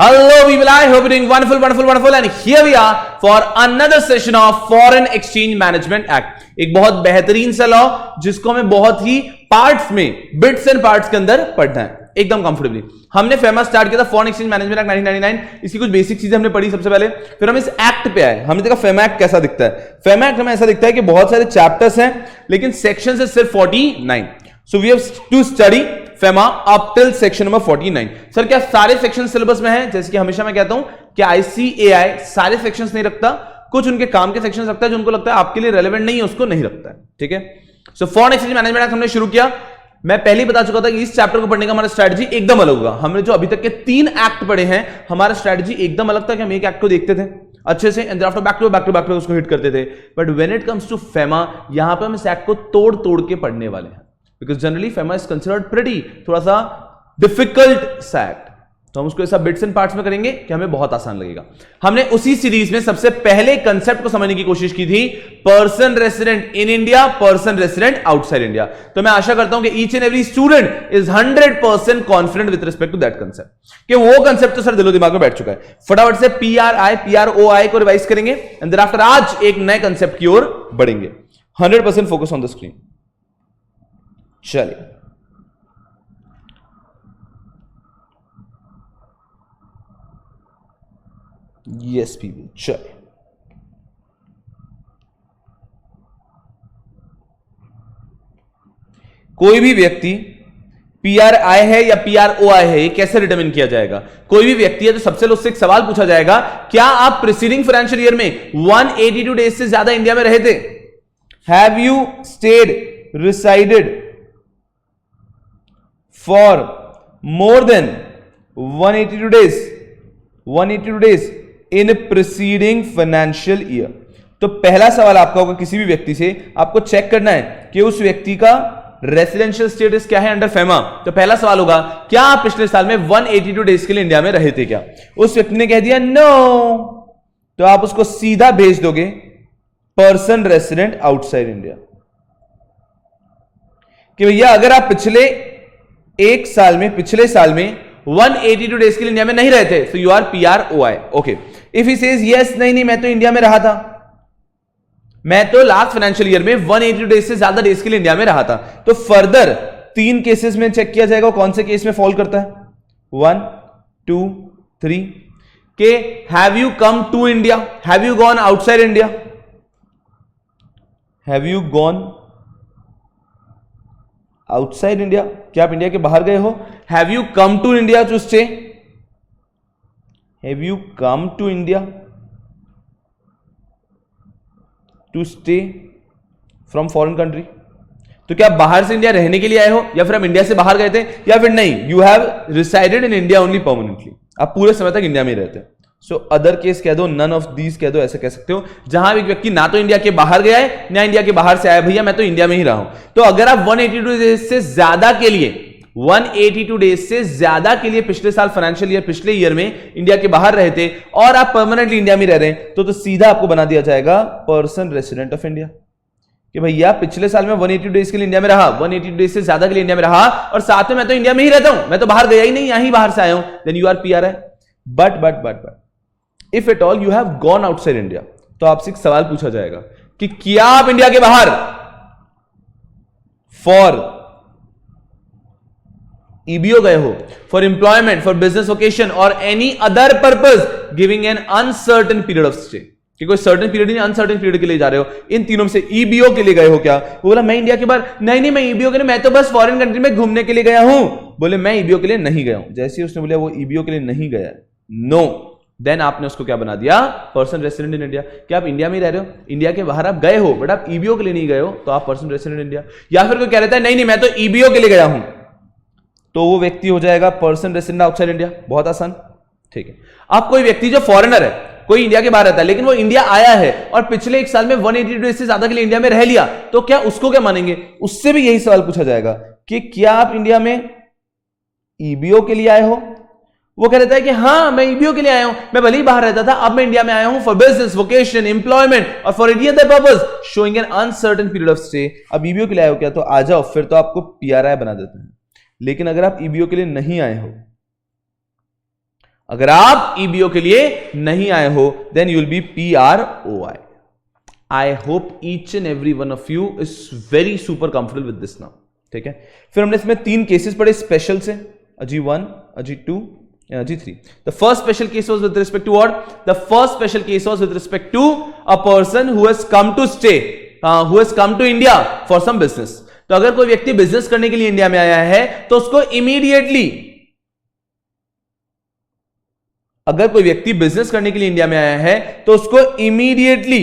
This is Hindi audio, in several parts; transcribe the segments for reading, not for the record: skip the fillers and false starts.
Hello people, I hope you're doing wonderful and here we are for another session of Foreign Exchange Management Act. एक बहुत बेहतरीन सा लॉ जिसको हमें बहुत ही पार्ट्स में, बिट्स एंड पार्ट्स के अंदर पढ़ना है एकदम कंफर्टेबली। हमने फेमा स्टार्ट किया था फॉरेन एक्सचेंज मैनेजमेंट एक्ट 1999, इसकी कुछ बेसिक चीजें हमने पढ़ी सबसे पहले, फिर हम इस एक्ट पे आए, हमने देखा फेमा एक्ट कैसा दिखता है। फेमा एक्ट में ऐसा दिखता है कि बहुत सारे चैप्टर्स हैं लेकिन सेक्शन है सिर्फ 49। So we have to study FEMA up till section number 49। Sir क्या सारे सेक्शन सिलेबस में हैं? जैसे कि हमेशा मैं कहता हूं कि आईसीएआई सारे सेक्शंस नहीं रखता, कुछ उनके काम के सेक्शंस रखता है जो उनको लगता है आपके लिए रेलेवेंट नहीं है उसको नहीं रखता है। ठीक है, so foreign exchange management act हमने शुरू किया। मैं पहले ही बता चुका था कि इस चैप्टर को पढ़ने का हमारा स्ट्रेटजी एकदम अलग होगा। हमने जो अभी तक के 3 एक्ट पढ़े हैं, हमारा स्ट्रेटजी एकदम अलग था कि हम एक एक्ट को देखते थे अच्छे से and after back to back उसको हिट करते थे। But when it comes to FEMA, यहां पे हम इस एक्ट को तोड़ के पढ़ने वाले हैं because generally FEMA is considered pretty थोड़ा सा डिफिकल्ट सा एक्ट, तो हम उसको ऐसा बिट्स एंड पार्ट्स में करेंगे कि हमें बहुत आसान लगेगा। हमने उसी सीरीज में सबसे पहले कंसेप्ट को समझने की कोशिश की थी, person resident in India, person resident outside India. तो मैं आशा करता हूं कि each and every student is 100% confident with respect to that concept कि वो कंसेप्ट तो सर दिलो दिमाग में बैठ चुका है। फटाफट से PROI को रिवाइज करेंगे एंड देन आफ्टर आज एक नए कंसेप्ट की ओर बढ़ेंगे। 100% फोकस ऑन द स्क्रीन। चलिए यस पीपल, चलिए कोई भी व्यक्ति PRI है या PROI है, ये कैसे डिटरमिन किया जाएगा? कोई भी व्यक्ति है तो सबसे उससे एक सवाल पूछा जाएगा, क्या आप प्रीसीडिंग फाइनेंशियल ईयर में 182 डेज से ज्यादा इंडिया में रहे थे? Have you stayed resided for more than 182 days in preceding financial year? तो पहला सवाल आपका होगा किसी भी व्यक्ति से, आपको चेक करना है कि उस व्यक्ति का रेसिडेंशियल स्टेटस क्या है अंडर फेमा। तो पहला सवाल होगा, क्या आप पिछले साल में 182 डेज के लिए इंडिया में रहे थे क्या? उस व्यक्ति ने कह दिया नो, तो आप उसको सीधा भेज दोगे पर्सन रेसिडेंट आउटसाइड इंडिया कि भैया अगर आप पिछले साल में 182 डेज के लिए इंडिया में नहीं रहे थे, so you are PROI. Okay. If he says yes, नहीं मैं तो इंडिया में रहा था, मैं तो लास्ट फाइनेंशियल ईयर में 182 डेज से ज्यादा डेज के लिए इंडिया में रहा था, तो फर्दर 3 केसेस में चेक किया जाएगा कौन से केस में फॉल करता है। 1, 2, 3 के have you come to India, have you gone outside India, have you gone outside India, क्या आप इंडिया के बाहर गए हो? Have you come to India to stay, have you come to India to stay from foreign country? तो क्या आप बाहर से इंडिया रहने के लिए आए हो या फिर आप इंडिया से बाहर गए थे, या फिर नहीं you have resided in India only permanently, आप पूरे समय तक इंडिया में ही रहते हैं। सो अदर केस कह दो, नन ऑफ दीज कह दो, ऐसे कह सकते हो जहां एक व्यक्ति ना तो इंडिया के बाहर गया है ना इंडिया के बाहर से आया, भैया मैं तो इंडिया में ही रहा हूं। तो अगर आप 182 डेज से ज्यादा के लिए 182 डेज से ज्यादा के लिए पिछले साल फाइनेंशियल ईयर पिछले ईयर में इंडिया के बाहर रहे थे और आप परमानेंटली इंडिया में रह रहे हैं, तो सीधा आपको बना दिया जाएगा पर्सन रेसिडेंट ऑफ इंडिया कि भैया पिछले साल में 182 डेज के लिए इंडिया में रहा, 182 डेज से ज्यादा के लिए इंडिया में रहा और साथ में मैं तो इंडिया में ही रहता हूं, मैं तो बाहर गया ही नहीं, यहां ही बाहर से आया हूं, then you are PRI। But if at all you have gone outside India, तो आपसे एक सवाल पूछा जाएगा कि क्या आप इंडिया के बाहर फॉर EBO गए हो, for employment, for business vocation और any other purpose giving an uncertain period of stay, कि कोई सर्टेन पीरियड नहीं अनसर्टेन पीरियड के लिए जा रहे हो, इन तीनों में से EBO के लिए गए हो क्या? वो बोला मैं इंडिया के बाहर नहीं मैं EBO के लिए, मैं तो बस फॉरेन कंट्री में घूमने के लिए गया हूं। बोले मैं EBO के लिए नहीं गया हूं, जैसे ही उसने बोला वो EBO के लिए नहीं गया, नो, देन आपने उसको क्या बना दिया? Person resident in India. क्या आप इंडिया में ही रह रहे हो, इंडिया के बाहर आप गए हो बट आप EBO के लिए नहीं गए हो, तो आप पर्सन रेसिडेंट इंडिया। या फिर कोई कह रहा है नहीं मैं तो EBO के लिए गया हूं, तो वो व्यक्ति हो जाएगा पर्सन रेसिडेंट आउटसाइड इंडिया। बहुत आसान, ठीक है। अब कोई व्यक्ति जो फॉरेनर है, कोई इंडिया के बाहर रहता है लेकिन वो इंडिया आया है और पिछले 1 साल में 182 डेज से ज्यादा के लिए इंडिया में रह लिया, तो क्या उसको क्या मानेंगे? उससे भी यही सवाल पूछा जाएगा कि क्या आप इंडिया में EBO के लिए आए हो? वो कह रहा है कि हाँ मैं EBO के लिए आया हूं, मैं भले ही बाहर रहता था, अब मैं इंडिया में आया हूं फॉर बिजनेस वोकेशन एम्प्लॉयमेंट और for any other purpose showing N uncertain period of stay. अब EBO के लिए आए हो क्या? तो आ जाओ, फिर तो आपको PRI बना देते हैं। लेकिन अगर आप EBO के लिए नहीं आए हो, अगर आप ईबीओ के लिए नहीं आए हो then you will be PROI. I hope each and every one of you is very super comfortable with this now. ठीक है, फिर हमने इसमें 3 केसेस पढ़े स्पेशल से, अजी 1, अजी 2, अजी 3. The first special case was with respect to what? The first special case was with respect to a person who has come to stay, who has come to India for some business. तो अगर कोई व्यक्ति बिजनेस करने के लिए इंडिया में आया है तो उसको इमीडिएटली, अगर कोई व्यक्ति बिजनेस करने के लिए इंडिया में आया है तो उसको immediately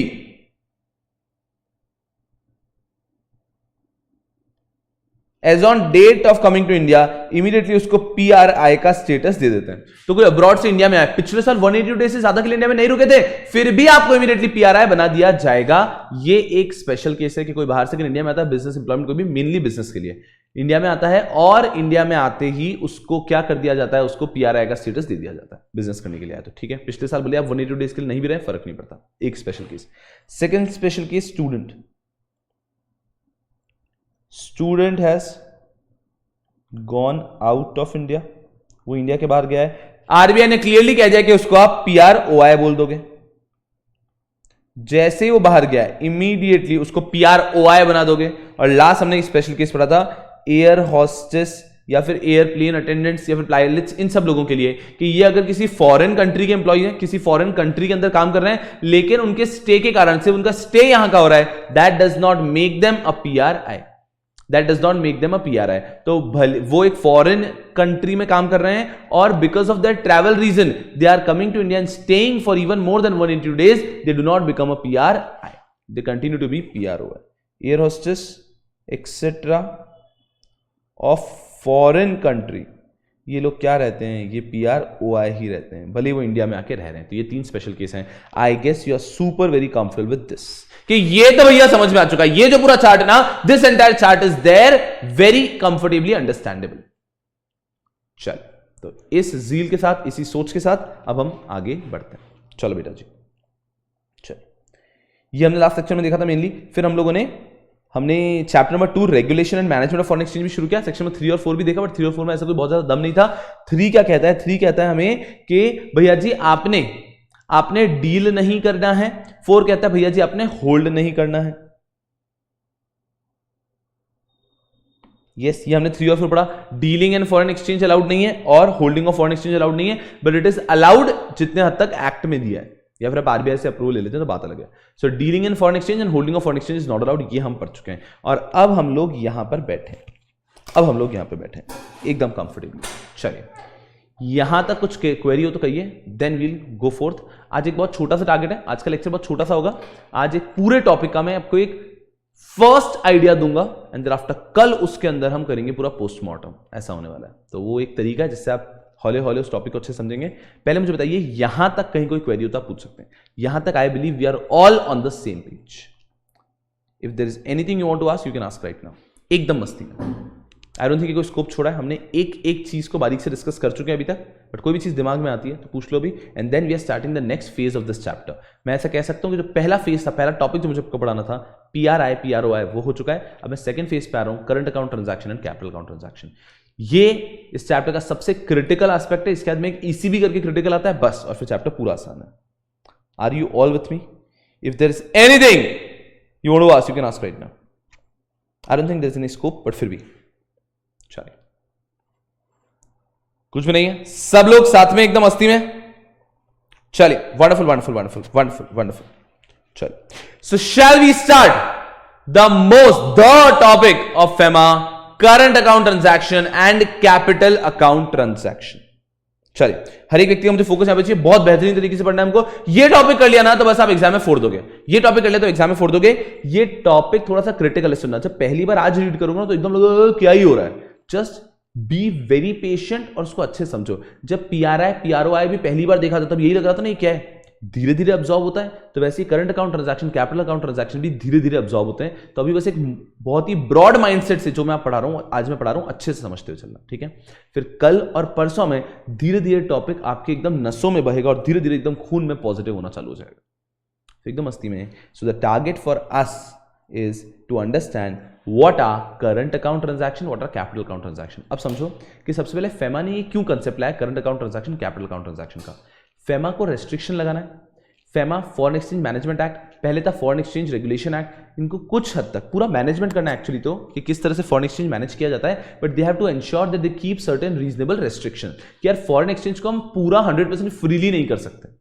as on date of coming to India immediately उसको PRI का स्टेटस दे देते हैं. तो कोई अब्रॉड से इंडिया में आया, पिछले साल 182 डेज से ज्यादा के लिए इंडिया में नहीं रुके थे, फिर भी आपको इमीडिएटली PRI बना दिया जाएगा. ये एक स्पेशल केस है कि कोई बाहर से इंडिया में आता है बिजनेस एम्प्लॉयमेंट, कोई भी मेनली बिजनेस के लिए इंडिया में आता है और इंडिया में आते ही उसको क्या कर दिया जाता है, उसको PRI का स्टेटस दे दिया जाता है बिजनेस करने के लिए आया. तो ठीक है, पिछले साल बोले आप 182 डेज के लिए नहीं भी रहे, फर्क नहीं पड़ता. एक special case. Second special case, student has gone out of India, वो इंडिया के बाहर गया है. आरबीआई ने क्लियरली कह दिया कि उसको आप PROI बोल दोगे. जैसे ही वो बाहर गया है इमीडिएटली उसको PROI बना दोगे. और लास्ट हमने स्पेशल केस पढ़ा था एयर होस्टेस या फिर एयरप्लेन अटेंडेंट्स या फिर पायलट्स, इन सब लोगों के लिए कि ये अगर किसी फॉरेन कंट्री के एम्प्लॉय हैं, किसी फॉरेन कंट्री के अंदर काम कर रहे हैं, लेकिन उनके स्टे के कारण से उनका स्टे यहां का हो रहा है, that does not make them a PRI. That does not make them a PRI. तो भले वो एक फॉरेन कंट्री में काम कर रहे हैं और because of that travel reason they are coming to India and staying for even more than 182 days, they do not become a PRI. They continue to be PROI. Air hostess etcetera of foreign country, ये लोग क्या रहते हैं, ये PROI ही रहते हैं, भले वो इंडिया में आके रह रहे हैं. तो ये 3 स्पेशल केस हैं. I guess you are super very comfortable with this, कि ये तो भैया समझ में आ चुका है. ये जो पूरा चार्ट है ना, this entire chart is there very comfortably understandable. चल, तो इस जील के साथ, इसी सोच के साथ अब हम आगे बढ़ते हैं. चलो बेटा जी, चल, ये हमने लास्ट सेक्शन में देखा था मेनली. फिर हम लोगों ने हमने chapter number 2 regulation and management of foreign exchange भी शुरू किया. सेक्शन में 3 और 4 भी देखा, बट 3 और 4 में ऐसा कोई बहुत ज्यादा दम नहीं था. 3 क्या कहता है? 3 कहता है हमें कि भैया जी आपने डील नहीं करना है. 4 कहता है भैया जी आपने होल्ड नहीं करना है. यस, ये हमने 3 और 4 पढ़ा. Dealing and foreign exchange allowed नहीं है और holding of foreign exchange allowed नहीं है, बट इट इज अलाउड जितने हद तक एक्ट में दिया है, या फिर आप आरबीआई से अप्रूवल ले लेते हैं तो बात अलग है. So dealing in foreign exchange and holding of foreign exchange is not allowed, ये हम पढ़ चुके हैं. और अब हम लोग यहां पर बैठे, एकदम कंफर्टेबली. चलिए, यहां तक कुछ क्वेरी हो तो कहिए, देन वील गो फोर्थ. आज एक बहुत छोटा सा टारगेट है, आज का लेक्चर बहुत छोटा सा होगा. आज एक पूरे टॉपिक का मैं आपको एक फर्स्ट आइडिया दूंगा एंड देयर आफ्टर कल उसके अंदर हम करेंगे पूरा पोस्टमार्टम. ऐसा होने वाला है. तो वो एक तरीका है जिससे आप हौले हौले उस टॉपिक को अच्छे समझेंगे. पहले मुझे बताइए, यहां तक कहीं कोई क्वेरी होता पूछ सकते हैं. यहां तक I believe we are all on the same page. If there is anything you want to ask you can ask right now. एकदम मस्ती में. आई डोंट थिंक कोई स्कोप छोड़ा है. हमने एक चीज को बारीक से डिस्कस कर चुके हैं अभी तक, बट कोई भी चीज दिमाग में आती है तो पूछ लो भी. And then we are starting the next phase of this chapter. मैं ऐसा कह सकता हूं कि जो पहला फेज था, पहला टॉपिक जो मुझे आपको पढ़ाना था, PRI PROI, वो हो चुका है. अब मैं सेकंड फेज पे आ रहा हूं, current account transaction and capital account transaction. ये इस चैप्टर का सबसे क्रिटिकल एस्पेक्ट है. इसके बाद में एक ECB करके क्रिटिकल आता है बस, और फिर चैप्टर पूरा आसान है. Are you all with me? If there is anything you want to ask you can ask right now. I don't think there is any scope, but फिर भी चलिए, कुछ भी नहीं है. सब लोग साथ में एकदम मस्ती में. चलिए, wonderful wonderful wonderful wonderful wonderful. चलिए, so shall we start the topic of FEMA, current account transaction and capital account transaction. चलिए, हर एक व्यक्ति का मुझे फोकस यहां पे चाहिए. बहुत बेहतरीन तरीके से पढ़ना है हमको. ये टॉपिक कर लिया ना तो बस आप एग्जाम में फोड़ दोगे. ये टॉपिक कर लिया तो एग्जाम में फोड़ दोगे. ये टॉपिक थोड़ा सा क्रिटिकल है सुनना. जब पहली बार आज रीड करूंगा तो एकदम लगेगा क्या ही हो रहा है. जस्ट बी वेरी पेशेंट और उसको अच्छे समझो. जब PRI PROI भी पहली बार देखा था तब यही लग रहा था ना ये क्या है, धीरे धीरे अब्जॉर्ब होता है. तो वैसे ही current account transaction, capital account transaction भी धीरे धीरे अब्जॉर्ब होते हैं. तो अभी बस एक बहुत ही ब्रॉड माइंडसेट से जो मैं पढ़ा रहा हूं, आज मैं पढ़ा रहा हूं, अच्छे से समझते हुए चलना. ठीक है, फिर कल और परसों में धीरे धीरे टॉपिक आपके एकदम नसों में बहेगा और धीरे धीरे एकदम खून में पॉजिटिव होना चालू हो जाएगा. एकदम मस्ती में. So the target for us is to understand what are current account transaction, what are capital account transaction. अब समझो कि सबसे पहले फेमा ने क्यों कंसेप्ट लाया current account transaction, capital account transaction का। फेमा को रेस्ट्रिक्शन लगाना है। FEMA foreign exchange management act, पहले था फॉरेन एक्सचेंज रेगुलेशन एक्ट, इनको कुछ हद तक पूरा मैनेजमेंट करना है एक्चुअली तो कि किस तरह से फॉरेन एक्सचेंज मैनेज किया जाता है, but they have to ensure that they keep certain reasonable restriction कि यार फॉरेन एक्सचेंज को हम पूरा 100% फ्रीली नहीं कर सकते।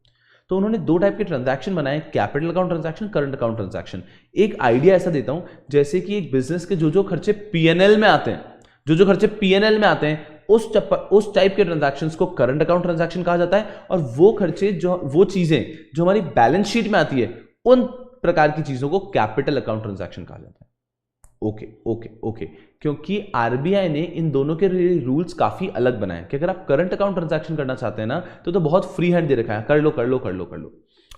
तो उन्होंने दो टाइप के ट्रांजैक्शन बनाए, capital account transaction, current account transaction. एक आइडिया ऐसा देता हूं जैसे कि एक बिजनेस के जो जो खर्चे पीएनएल में आते हैं, जो जो खर्चे पीएनएल में आते हैं उस टाइप के ट्रांजैक्शंस को करंट अकाउंट ट्रांजैक्शन कहा जाता है, और वो खर्चे जो वो चीजें जो हमारी बैलेंस शीट में आती है उन प्रकार की चीजों को कैपिटल अकाउंट ट्रांजैक्शन कहा जाता है। ओके ओके ओके, क्योंकि आरबीआई ने इन दोनों के रूल्स काफी अलग बनाए कि अगर आप करंट अकाउंट ट्रांजैक्शन करना चाहते हैं ना तो बहुत फ्री हैंड दे रखा है, कर लो कर लो कर लो कर लो,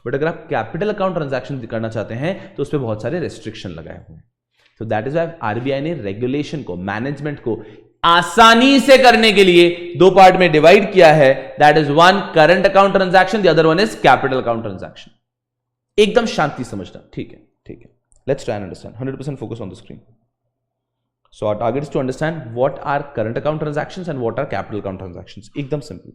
बट अगर आप कैपिटल अकाउंट ट्रांजैक्शन करना चाहते हैं तो उस पर बहुत सारे रेस्ट्रिक्शन लगाए हुए हैं। तो दैट इज व्हाई आरबीआई ने रेगुलेशन को, मैनेजमेंट को आसानी से करने के लिए दो पार्ट में डिवाइड किया है। That is one current account transaction, the other one is capital account transaction. एकदम शांति समझना, ठीक है ठीक है। Let's try and understand, 100% focus on the screen. So our target is to understand what are current account transactions and what are capital account transactions. एकदम सिंपल,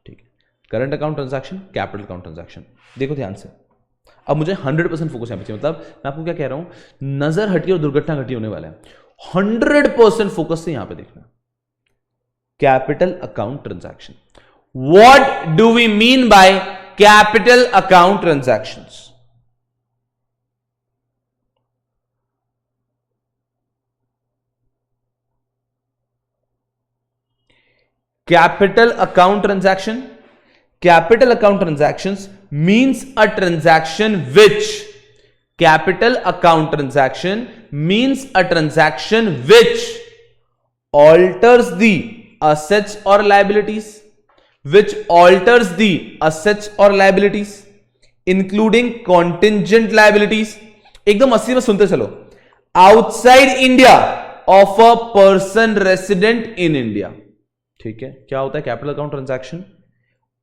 ठीक है। Current account transaction, capital account transaction, देखो ध्यान से। अब मुझे 100% फोकस यहां पे, मतलब मैं आपको क्या कह रहा हूं, नजर हटी और दुर्घटना घटी होने वाला है। 100% फोकस से यहां पे देखना। Capital account transaction, what do we mean by capital account transactions? Capital account transaction. Capital account transactions means a transaction which, capital account transaction means a transaction which alters the assets or liabilities, which alters the assets or liabilities, including contingent liabilities. एकदम अस्सी में सुनते चलो। Outside India of a person resident in India. ठीक है, क्या होता है capital account transaction?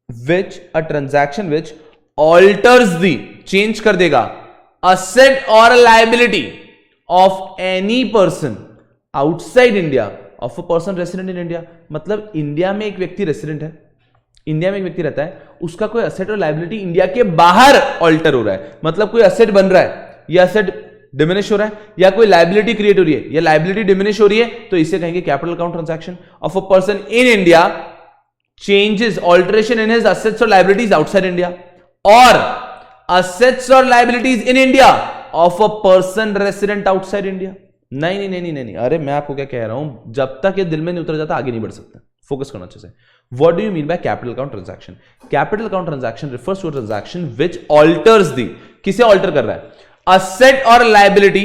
Which a transaction which alters the, change कर देगा, असेट और liability of any person outside India of a person resident in India. मतलब इंडिया में एक व्यक्ति रेसिडेंट है, इंडिया में एक व्यक्ति रहता है, उसका कोई असेट और लाइबिलिटी इंडिया के बाहर ऑल्टर हो रहा है, मतलब कोई असेट बन रहा है, यह असेट डिमिनिश हो रहा है या कोई लाइबिलिटी क्रिएट हो रही है या लाइबिलिटी डिमिनिश हो रही है, तो इसे कहेंगे capital account transaction of a person in India, changes, alteration in his assets और लाइबिलिटीज आउटसाइड इंडिया, और असेट्स और liabilities in India of a person resident outside India. नहीं नहीं नहीं नहीं नहीं, अरे मैं आपको क्या कह रहा हूं, जब तक ये दिल में नहीं उतर जाता आगे नहीं बढ़ सकता। फोकस करना अच्छे से। What do you mean by capital account transaction? Capital account transaction refers to a transaction which alters the, किसे ऑल्टर कर रहा है? असेट और लाइबिलिटी,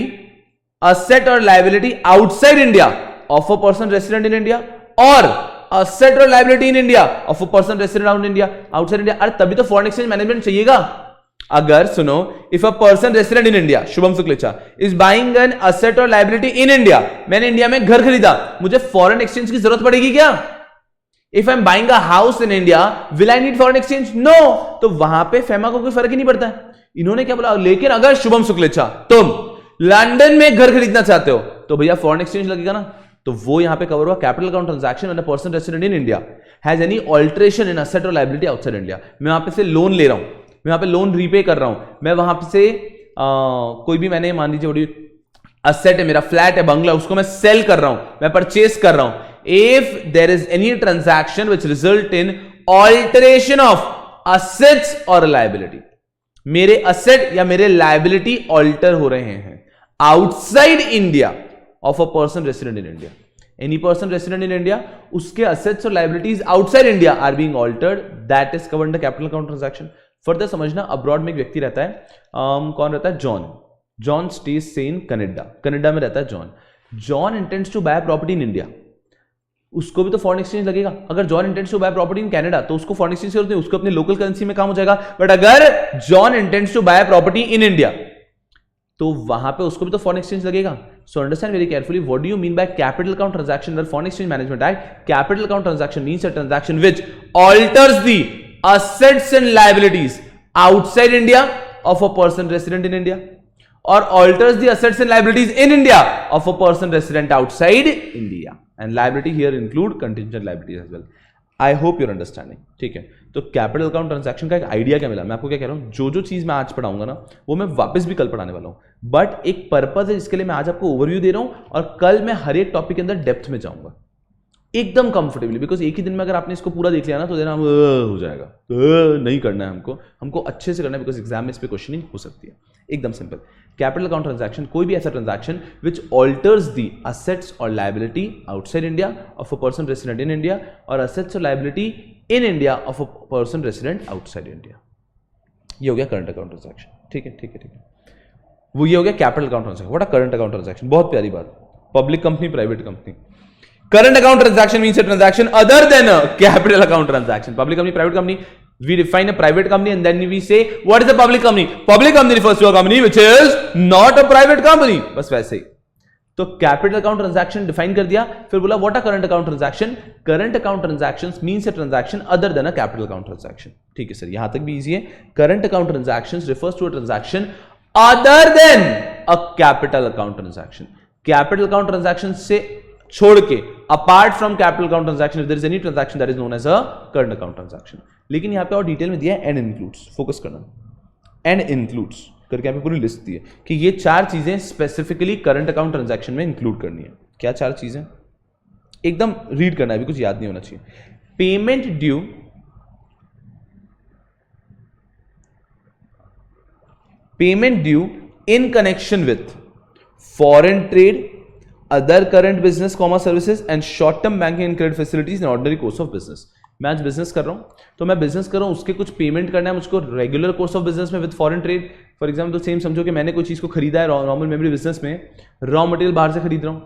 असेट और liability outside India of a person resident in India, और असेट और liability in India of a person resident out India, outside India. अरे तभी तो फॉरेन एक्सचेंज मैनेजमेंट चाहिएगा। अगर सुनो, if a person resident in India, Shubham Shuklecha, is buying an asset और लाइबिलिटी इन इंडिया, मैंने इंडिया में घर खरीदा, मुझे फॉरेन एक्सचेंज की जरूरत पड़ेगी क्या? If I am buying a house in India, will I need foreign exchange? No. तो वहां पे फेमा को कोई फर्क ही नहीं पड़ता है। इन्होंने क्या बोला, लेकिन अगर शुभम शुक्लेचा तुम लंदन में घर खरीदना चाहते हो तो भैया फॉरेन एक्सचेंज लगेगा ना, तो वो यहां पे कवर हुआ capital account transaction when a person resident in India has any alteration in asset और लायबिलिटी आउटसाइड इंडिया। मैं वहां पे से लोन ले रहा हूं, मैं वहां पे लोन रीपे कर रहा हूं, मैं वहां पे से कोई भी, मैंने मान लीजिए बड़ी असेट है, मेरा फ्लैट है, बंगला, उसको मैं सेल कर रहा हूं, मैं परचेस कर रहा हूं। If there is any transaction which result in alteration of assets और लायबिलिटी, मेरे असेट या मेरे लायबिलिटी ऑल्टर हो रहे हैं outside India of a person resident in India, any person resident in India, उसके असेट्स और liabilities outside India are being altered, that is covered the capital account transaction. Further समझना, अब्रॉड में एक व्यक्ति रहता है, कौन रहता है? जॉन। जॉन स्टेज से इन कनाडा, कनाडा में रहता है John. John intends to buy property in India, उसको भी तो फॉरेन एक्सचेंज लगेगा। अगर John intends to buy property in Canada तो उसको फॉरेन एक्सचेंज जरूरत नहीं, उसको अपनी लोकल करेंसी में काम हो जाएगा। बट अगर John intends to buy property in India तो वहां पे उसको भी तो फॉरेन एक्सचेंज लगेगा। So understand very carefully, what do you mean by capital account transaction under foreign exchange management act? Capital account transaction means a transaction which alters the assets and liabilities outside India of a person resident in India, or alters the assets and liabilities in India of a person resident outside India. And liability here include contingent liabilities as well. I hope you're understanding. ठीक है, तो कैपिटल अकाउंट ट्रांजैक्शन का एक आइडिया क्या मिला, मैं आपको क्या कह रहा हूं, जो चीज मैं आज पढ़ाऊंगा ना वो मैं वापस भी कल पढ़ाने वाला हूं, बट एक पर्पज है जिसके लिए मैं आज आपको ओवरव्यू दे रहा हूं और कल मैं हर एक टॉपिक के अंदर डेप्थ में जाऊंगा एकदम कंफर्टेबली, बिकॉज एक ही दिन में अगर आपने इसको पूरा देख लिया ना तो देना हो जाएगा, नहीं करना है हमको अच्छे से करना है, बिकॉज एग्जाम में इस पे क्वेश्चनिंग हो सकती है. एकदम सिंपल. कैपिटल अकाउंट ट्रांजैक्शन कोई भी ऐसा transaction which alters the assets और liability outside India of a person resident in India और असेट्स और liability in India of a person resident outside India. ये हो गया करंट अकाउंट ट्रांजैक्शन. ठीक है. वो ये हो गया capital account transaction. What a current account transaction, बहुत प्यारी बात. Public company, private company. Current account transaction means a transaction other than a capital account transaction. Public company, private company. We define a private company and then we say what is a public company? Public company refers to a company which is not a private company. बस वैसे ही. तो कैपिटल अकाउंट ट्रांजैक्शन डिफाइन कर दिया, फिर बोला what a current account transaction. Current account transactions means a transaction other than a capital account transaction. ठीक है सर, यहां तक भी इजी है. Current account transactions refers to a transaction other than a capital account transaction. Capital account transaction से छोड़ के apart from capital account transaction, if there is any transaction that is known as a current account transaction. लेकिन यहां पे और डिटेल में दिया है एंड इंक्लूड्स. फोकस करना, एंड इंक्लूड्स करके यहां पे पूरी लिस्ट दी है कि ये 4 चीजें स्पेसिफिकली करंट अकाउंट ट्रांजैक्शन में इंक्लूड करनी है. क्या 4 चीजें, एकदम रीड करना है, कुछ याद नहीं होना चाहिए. Payment due, payment due in connection with foreign trade, other current business services and short term banking and credit facilities in ordinary course of business. मैं आज बिजनेस कर रहा हूं तो मैं बिजनेस कर रहा हूं, उसके कुछ पेमेंट करना है मुझको रेगुलर कोर्स ऑफ बिजनेस में with foreign trade. For example तो सेम समझो कि मैंने कोई चीज को खरीदा है नॉर्मल मेमोरी बिजनेस में, रॉ मटेरियल बाहर से खरीद रहा हूं,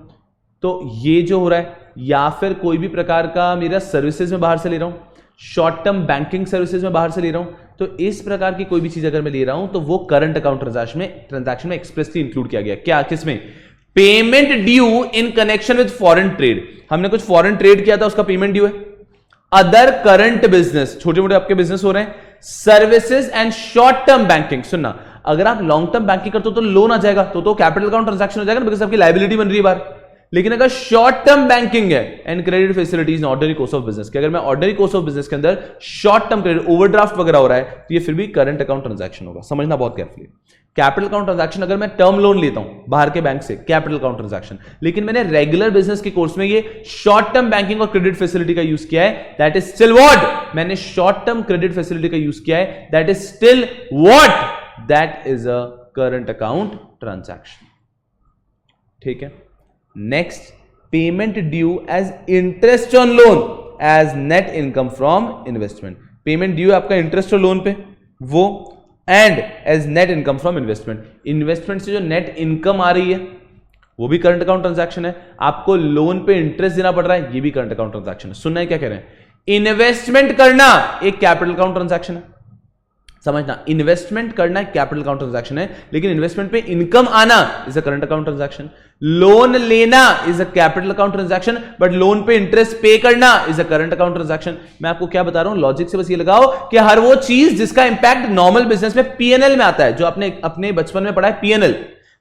तो ये जो हो रहा है, या फिर कोई भी प्रकार का मेरा सर्विसेज में बाहर से ले रहा हूं, शॉर्ट टर्म बैंकिंग सर्विसेज में बाहर से ले रहा हूं, तो इस प्रकार की कोई भी चीज अगर मैं ले रहा हूं तो वो करंट अकाउंट ट्रांजैक्शन में एक्सप्रेसली इंक्लूड किया गया. क्या, किसमें? Payment due in connection with foreign trade. हमने कुछ फॉरेन ट्रेड किया था, उसका पेमेंट ड्यू है. अदर करंट बिजनेस, छोटे मोटे आपके बिजनेस हो रहे हैं, services and short term banking. सुनना, अगर आप लॉन्ग टर्म बैंकिंग करते हो तो लोन आ जाएगा, तो कैपिटल अकाउंट ट्रांजैक्शन हो जाएगा ना, बिकॉज आपकी लायबिलिटी बन रही है बाहर. लेकिन अगर शॉर्ट टर्म बैंकिंग है and credit facilities in ordinary course of business, कि अगर मैं ऑर्डिनरी कोर्स ऑफ बिजनेस के अंदर शॉर्ट टर्म क्रेडिट, ओवरड्राफ्ट वगैरह हो रहा है, तो ये फिर भी करंट अकाउंट ट्रांजैक्शन होगा. समझना बहुत केयरफुली. कैपिटल अकाउंट ट्रांजैक्शन, अगर मैं टर्म लोन लेता हूं बाहर के बैंक से, कैपिटल अकाउंट ट्रांजैक्शन. लेकिन मैंने रेगुलर बिजनेस के कोर्स में ये शॉर्ट टर्म बैंकिंग और क्रेडिट फैसिलिटी का यूज किया है, दैट इज स्टिल व्हाट. मैंने शॉर्ट टर्म क्रेडिट फैसिलिटी का यूज किया है, that is still what, that is a current account transaction. ठीक है. Next, payment due as interest on loan as net income from investment. Payment due आपका इंटरेस्ट और लोन पे, वो and as net income from investment. Investment से जो नेट इनकम आ रही है वो भी करंट अकाउंट ट्रांजैक्शन है. आपको लोन पे इंटरेस्ट देना पड़ रहा है, ये भी करंट अकाउंट ट्रांजैक्शन है. सुनना है क्या कह रहे हैं? इन्वेस्टमेंट करना एक कैपिटल अकाउंट ट्रांजैक्शन है. समझना, इन्वेस्टमेंट करना एक कैपिटल अकाउंट ट्रांजैक्शन है, लेकिन इन्वेस्टमेंट पे इनकम आना is a current account transaction. Loan लेना is a capital account transaction, but loan पे इंटरेस्ट पे करना is a current account transaction. मैं आपको क्या बता रहा हूं, लॉजिक से बस ये लगाओ कि हर वो चीज जिसका इंपैक्ट नॉर्मल बिजनेस में पीएनएल में आता है, जो आपने अपने बचपन में पढ़ा है पीएनएल,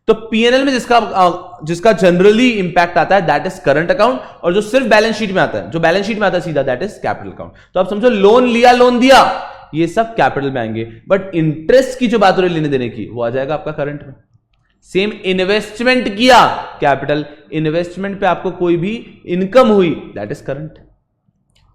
तो पीएनएल में जिसका जनरली इंपैक्ट आता है दैट इज करंट अकाउंट, और जो सिर्फ बैलेंस शीट में आता है, जो बैलेंस शीट में आता है सीधा, दैट इज कैपिटल अकाउंट. तो आप समझो, लोन लिया, लोन दिया, ये सब कैपिटल में आएंगे, बट इंटरेस्ट की जो बात हो रही है लेने देने की, वो आ जाएगा आपका करंट में. सेम इन्वेस्टमेंट किया, कैपिटल. इन्वेस्टमेंट पे आपको कोई भी इनकम हुई, that is current.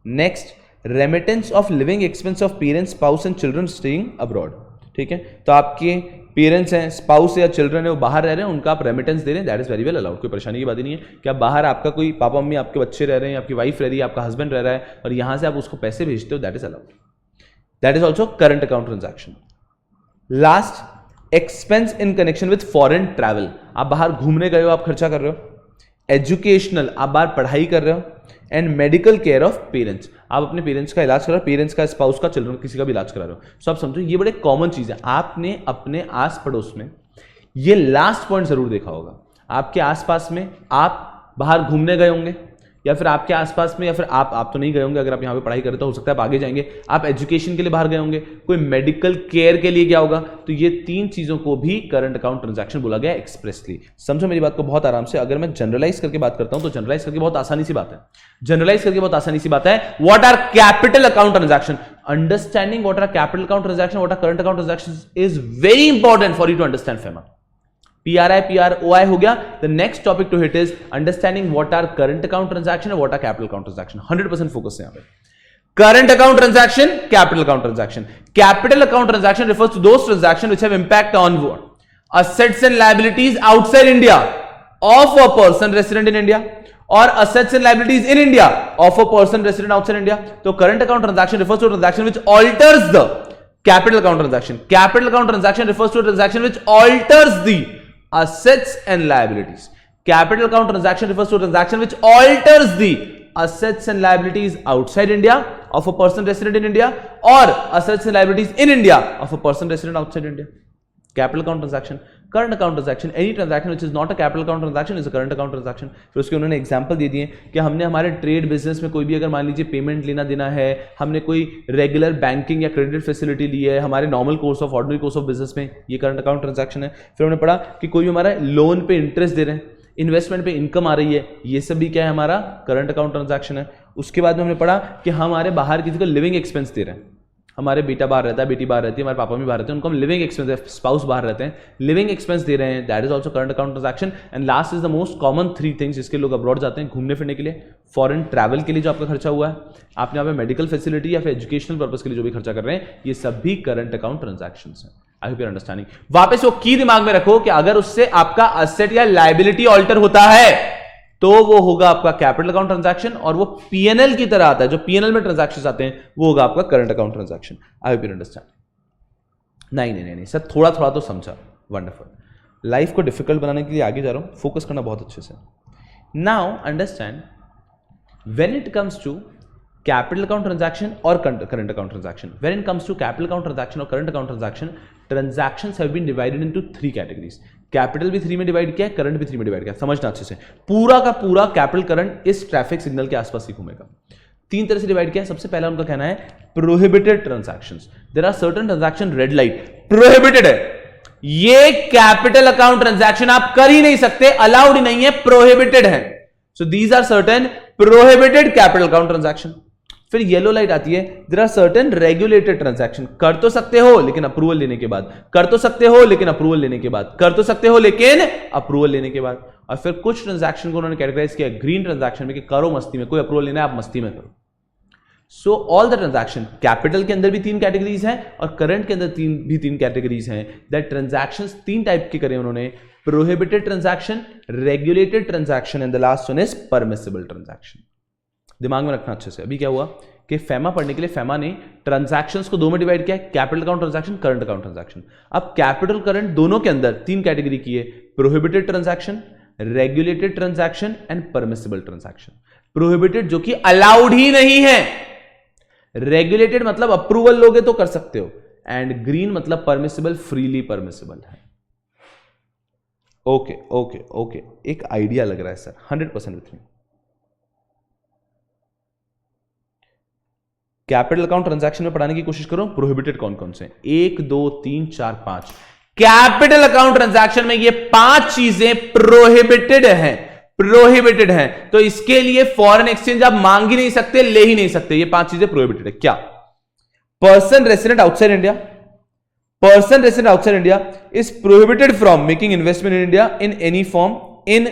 Next, remittance of living expense of parents, spouse and children staying abroad. ठीक है, तो आपके पेरेंट्स हैं, स्पाउस या चिल्ड्रन है, वो बाहर रह रहे हैं, उनका आप रेमिटेंस दे रहे हैं, that is very well allowed. कोई परेशानी की बात ही नहीं है कि आप बाहर, आपका कोई पापा मम्मी, आपके बच्चे रह रहे हैं, आपकी वाइफ रह रही है, आपका हस्बैंड रह रहा है, और यहां से आप उसको पैसे भेजते हो, that is allowed. That is also current account transaction. Last, expense in connection with foreign travel. आप बाहर घूमने गए हो, आप खर्चा कर रहे हो. एजुकेशनल, आप बाहर पढ़ाई कर रहे हो. And medical care of parents, आप अपने पेरेंट्स का इलाज करा रहे हो, पेरेंट्स का, स्पाउस का, चिल्ड्रन, किसी का भी इलाज करा रहे हो. सो आप समझो ये बड़े कॉमन चीज है. आपने अपने आस पड़ोस में ये लास्ट पॉइंट जरूर देखा होगा. आपके आसपास में आप बाहर घूमने गए होंगे, या फिर आपके आसपास में, या फिर आप तो नहीं गए होंगे, अगर आप यहाँ पे पढ़ाई करें तो हो सकता है आप आगे जाएंगे, आप एजुकेशन के लिए बाहर गए होंगे, कोई मेडिकल केयर के लिए क्या होगा, तो ये 3 चीजों को भी करंट अकाउंट ट्रांजैक्शन बोला गया एक्सप्रेसली। समझो मेरी बात को बहुत आराम से। अगर मैं जनरलाइज करके बात करता हूं तो जनरलाइज करके बहुत आसानी सी बात है, जनरलाइज करके बहुत आसानी सी बात है। What are capital account transaction? Understanding what are capital account transaction, what are current account transaction is very important for you to understand FEMA. PRI, PROI हो गया. The next topic to hit is understanding what are current account transaction and what are capital account transaction. 100% focus है यहाँ पे. Current account transaction, capital account transaction. Capital account transaction refers to those transactions which have impact on what? Assets and liabilities outside India of a person resident in India, or assets and liabilities in India of a person resident outside India. So current account transaction refers to a transaction which alters the capital account transaction. Capital account transaction refers to a transaction which alters the assets and liabilities. Capital account transaction refers to a transaction which alters the assets and liabilities outside India of a person resident in India, or assets and liabilities in India of a person resident outside India. Capital account transaction. Current account transaction, any transaction which is not a capital account transaction is a current account transaction. फिर उसके उन्होंने एग्जांपल दे दिए कि हमने हमारे ट्रेड बिजनेस में कोई भी अगर मान लीजिए पेमेंट लेना देना है, हमने कोई रेगुलर बैंकिंग या क्रेडिट फैसिलिटी ली है हमारे normal course of ordinary course of business में, ये करंट अकाउंट ट्रांजैक्शन है. फिर हमने पढ़ा कि कोई भी हमारा लोन पे इंटरेस्ट दे रहे हैं, इन्वेस्टमेंट पे इनकम आ रही है, ये सब भी क्या है हमारा करंट अकाउंट ट्रांजैक्शन है. उसके बाद में हमने पढ़ा कि हमारे बाहर किसी को लिविंग एक्सपेंस दे रहे हैं, हमारे बेटा बाहर रहता है, बेटी बाहर रहती है, हमारे पापा भी बाहर रहते हैं, उनको हम लिविंग एक्सपेंस, स्पाउस बाहर रहते हैं, लिविंग एक्सपेंस दे रहे हैं, that is also current account transaction. And last is the most common 3 things जिसके लोग अब्रॉड जाते हैं घूमने फिरने के लिए, फॉरेन ट्रैवल के लिए जो आपका खर्चा हुआ है, आपने यहाँ पे मेडिकल फैसिलिटी या फिर एजुकेशनल पर्पस के लिए जो भी खर्चा कर रहे हैं, ये सब भी करंट अकाउंट ट्रांजैक्शन है. I hope you are understanding. वापस वो की दिमाग में रखो कि अगर उससे आपका असेट या लायबिलिटी ऑल्टर होता है तो वो होगा आपका कैपिटल अकाउंट ट्रांजैक्शन, और वो पीएनएल की तरह आता है, जो पीएनएल में ट्रांजैक्शंस आते हैं वो होगा आपका current account transaction. I hope you understand. नहीं सर, थोड़ा थोड़ा तो समझा. वंडरफुल. लाइफ को डिफिकल्ट बनाने के लिए आगे जा रहा हूं, फोकस करना बहुत अच्छे से. Now understand when it comes to capital account transaction और current account transaction, when it comes to capital account transaction और current account transaction, transactions have been divided into 3 categories. Capital भी 3 में डिवाइड किया है, करंट भी 3 में डिवाइड किया. समझना अच्छे से, पूरा का पूरा कैपिटल करंट इस ट्रैफिक सिग्नल के आसपास ही घूमेगा. 3 तरह से डिवाइड किया. सबसे पहला उनका कहना है prohibited transactions. There are certain transaction red light prohibited है, ये कैपिटल अकाउंट ट्रांजैक्शन आप कर ही नहीं सकते, अलाउड ही नहीं है, प्रोहिबिटेड है. So these are certain prohibited capital account transaction. फिर येलो लाइट आती है, there are certain regulated transaction. कर तो सकते हो लेकिन अप्रूवल लेने के बाद, कर तो सकते हो लेकिन अप्रूवल लेने के बाद, कर तो सकते हो लेकिन अप्रूवल लेने के बाद. और फिर कुछ ट्रांजैक्शन को उन्होंने कैटेगराइज किया ग्रीन ट्रांजैक्शन में कि करो मस्ती में, कोई अप्रूवल लेना है आप मस्ती में करो. So all the transaction, capital के अंदर भी 3 कैटेगरीज हैं और करंट के अंदर 3 कैटेगरीज हैं. दैट ट्रांजैक्शंस 3 टाइप के करे उन्होंने, prohibited transaction, regulated transaction and the last one is permissible transaction. दिमाग में रखना अच्छे से. अभी क्या हुआ कि FEMA पढ़ने के लिए FEMA ने ट्रांजैक्शंस को 2 में डिवाइड किया, capital account transaction, current account transaction. अब कैपिटल करंट दोनों के अंदर 3 कैटेगरी की है, prohibited transaction, regulated transaction and permissible transaction. Prohibited जो कि अलाउड ही नहीं है, रेगुलेटेड मतलब अप्रूवल लोगे तो कर सकते हो, एंड ग्रीन मतलब परमिसिबल, फ्रीली परमिसिबल है. ओके ओके ओके, एक आइडिया लग रहा है sir. 100% with me. Capital account transaction में पढ़ाने की कोशिश करो. प्रोहिबिटेड कौन कौन से? 1 2 3 4 5. कैपिटल अकाउंट ट्रांजैक्शन में ये 5 चीजें प्रोहिबिटेड हैं, प्रोहिबिटेड हैं. तो इसके लिए फॉरेन एक्सचेंज आप मांग ही नहीं सकते, ले ही नहीं सकते. ये 5 चीजें प्रोहिबिटेड है. क्या? Person resident outside India, person resident outside India is prohibited from making investment in India in any form. इन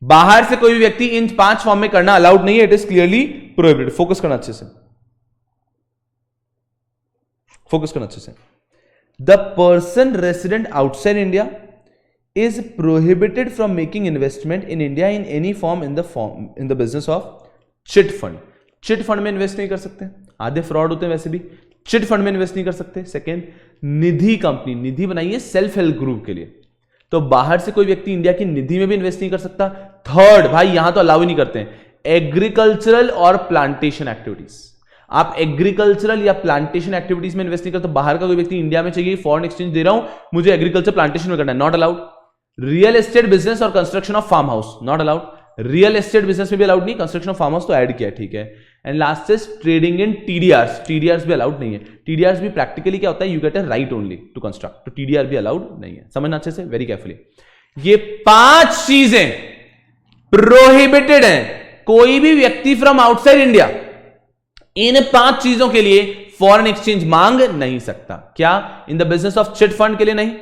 बाहर से कोई भी व्यक्ति इन 5 फॉर्म में करना अलाउड नहीं है. It is clearly prohibited. Focus करना अच्छे से, फोकस करना अच्छे से. The person resident outside India is prohibited from making investment in India in any form in the business of chit fund. Chit fund में इन्वेस्ट नहीं कर सकते, आधे फ्रॉड होते हैं वैसे भी. चिट फंड में इन्वेस्ट नहीं कर सकते. सेकेंड, निधि कंपनी, निधि बनाई है सेल्फ हेल्प ग्रुप के लिए, तो बाहर से कोई व्यक्ति इंडिया की निधि में भी इन्वेस्ट नहीं कर सकता. थर्ड, भाई यहां तो अलाउ ही नहीं करते हैं, एग्रीकल्चरल और प्लांटेशन एक्टिविटीज. आप एग्रीकल्चरल या प्लांटेशन एक्टिविटीज में इन्वेस्ट नहीं करते. बाहर का कोई व्यक्ति इंडिया में चाहिए, फॉरेन एक्सचेंज दे रहा हूं, मुझे एग्रीकल्चर प्लांटेशन में करना है, not allowed. Real estate business और construction of farm house, not allowed. Real estate business में भी अलाउड नहीं, कंस्ट्रक्शन ऑफ फार्म हाउस तो ऐड किया, ठीक है। And last is trading in TDRs, TDRs भी अलाउड नहीं है। टीडीआर्स भी प्रैक्टिकली क्या होता है, you get a right only to construct, तो टीडीआर भी अलाउड नहीं है। समझना अच्छे से, वेरी केयरफुली। ये 5 चीजें प्रोहिबिटेड हैं, कोई भी व्यक्ति फ्रॉम आउटसाइड इंडिया इन 5 चीजों के लिए फॉरेन एक्सचेंज मांग नहीं सकता। क्या? In the business of chit fund के लिए नहीं,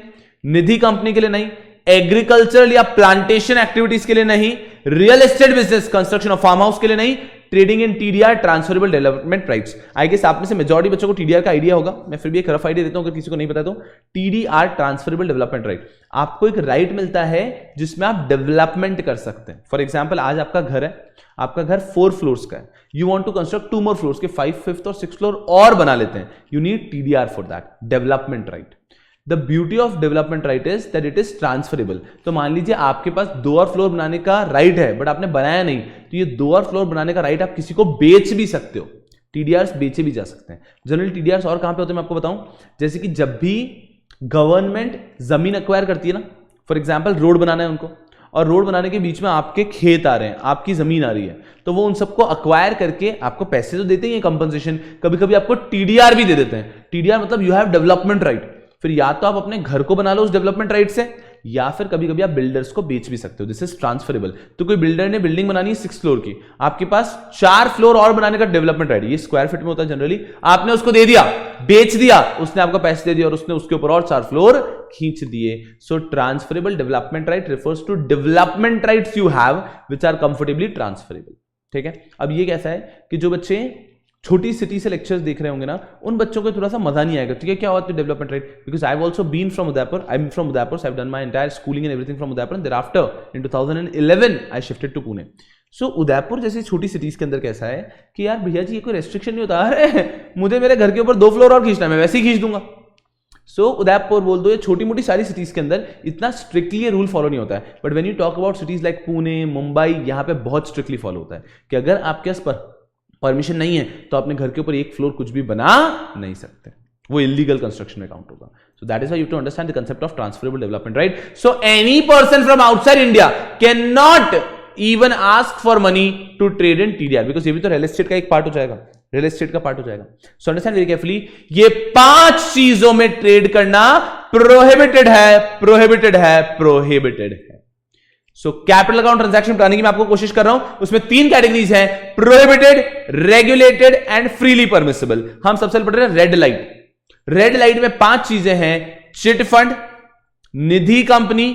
निधि कंपनी के लिए नहीं, एग्रीकल्चरल या प्लांटेशन एक्टिविटीज के लिए नहीं, real estate business construction of farm house के लिए नहीं, trading in TDR transferable development rights. I guess आप में से मेजॉरिटी बच्चों को टीडीआर का आइडिया होगा, मैं फिर भी एक रफ आइडिया देता हूं अगर किसी को नहीं पता तो। टीडीआर ट्रांसफरेबल डेवलपमेंट राइट, आपको एक राइट मिलता है जिसमें आप डेवलपमेंट कर सकते हैं। फॉर एग्जांपल आज आपका घर है, आपका घर 4 फ्लोर्स का है, you want to construct 2 more floors के 5th, 5th और 6th फ्लोर और बना लेते हैं, you need TDR for that, development right. The beauty of development right is that it is transferable. तो मान लीजिए आपके पास 2 और फ्लोर बनाने का राइट है बट आपने बनाया नहीं, तो ये 2 और फ्लोर बनाने का राइट आप किसी को बेच भी सकते हो, टीडीआर्स बेचे भी जा सकते हैं। जनरली टीडीआर्स और कहां पे होते हैं मैं आपको बताऊं, जैसे कि जब भी गवर्नमेंट जमीन एक्वायर करती है ना, फॉर एग्जाम्पल रोड बनाना है उनको, और रोड बनाने के बीच में आपके खेत आ रहे हैं, आपकी जमीन आ रही है, तो वो उन सबको अक्वायर करके आपको पैसे तो देते ही हैं कंपनसेशन, कभी कभी आपको टीडीआर भी दे देते हैं। टीडीआर मतलब यू हैव डेवलपमेंट राइट। फिर या तो आप अपने घर को बना लो उस डेवलपमेंट राइट से, या फिर कभी कभी आप बिल्डर्स को बेच भी सकते हो, दिस इज ट्रांसफरेबल। तो कोई बिल्डर ने बिल्डिंग बनानी है 6 फ्लोर की, आपके पास 4 फ्लोर और बनाने का डेवलपमेंट राइट, ये स्क्वायर फीट में होता है जनरली, आपने उसको दे दिया, बेच दिया, उसने आपको पैसे दे दिए और उसने उसके ऊपर और 4 फ्लोर खींच दिए। So transferable development right refers to development rights you have which are comfortably transferable, ठीक है। अब ये कैसा है कि जो बच्चे छोटी सिटी से लेक्चर्स देख रहे होंगे ना, उन बच्चों को थोड़ा सा मजा नहीं आएगा, ठीक है। क्या होता है development right, because I have also been from Udaipur, I am from Udaipur, so I have done my entire schooling and everything from Udaipur, and thereafter in 2011 I shifted to Pune. So Udaipur जैसी छोटी सिटीज के अंदर कैसा है कि यार भैया जी ये कोई रेस्ट्रिक्शन नहीं होता, अरे मुझे मेरे घर के ऊपर 2 फ्लोर और खींचना है, मैं वैसे ही खींच दूंगा। सो उदयपुर बोल दो, ये छोटी मोटी सारी सिटीज के अंदर इतना स्ट्रिक्टली रूल फॉलो नहीं होता है, but when you talk about cities like Pune, Mumbai, यहाँ पे बहुत स्ट्रिक्टली फॉलो होता है कि अगर आपके पास परमिशन नहीं है तो अपने घर के ऊपर 1 फ्लोर कुछ भी बना नहीं सकते, वो इलीगल कंस्ट्रक्शन में काउंट होगा। So that is why you to understand the concept of transferable development right. So any person from outside India can not even ask for money to trade in TDR, because ये भी तो रियल एस्टेट का एक पार्ट हो जाएगा, रियल एस्टेट का पार्ट हो जाएगा। सो अंडरस्टैंड वेरी केयरफुली, ये 5 चीजों में ट्रेड करना प्रोहिबिटेड है, प्रोहिबिटेड है, प्रोहिबिटेड है। सो कैपिटल अकाउंट ट्रांजैक्शन बनाने की मैं आपको कोशिश कर रहा हूं, उसमें 3 कैटेगरीज हैं, prohibited, regulated and freely permissible. हम सबसे पढ़ रहे हैं रेड लाइट। रेड लाइट में 5 चीजें हैं, chit fund, Nidhi company,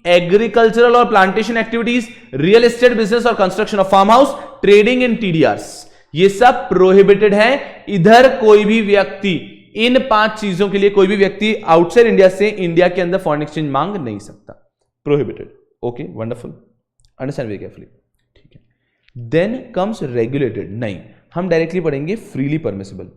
agricultural और plantation activities, real estate business और construction of farm house, trading in TDRs, ये सब प्रोहिबिटेड है। इधर कोई भी व्यक्ति इन 5 चीजों के लिए कोई भी व्यक्ति आउटसाइड इंडिया से इंडिया के अंदर फॉरेन एक्सचेंज मांग नहीं सकता, prohibited. Okay, wonderful, understand very carefully, ठीक है। देन कम्स रेगुलेटेड, नहीं, हम डायरेक्टली पढ़ेंगे फ्रीली परमिसिबल।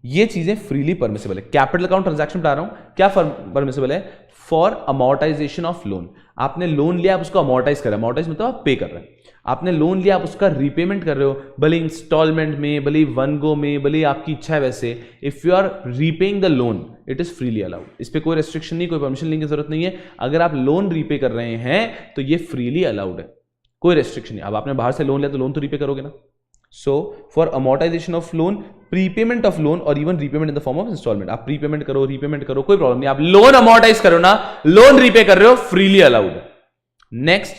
ये चीजें फ्रीली परमिसिबल है। कैपिटल अकाउंट ट्रांजैक्शन बता रहा हूं, क्या परमिसिबल है? For amortisation of loan. आपने लोन लिया, आप उसको अमोर्टाइज कर रहे हैं, अमोर्टाइज मतलब आप पे कर रहे हैं। आपने लोन लिया, आप उसका रीपेमेंट कर रहे हो, भले इंस्टॉलमेंट में, भले वन गो में, भले आपकी इच्छा है वैसे। If you are repaying the loan it is freely allowed, इस पर कोई रेस्ट्रिक्शन नहीं, कोई परमिशन लेने की जरूरत नहीं है। अगर आप लोन रीपे कर रहे हैं तो ये फ्रीली अलाउड है, कोई रेस्ट्रिक्शन नहीं। अब आपने बाहर से लोन लिया तो लोन तो रीपे करोगे ना। So for amortisation of loan, prepayment of loan और even repayment in the form of instalment, आप प्रीपेमेंट करो, रीपेमेंट करो, कोई प्रॉब्लम नहीं। आप लोन अमोर्टाइज करो ना, लोन रीपे कर रहे हो, फ्रीली अलाउड है। Next,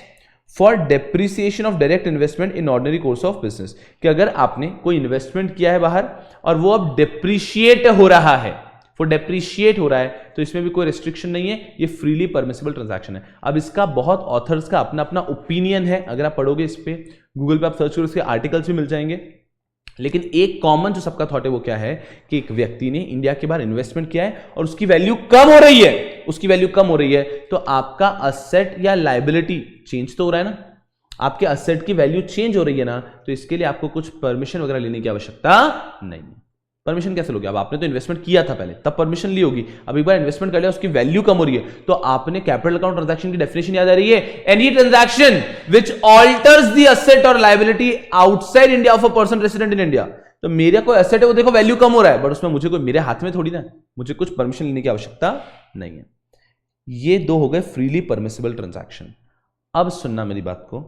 for depreciation of direct investment in ordinary course of business, कि अगर आपने कोई इन्वेस्टमेंट किया है बाहर और वो अब डेप्रिशिएट हो रहा है, वो डेप्रिशिएट हो रहा है, तो इसमें भी कोई रेस्ट्रिक्शन नहीं है, ये फ्रीली परमिसिबल ट्रांजैक्शन है। अब इसका बहुत ऑथर्स का अपना अपना ओपिनियन है, अगर आप पढ़ोगे इस पे गूगल पे आप सर्च करो, इसके आर्टिकल्स भी मिल जाएंगे। लेकिन एक कॉमन जो सबका थॉट है वो क्या है कि एक व्यक्ति ने इंडिया के बाहर इन्वेस्टमेंट किया है और उसकी वैल्यू कम हो रही है, उसकी वैल्यू कम हो रही है, तो आपका असेट या लायबिलिटी चेंज तो हो रहा है ना, आपके असेट की वैल्यू चेंज हो रही है ना, तो इसके लिए आपको कुछ परमिशन वगैरह लेने की आवश्यकता नहीं है। परमिशन कैसे लोगे? अब आपने तो इन्वेस्टमेंट किया था पहले, तब परमिशन ली होगी। अब एक बार इन्वेस्टमेंट कर लिया, उसकी वैल्यू कम हो रही है, तो आपने कैपिटल अकाउंट ट्रांजैक्शन की डेफिनेशन याद आ रही है, any transaction which alters the asset और liability outside India of a person resident in India. तो मेरा कोई एसेट है, वो देखो वैल्यू कम हो रहा है, बट उसमें मुझे कोई, मेरे हाथ में थोड़ी ना, मुझे कुछ परमिशन लेने की आवश्यकता नहीं है। ये 2 हो गए फ्रीली परमिसिबल ट्रांजैक्शन। अब सुनना मेरी बात को,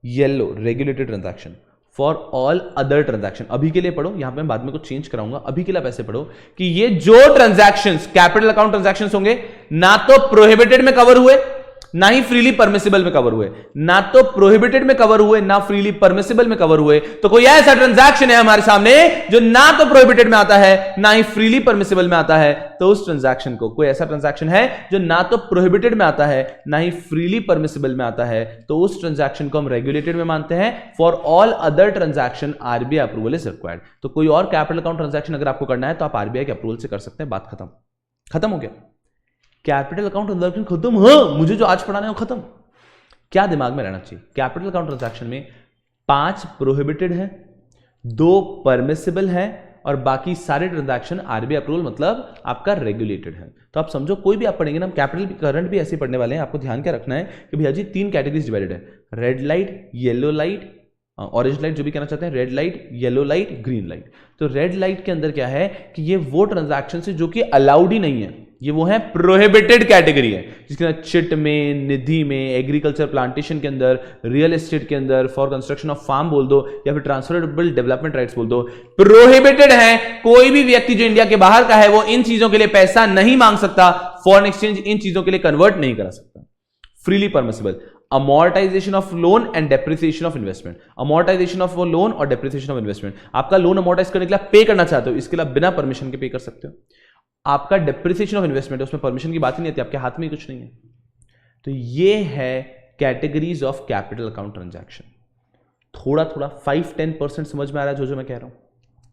yellow regulated transaction, for all other transaction. अभी के लिए पढ़ो, यहां पे मैं बाद में कुछ चेंज कराऊंगा, अभी के लिए आप ऐसे पढ़ो कि ये जो ट्रांजैक्शंस कैपिटल अकाउंट ट्रांजैक्शंस होंगे ना तो प्रोहिबिटेड में कवर हुए ना ही फ्रीली परमिसिबल में कवर हुए, ना तो प्रोहिबिटेड में कवर हुए ना फ्रीली परमिसिबल में कवर हुए, तो कोई ऐसा ट्रांजैक्शन है हमारे सामने जो ना तो प्रोहिबिटेड में आता है ना ही फ्रीली परमिसिबल में आता है, तो उस ट्रांजैक्शन को, कोई ऐसा ट्रांजैक्शन है जो ना तो प्रोहिबिटेड में आता है ना ही फ्रीली परमिसिबल में आता है, तो उस ट्रांजैक्शन को हम रेगुलेटेड में मानते हैं। For all other transaction RBI approval is required. तो कोई और कैपिटल अकाउंट ट्रांजैक्शन अगर आपको करना है तो आप आरबीआई के अप्रूवल से कर सकते हैं, बात खत्म हो गया। कैपिटल अकाउंट ट्रांजैक्शन खत्म, हाँ मुझे जो आज पढ़ाना है वो खत्म। क्या दिमाग में रहना चाहिए, कैपिटल अकाउंट ट्रांजैक्शन में 5 प्रोहिबिटेड है, 2 परमिसिबल है और बाकी सारे ट्रांजैक्शन आरबीआई अप्रूवल मतलब आपका रेगुलेटेड है। तो आप समझो कोई भी आप पढ़ेंगे ना, कैपिटल करंट भी ऐसे पढ़ने वाले हैं, आपको ध्यान क्या रखना है कि भैया जी 3 कैटेगरीज डिवाइडेड है, red light, yellow light, orange light जो भी कहना चाहते हैं, red light, yellow light, green light. तो रेड लाइट के अंदर क्या है कि ये वो ट्रांजैक्शन है जो कि अलाउड ही नहीं है, ये वो है प्रोहिबिटेड कैटेगरी है, जिसके अंदर चिट में, निधि में, एग्रीकल्चर प्लांटेशन के अंदर, रियल एस्टेट के अंदर, फॉर कंस्ट्रक्शन ऑफ फार्म बोल दो या फिर ट्रांसफरेबल डेवलपमेंट राइट्स बोल दो, प्रोहिबिटेड है। कोई भी व्यक्ति जो इंडिया के बाहर का है वो इन चीजों के लिए पैसा नहीं मांग सकता, फॉरेन एक्सचेंज इन चीजों के लिए कन्वर्ट नहीं करा सकता। Freely permissible, amortisation of loan and depreciation of investment. Amortisation of loan और डेप्रिसिएशन ऑफ इन्वेस्टमेंट, आपका लोन अमोर्टाइज करने के लिए पे करना चाहते हो, इसके लिए बिना परमिशन के पे कर सकते हो। आपका डेप्रिसिएशन ऑफ इन्वेस्टमेंट है, उसमें परमिशन की बात ही नहीं आती, आपके हाथ में ही कुछ नहीं है। तो ये है categories of capital account transaction. थोड़ा 5-10% समझ में आ रहा है जो मैं कह रहा हूं?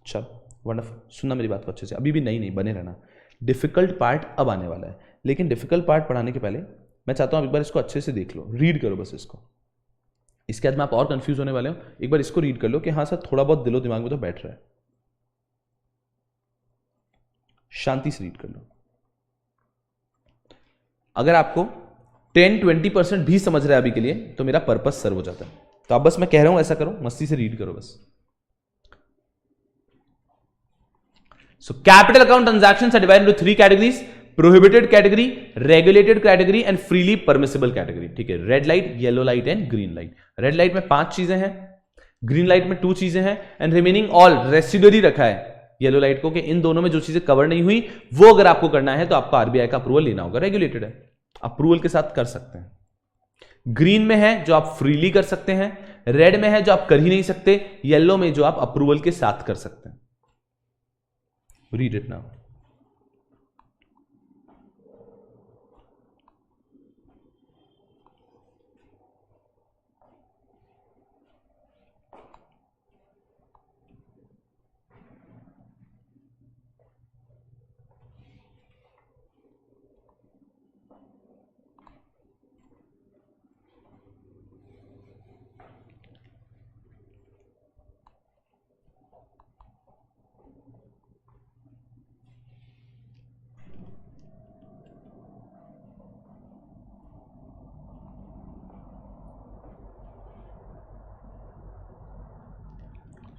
चलो वंडरफुल, सुनना मेरी बात को अच्छे से, अभी भी नहीं बने रहना। डिफिकल्ट पार्ट अब आने वाला है, लेकिन डिफिकल्ट पार्ट पढ़ाने के पहले मैं चाहता हूं एक बार इसको अच्छे से देख लो, रीड करो बस इसको। इसके बाद में आप और कंफ्यूज होने वाले हो, एक बार इसको रीड कर लो कि हाँ सर थोड़ा बहुत दिलो दिमाग में तो बैठ रहा है, शांति से रीड कर लो। अगर आपको 10-20% भी समझ रहा है अभी के लिए तो मेरा पर्पस सर्व हो जाता है। तो आप बस मैं कह रहा हूं ऐसा करो, मस्ती से रीड करो बस। So capital account transactions are divided into 3 categories, prohibited category, regulated category and freely permissible category. ठीक है, red light, yellow light and green light. Red light में 5 चीजें हैं, ग्रीन लाइट में 2 चीजें हैं एंड रिमेनिंग ऑल रेसिडुअरी रखा है येलो लाइट को, कि इन दोनों में जो चीजें कवर नहीं हुई वो अगर आपको करना है तो आपको आरबीआई का अप्रूवल लेना होगा, रेगुलेटेड है, अप्रूवल के साथ कर सकते हैं। ग्रीन में है जो आप फ्रीली कर सकते हैं, रेड में है जो आप कर ही नहीं सकते, येलो में जो आप अप्रूवल के साथ कर सकते हैं। Read it now.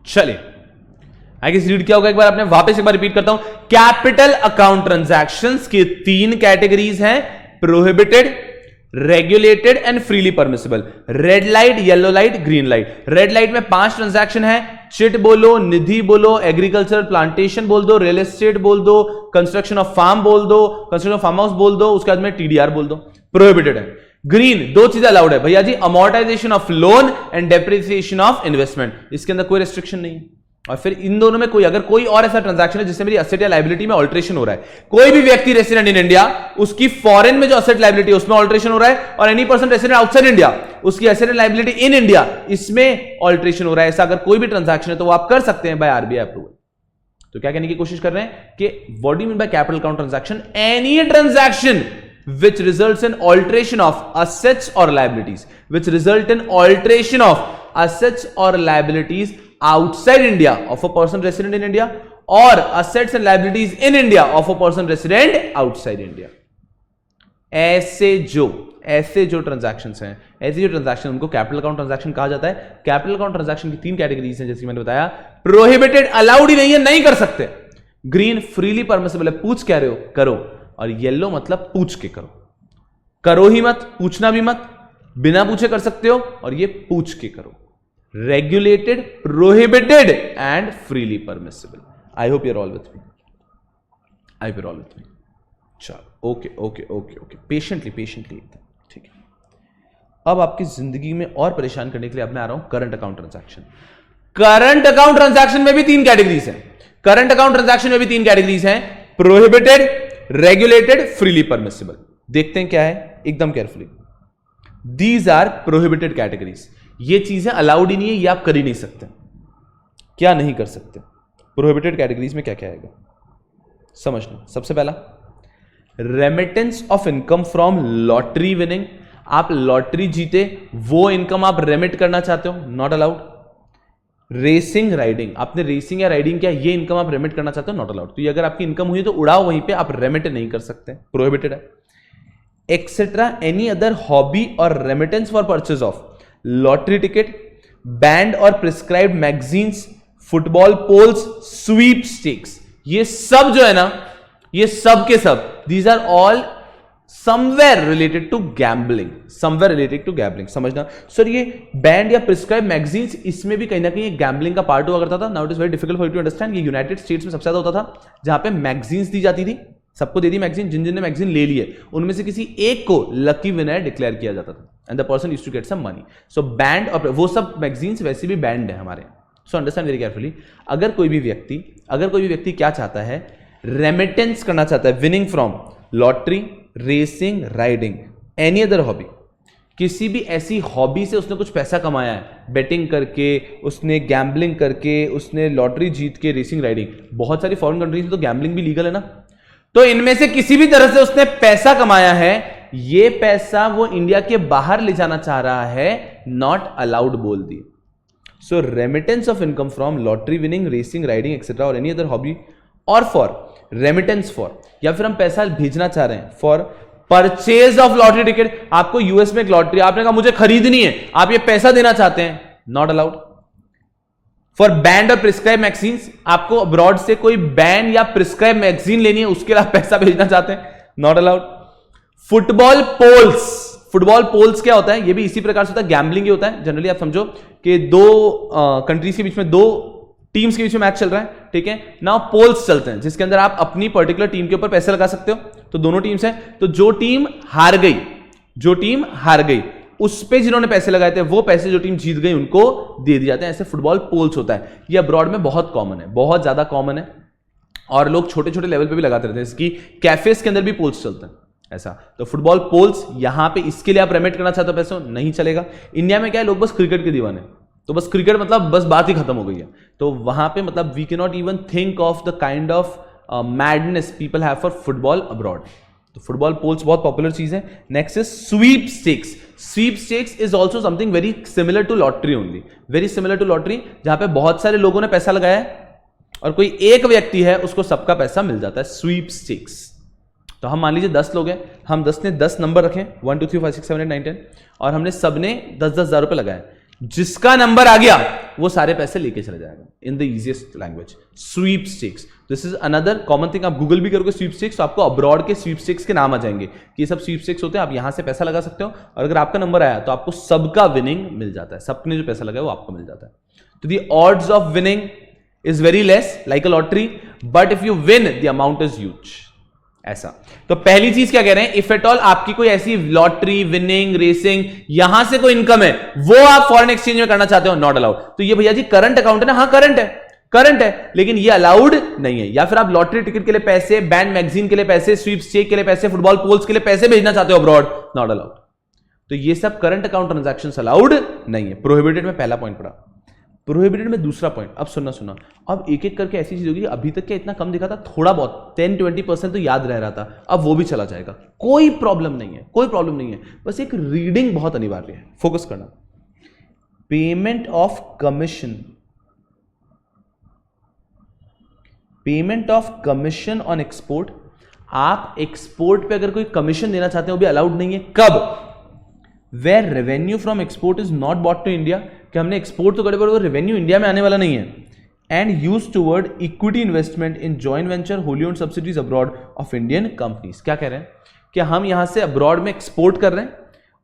चलिए आगे रीड क्या होगा एक बार आपने वापस एक बार रिपीट करता हूं। कैपिटल अकाउंट ट्रांजैक्शंस की 3 कैटेगरीज हैं, prohibited, regulated and freely permissible. Red light, yellow light, green light. Red light में 5 ट्रांजैक्शन है, चिट बोलो, निधि बोलो, एग्रीकल्चर प्लांटेशन बोल दो, रियल एस्टेट बोल दो, कंस्ट्रक्शन ऑफ फार्म बोल दो, कंस्ट्रक्शन ऑफ फार्म हाउस बोल दो, उसके बाद में टीडीआर बोल दो। प्रोहिबिटेड है। ग्रीन 2 चीजें अलाउड है भैया जी, amortisation of loan and depreciation of investment, इसके अंदर कोई रेस्ट्रिक्शन नहीं है। और फिर इन दोनों में कोई अगर कोई और ऐसा ट्रांजैक्शन है जिससे मेरी असेट या लायबिलिटी में ऑल्टरेशन हो रहा है, कोई भी व्यक्ति रेसिडेंट इन इंडिया उसकी फॉरेन में जो असेट लायबिलिटी है उसमें ऑल्टरेशन हो रहा है, और any person resident outside India उसकी असेट लायबिलिटी इन इंडिया इसमें ऑल्टरेशन हो रहा है, ऐसा अगर कोई भी ट्रांजैक्शन है तो वो आप कर सकते हैं बाय आरबीआई अप्रूवल। तो क्या कहने की कोशिश कर रहे हैं कि what do you mean by capital account transaction? Any transaction which results in alteration of assets or liabilities, which result in alteration of assets or liabilities outside India of a person resident in India, or assets and liabilities in India of a person resident outside India. ऐसे जो ट्रांजैक्शंस हैं, ऐसे जो ट्रांजैक्शन उनको कैपिटल अकाउंट ट्रांजैक्शन कहा जाता है। कैपिटल अकाउंट ट्रांजैक्शन की 3 कैटेगरीज हैं जैसे मैंने बताया, प्रोहिबिटेड अलाउड ही नहीं है, नहीं कर सकते। ग्रीन फ्रीली परमिसिबल है, पूछ कह रहे हो करो, और येलो मतलब पूछ के करो, करो ही मत, पूछना भी मत। बिना पूछे कर सकते हो और ये पूछ के करो। Regulated, prohibited and freely permissible. I hope you are all with me, I hope you are all with me. चलो okay okay okay okay, patiently एकदम ठीक है। अब आपकी जिंदगी में और परेशान करने के लिए अब मैं आ रहा हूं current account transaction. Current account transaction में भी 3 कैटेगरीज हैं। करंट अकाउंट ट्रांजैक्शन में भी 3 कैटेगरीज हैं, प्रोहिबिटेड, रेगुलेटेड, फ्रीली परमिसिबल। देखते हैं क्या है एकदम carefully. These are prohibited categories. ये चीजें अलाउड ही नहीं है, ये आप कर ही नहीं सकते। क्या नहीं कर सकते? प्रोहिबिटेड कैटेगरीज में क्या क्या आएगा समझना। सबसे पहला, remittance of income from lottery winning. आप लॉटरी जीते, वो इनकम आप रेमिट करना चाहते हो, नॉट अलाउड। रेसिंग राइडिंग, आपने रेसिंग या राइडिंग किया, ये इनकम आप रेमिट करना चाहते हो, नॉट अलाउड। तो ये अगर आपकी इनकम हुई तो उड़ाओ वहीं पे, आप रेमिट नहीं कर सकते, प्रोहिबिटेड है। एक्सेट्रा एनी अदर हॉबी और remittance for purchase of lottery ticket, banned और prescribed magazines, football pools, sweepstakes, ये सब जो है ना, ये सब के सब, these are all somewhere related to gambling, somewhere related to gambling. समझना सर, ये बैंड या प्रिस्क्राइब मैगजीन्स, इसमें भी कहीं ना कहीं गैम्बलिंग का पार्ट हुआ करता था। Now it is very difficult for you to understand. ये यूनाइटेड स्टेट्स में सबसे ज्यादा होता था, जहां पे मैगजीन्स दी जाती थी, सबको दे दी मैगजीन। जिन जिन ने मैगजीन ले ली है उनमें से किसी एक को लकी विनर डिक्लेयर किया जाता था, and the person used to get some money. So banned और वो सब मैगजीन्स वैसे भी बैंड है हमारे। So understand very carefully. अगर कोई भी व्यक्ति क्या चाहता है, रेमिटेंस करना चाहता है, winning from lottery, racing, riding, any other hobby, किसी भी ऐसी हॉबी से उसने कुछ पैसा कमाया है, बेटिंग करके, उसने गैम्बलिंग करके, उसने लॉटरी जीत के, रेसिंग, राइडिंग। बहुत सारी फॉरेन कंट्रीज में तो गैम्बलिंग भी लीगल है ना। तो इनमें से किसी भी तरह से उसने पैसा कमाया है, ये पैसा वो इंडिया के बाहर ले जाना चाह रहा है, नॉट अलाउड बोल दिए। So remittance of income from lottery winning, racing, riding etcetera और एनी अदर हॉबी, और फॉर रेमिटेंस फॉर, या फिर हम पैसा भेजना चाह रहे हैं for purchase of lottery ticket. आपको यूएस में एक लॉटरी, आपने कहा मुझे खरीदनी है, आप ये पैसा देना चाहते हैं, नॉट अलाउड। फॉर बैंड और प्रिस्क्राइब मैगजीन्स, आपको अब्रॉड से कोई बैंड या प्रिस्क्राइब मैगजीन लेनी है, उसके लिए आप पैसा भेजना चाहते हैं, नॉट अलाउड। फुटबॉल पोल्स क्या होता है? ये भी इसी प्रकार से होता है, गैम्बलिंग ही होता है। जनरली आप समझो कि दो कंट्रीज के बीच में, दो टीम्स के बीच में मैच चल रहा है, ठीक है ना। पोल्स चलते हैं जिसके अंदर आप अपनी पर्टिकुलर टीम के ऊपर पैसे लगा सकते हो। तो दोनों टीम्स हैं, तो जो टीम हार गई उस पे जिन्होंने पैसे लगाए थे, वो पैसे जो टीम जीत गई उनको दे दिए जाते हैं। ऐसे फुटबॉल पोल्स होता है। ये अब्रॉड में बहुत कॉमन है, बहुत ज्यादा कॉमन है, और लोग छोटे छोटे लेवल पे भी लगाते रहते हैं। इसकी कैफेज के अंदर भी पोल्स चलते हैं ऐसा। तो फुटबॉल पोल्स, यहां पे इसके लिए आप रेमिट करना चाहते हो पैसे, नहीं चलेगा। इंडिया में क्या है, लोग बस क्रिकेट के दीवाने, तो बस क्रिकेट मतलब बस बात ही खत्म हो गई है। तो वहां पे मतलब we can not even think of the kind of madness people have for football abroad. तो फुटबॉल पोल्स बहुत पॉपुलर चीज है। Next is sweepstakes. Sweepstakes is also something very similar to lottery only, very similar to lottery, जहां पे बहुत सारे लोगों ने पैसा लगाया है और कोई एक व्यक्ति है, उसको सबका पैसा मिल जाता है। Sweepstakes. तो हम मान लीजिए 10 लोग हैं, हम 10 ने 10 नंबर रखे, 1 2 3 4 5 6 7 8 9 10, और हमने सबने 10-10 हज़ार रुपए लगाए। जिसका नंबर आ गया वो सारे पैसे लेके चले जाएगा। In the easiest language, sweepstakes. This is another common thing. आप गूगल भी करोगे स्वीप स्टिक्स, तो आपको अब्रॉड के स्वीप स्टिक्स के नाम आ जाएंगे कि ये सब स्वीप स्टिक्स होते हैं। आप यहां से पैसा लगा सकते हो, और अगर आपका नंबर आया तो आपको सबका विनिंग मिल जाता है, सबने जो पैसा लगाया वो आपको मिल जाता है। तो the odds of winning is very less like a lottery, but if you win the amount is huge. ऐसा। तो पहली चीज क्या कह रहे हैं, इफ एट ऑल आपकी कोई ऐसी लॉटरी, विनिंग, रेसिंग, यहां से कोई इनकम है, वो आप फॉरेन एक्सचेंज में करना चाहते हो, नॉट अलाउड। तो ये भैया जी करंट अकाउंट है ना? हाँ करंट है, लेकिन ये अलाउड नहीं है। या फिर आप लॉटरी टिकट के लिए पैसे, बैंड मैगजीन के लिए पैसे, स्वीप स्टिक के लिए पैसे, फुटबॉल पोल्स के लिए पैसे भेजना चाहते हो अब्रॉड, नॉट अलाउड। तो ये सब करंट अकाउंट ट्रांजैक्शंस अलाउड नहीं है। प्रोहिबिटेड में पहला पॉइंट पड़ा। प्रोहिबिटेड में दूसरा पॉइंट। अब सुनना, अब एक एक करके ऐसी चीज होगी। अभी तक क्या इतना कम दिखा था, थोड़ा बहुत 10-20% तो याद रह रहा था, अब वो भी चला जाएगा। कोई प्रॉब्लम नहीं है, बस एक रीडिंग बहुत अनिवार्य है, फोकस करना। Payment of commission on export. आप एक्सपोर्ट पे अगर कोई कमीशन देना चाहते हैं, वो भी अलाउड नहीं है। कब? Where revenue from export is not brought to India, कि हमने एक्सपोर्ट तो करे पर वो रेवेन्यू इंडिया में आने वाला नहीं है। And use toward equity investment in joint venture, wholly owned subsidies abroad of Indian companies. क्या कह रहे हैं कि हम यहां से अब्रॉड में एक्सपोर्ट कर रहे हैं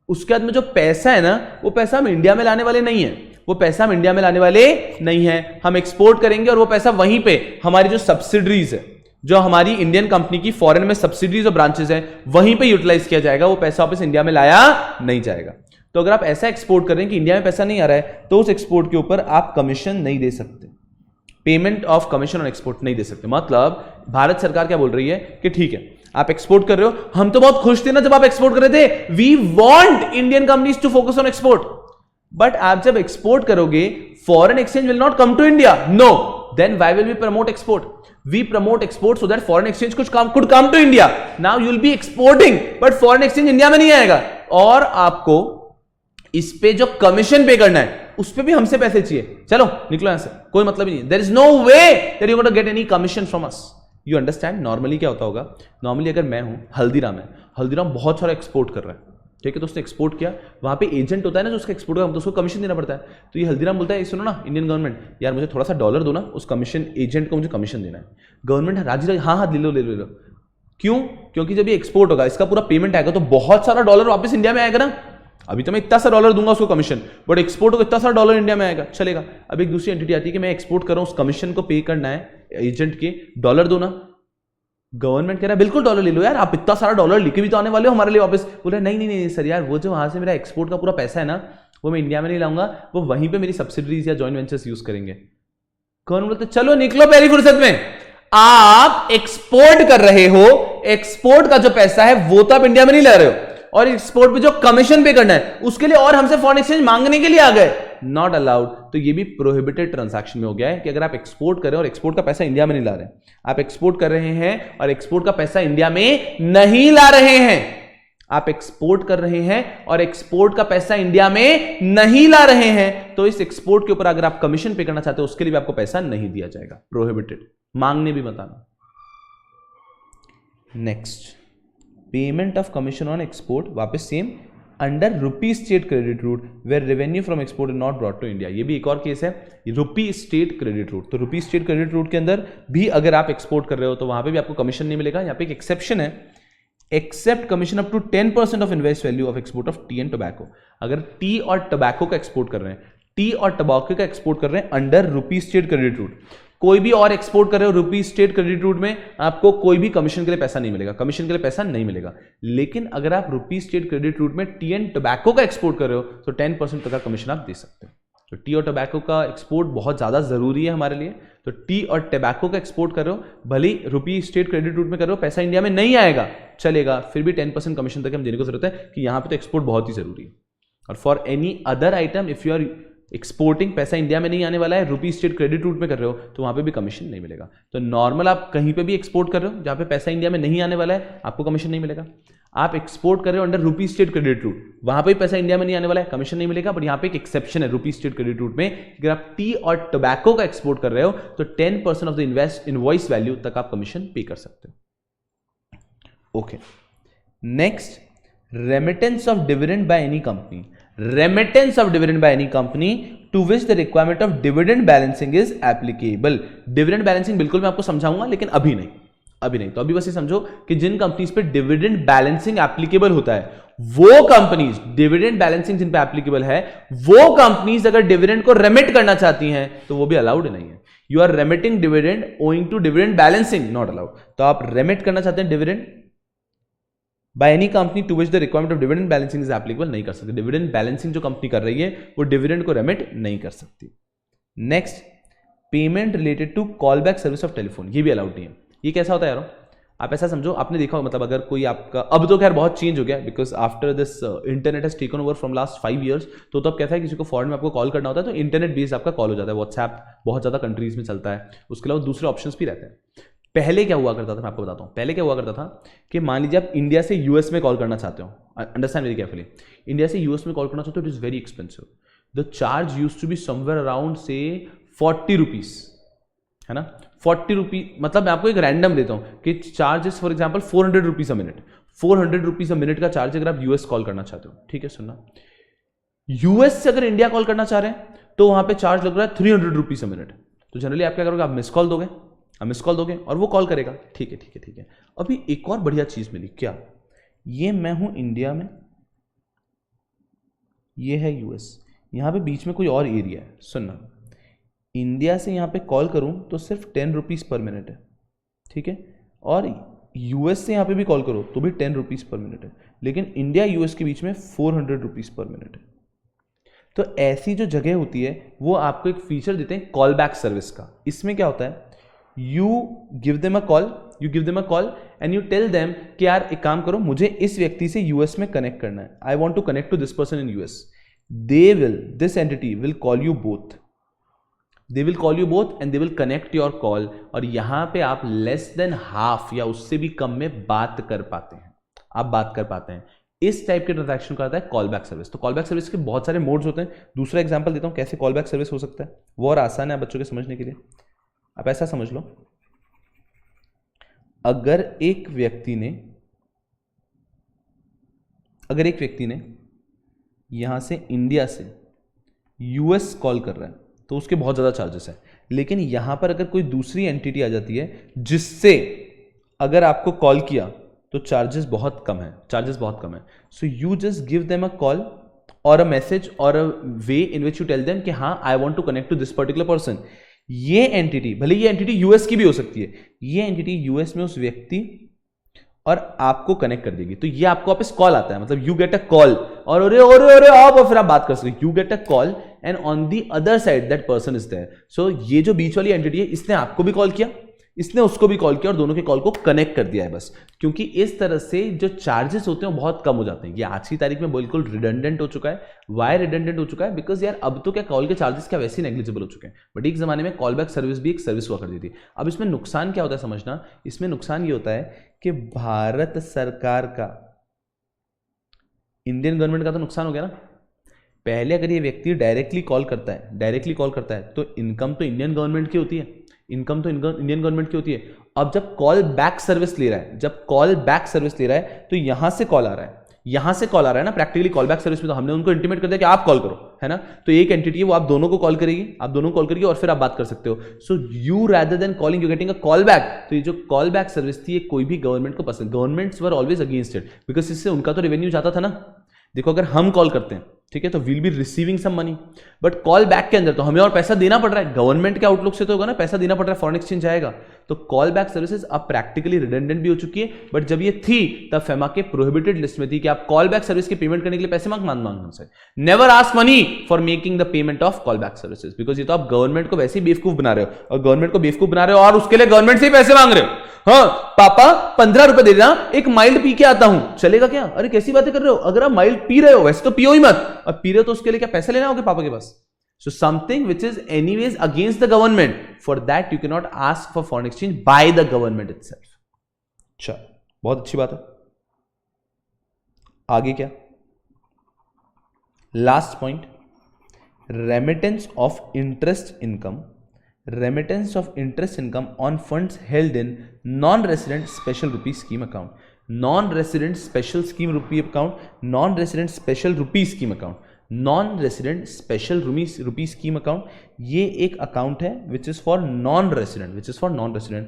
उसके बाद में जो पैसा है ना, वो पैसा हम इंडिया में लाने वाले नहीं है, वो पैसा हम इंडिया में लाने वाले नहीं है, हम एक्सपोर्ट करेंगे और वो पैसा वहीं पे हमारी जो सब्सिडरीज है, जो हमारी इंडियन कंपनी की फॉरेन में सब्सिडरीज और ब्रांचेस हैं, वहीं पे यूटिलाइज किया जाएगा, वो पैसा वापस इंडिया में लाया नहीं जाएगा। तो अगर आप ऐसा एक्सपोर्ट कर रहे हैं कि इंडिया में पैसा नहीं आ रहा है, तो उस एक्सपोर्ट के ऊपर आप कमीशन नहीं दे सकते, payment of commission on export नहीं दे सकते। मतलब भारत सरकार क्या बोल रही है कि ठीक है आप एक्सपोर्ट कर रहे हो, हम तो बहुत खुश थे ना जब आप एक्सपोर्ट कर रहे थे, we want Indian companies to focus on export, but आप जब एक्सपोर्ट करोगे foreign exchange will not come to India, no, then why will we promote export? We promote export so that foreign exchange could come to India. Now you will be exporting but foreign exchange India में नहीं आएगा, और आपको इस पे जो कमीशन पे करना है उस पे भी हमसे पैसे चाहिए। चलो निकलो यहां से, कोई मतलब ही नहीं, there is no way that you gonna get any commission from us. You understand? Normally क्या होता होगा, नॉर्मली अगर मैं हूं, हल्दीराम है, हल्दीराम बहुत सारा एक्सपोर्ट कर रहा है, ठीक है, तो उसने एक्सपोर्ट किया, वहां पे एजेंट होता है ना जो उसका एक्सपोर्ट का, तो उसको कमीशन देना पड़ता है। तो ये हल्दीराम बोलता है, सुनो ना इंडियन गवर्नमेंट, यार मुझे थोड़ा सा डॉलर दो ना, उस कमीशन एजेंट को मुझे कमीशन देना है। गवर्नमेंट राजी, हाँ हाँ ले लो ले लो ले लो। क्यों? क्योंकि जब ये एक्सपोर्ट होगा, इसका पूरा पेमेंट आएगा, तो बहुत सारा डॉलर वापस इंडिया में आएगा ना। अभी तो मैं इतना सा डॉलर दूंगा उसको कमीशन, बट एक्सपोर्ट होगा इतना सारा डॉलर इंडिया में आएगा, चलेगा। अब एक दूसरी एंटिटी आती है कि मैं एक्सपोर्ट कर रहा हूं, उस कमीशन को पे करना है एजेंट के, डॉलर दो ना। गवर्नमेंट कह रहा है बिल्कुल डॉलर ले लो यार, आप इतना सारा डॉलर लेके भी तो आने वाले हो हमारे लिए वापस। बोल रहे नहीं नहीं नहीं सर यार, वो जो वहां से मेरा एक्सपोर्ट का पूरा पैसा है ना, वो मैं इंडिया में नहीं लाऊंगा, वो वहीं पे मेरी सब्सिडरीज या जॉइंट वेंचर्स यूज करेंगे। गवर्नमेंट बोलते चलो निकलो पहली फुर्सत में, आप एक्सपोर्ट कर रहे हो, एक्सपोर्ट का जो पैसा है वो तो आप इंडिया में नहीं ला रहे हो, और एक्सपोर्ट पे जो कमीशन पे करना है उसके लिए और हमसे फॉरेन एक्सचेंज मांगने के लिए आ गए, नॉट अलाउड। तो ये भी प्रोहिबिटेड ट्रांजैक्शन में हो गया है कि अगर आप एक्सपोर्ट कर रहे हो और एक्सपोर्ट का पैसा इंडिया में नहीं ला रहे हैं, आप एक्सपोर्ट कर रहे हैं और एक्सपोर्ट का पैसा इंडिया में नहीं ला रहे हैं, आप एक्सपोर्ट कर रहे हैं और एक्सपोर्ट का पैसा इंडिया में नहीं ला रहे हैं, तो इस एक्सपोर्ट के ऊपर अगर आप कमीशन पे करना चाहते हो उसके लिए भी आपको पैसा नहीं दिया जाएगा, प्रोहिबिटेड, मांगने भी मत आना। Next, payment of commission on export, वापस same, under rupee state credit route where revenue from export is not brought to India. ये भी एक और केस है, रुपी स्टेट क्रेडिट रूट। तो रुपी स्टेट क्रेडिट रूट के अंदर भी अगर आप एक्सपोर्ट कर रहे हो तो वहां पे भी आपको कमीशन नहीं मिलेगा। यहाँ पे एक एक्सेप्शन है, except commission up to 10% of invest value of export of tea and tobacco. अगर टी और टोबैको का एक्सपोर्ट कर रहे हैं, टी और टोबैको का एक्सपोर्ट कर रहे हैं under rupee state credit root, कोई भी और एक्सपोर्ट कर रहे हो रुपी स्टेट क्रेडिट रूट में, आपको कोई भी कमीशन के लिए पैसा नहीं मिलेगा, कमीशन के लिए पैसा नहीं मिलेगा। लेकिन अगर आप रुपी स्टेट क्रेडिट रूट में टी एंड टोबैको का एक्सपोर्ट कर रहे हो तो 10% तक का कमीशन आप दे सकते हो। तो टी और टोबैको का एक्सपोर्ट बहुत ज्यादा जरूरी है हमारे लिए। तो टी और टोबैको का एक्सपोर्ट कर रहे हो, भले ही रुपी स्टेट क्रेडिट रूट में कर रहे हो, पैसा इंडिया में नहीं आएगा, चलेगा, फिर भी 10% कमीशन तक हम देने को जरूरत है कि यहां पे तो एक्सपोर्ट बहुत ही जरूरी है। और for any other item if you are exporting, पैसा इंडिया में नहीं आने वाला है, रुपी स्टेट क्रेडिट रूट में कर रहे हो, तो वहां पे भी कमीशन नहीं मिलेगा। तो नॉर्मल आप कहीं पे भी एक्सपोर्ट कर रहे हो जहां पे पैसा इंडिया में नहीं आने वाला है, आपको कमीशन नहीं मिलेगा। आप एक्सपोर्ट कर रहे हो under rupee state credit root, वहां पे पैसा इंडिया में नहीं आने वाला है, कमीशन नहीं मिलेगा। बट यहाँ पे एक एक्सेप्शन है रुपी स्टेट क्रेडिट रूट में, अगर आप टी और टोबैको का एक्सपोर्ट कर रहे हो तो 10% ऑफ द इनवॉइस वैल्यू तक आप कमीशन पे कर सकते हो। Okay, next, remittance of dividend by any company, remittance of dividend by any company to which the requirement of dividend balancing is applicable. Dividend balancing बिल्कुल मैं आपको समझाऊंगा, लेकिन अभी नहीं, अभी नहीं। तो अभी बस ये समझो कि जिन कंपनीज पे डिविडेंड बैलेंसिंग एप्लीकेबल होता है, वो कंपनीज, डिविडेंड बैलेंसिंग जिन पे एप्लीकेबल है, वो कंपनीज अगर डिविडेंड को रेमिट करना चाहती हैं तो वो भी अलाउड नहीं है। You are remitting dividend owing to dividend balancing, not allowed. तो आप रेमिट करना चाहते हैं dividend by any company to which the requirement of dividend balancing is applicable, नहीं कर सकते। डिविडेंड बैलेंसिंग जो कंपनी कर रही है वो डिविडेंड को रेमिट नहीं कर सकती। Next, payment related to call back service of telephone, ये भी अलाउड नहीं है। ये कैसा होता है यार? आप ऐसा समझो, आपने देखा होगा, मतलब अगर कोई आपका, अब तो खैर बहुत चेंज हो गया because after this internet has taken over from last 5 years। तो अब कैसा है, किसी को फॉरेन में आपको कॉल करना होता है तो इंटरनेट बेस्ड आपका कॉल हो जाता है, व्हाट्सएप बहुत ज्यादा कंट्रीज में चलता है, उसके अलावा दूसरे ऑप्शंस भी रहते हैं। पहले क्या हुआ करता था, मैं आपको बताता हूं। पहले क्या हुआ करता था कि मान लीजिए आप इंडिया से यूएस में कॉल करना चाहते हो, अंडरस्टैंड वेरी केयरफुली, इंडिया से यूएस में कॉल करना चाहते हो, it is very expensive. The charge used to be somewhere around से 40 रुपीज, है ना, 40 रुपीज। मतलब मैं आपको एक रैंडम देता हूं कि charges for example 400 rupees a minute, 400 rupees a minute का चार्ज अगर आप यूएस कॉल करना चाहते हो, ठीक है, सुनना, यूएस से अगर इंडिया कॉल करना चाह रहे हैं तो वहां पे चार्ज लग रहा है 300 रुपीज अ मिनट। तो जनरली आप क्या करोगे, आप मिस कॉल दोगे, आप मिस कॉल दोगे और वो कॉल करेगा, ठीक है ठीक है ठीक है। अभी एक और बढ़िया चीज मिली, क्या, ये मैं हूं इंडिया में ये है यूएस, यहाँ पे बीच में कोई और एरिया है। सुनना, इंडिया से यहाँ पे कॉल करूँ तो सिर्फ 10 रुपीज़ पर मिनट है, ठीक है, और यूएस से यहाँ पे भी कॉल करो तो भी 10 रुपीज़ पर मिनट है, लेकिन इंडिया यूएस के बीच में 400 रुपीज़ पर मिनट है। तो ऐसी जो जगह होती है वो आपको एक फीचर देते हैं कॉल बैक सर्विस का। इसमें क्या होता है, you give them a call and you tell them कि यार एक काम करो, मुझे इस व्यक्ति से यूएस में कनेक्ट करना है, I want to connect to this person in US. This entity will call you both, they will call you both and they will connect your call, और यहां पे आप लेस देन हाफ या उससे भी कम में बात कर पाते हैं, इस टाइप के ट्रांजैक्शन का आता है कॉल बैक सर्विस। तो कॉल बैक सर्विस के बहुत सारे मोड्स होते हैं। दूसरा एग्जांपल देता हूं कैसे कॉल बैक सर्विस हो सकता है, वो और आसान है बच्चों के समझने के लिए। आप ऐसा समझ लो, अगर एक व्यक्ति ने यहां से इंडिया से यूएस कॉल कर रहा है तो उसके बहुत ज्यादा चार्जेस है, लेकिन यहां पर अगर कोई दूसरी एंटिटी आ जाती है जिससे अगर आपको कॉल किया तो चार्जेस बहुत कम है। So you just give them a call और अ मैसेज और a way in which you tell them कि हाँ I want to connect to this particular person. ये एंटिटी, भले ये एंटिटी यूएस की भी हो सकती है, ये एंटिटी यूएस में उस व्यक्ति और आपको कनेक्ट कर देगी। तो ये आपको वापस कॉल आता है, मतलब यू गेट अ कॉल और अरे आप, और फिर आप बात कर सकते, you get a call and on the other side that person is there. So ये जो बीच वाली एंटिटी है, इसने आपको भी कॉल किया, इसने उसको भी कॉल किया और दोनों के कॉल को कनेक्ट कर दिया है बस। क्योंकि इस तरह से जो चार्जेस होते हैं वो बहुत कम हो जाते हैं। ये आज की तारीख में बिल्कुल रिडंडेंट हो चुका है। वाई रिडंडेंट हो चुका है? बिकॉज यार अब तो क्या कॉल के चार्जेस क्या वैसे ही नेग्लिजिबल हो चुके हैं, बट एक जमाने में कॉल बैक सर्विस भी एक सर्विस हुआ करती थी। अब इसमें नुकसान क्या होता है समझना, इसमें नुकसान ये होता है कि भारत सरकार का, इंडियन गवर्नमेंट का तो नुकसान हो गया ना। पहले अगर ये व्यक्ति डायरेक्टली कॉल करता है तो इनकम तो इंडियन गवर्नमेंट की होती है, अब जब कॉल बैक सर्विस ले रहा है तो यहां से कॉल आ रहा है ना, प्रैक्टिकली कॉल बैक सर्विस में तो हमने उनको इंटीमेट कर दिया कि आप कॉल करो, है ना। तो एक एंटिटी है वो आप दोनों को कॉल करेगी और फिर आप बात कर सकते हो। So you rather than calling you getting a call back. तो ये जो कॉल बैक सर्विस थी ये कोई भी गवर्नमेंट को पसंद, governments were always against it, because इससे उनका तो रेवेन्यू जाता था ना। देखो अगर हम कॉल करते हैं, ठीक है, तो will be receiving some money, but call back के अंदर तो हमें और पैसा देना पड़ रहा है। गवर्नमेंट के आउटलुक से तो होगा ना, पैसा देना पड़ रहा है, फॉरेन एक्सचेंज जाएगा। तो कॉल बैक सर्विसेज अब प्रैक्टिकली रिडंडेंट भी हो चुकी है, बट जब ये थी तब फेमा के प्रोहिबिटेड लिस्ट में थी कि आप कॉल बैक सर्विस की पेमेंट करने के लिए पैसे मांग हमसे। Never ask money for making the payment of call back services, because ये तो आप गवर्नमेंट को वैसे ही बेवकूफ बना रहे हो, और गवर्नमेंट को बेवकूफ बना रहे हो और उसके लिए गवर्नमेंट से ही पैसे मांग रहे हो। हाँ पापा 15 रुपए दे देना, एक माइल्ड पी के आता हूं, चलेगा क्या? अरे कैसी बातें कर रहे हो, अगर आप माइल्ड पी रहे हो, वैसे तो पियो ही मत, और पी रहे हो तो उसके लिए क्या पैसे लेना होगा पापा के पास? So something which is anyways against the government, for that you cannot ask for foreign exchange by the government itself. अच्छा, बहुत अच्छी बात है। आगे क्या? Last point, remittance of interest income on funds held in non resident special rupee scheme account. Non resident special rupee scheme account, ये एक अकाउंट है which is for non resident.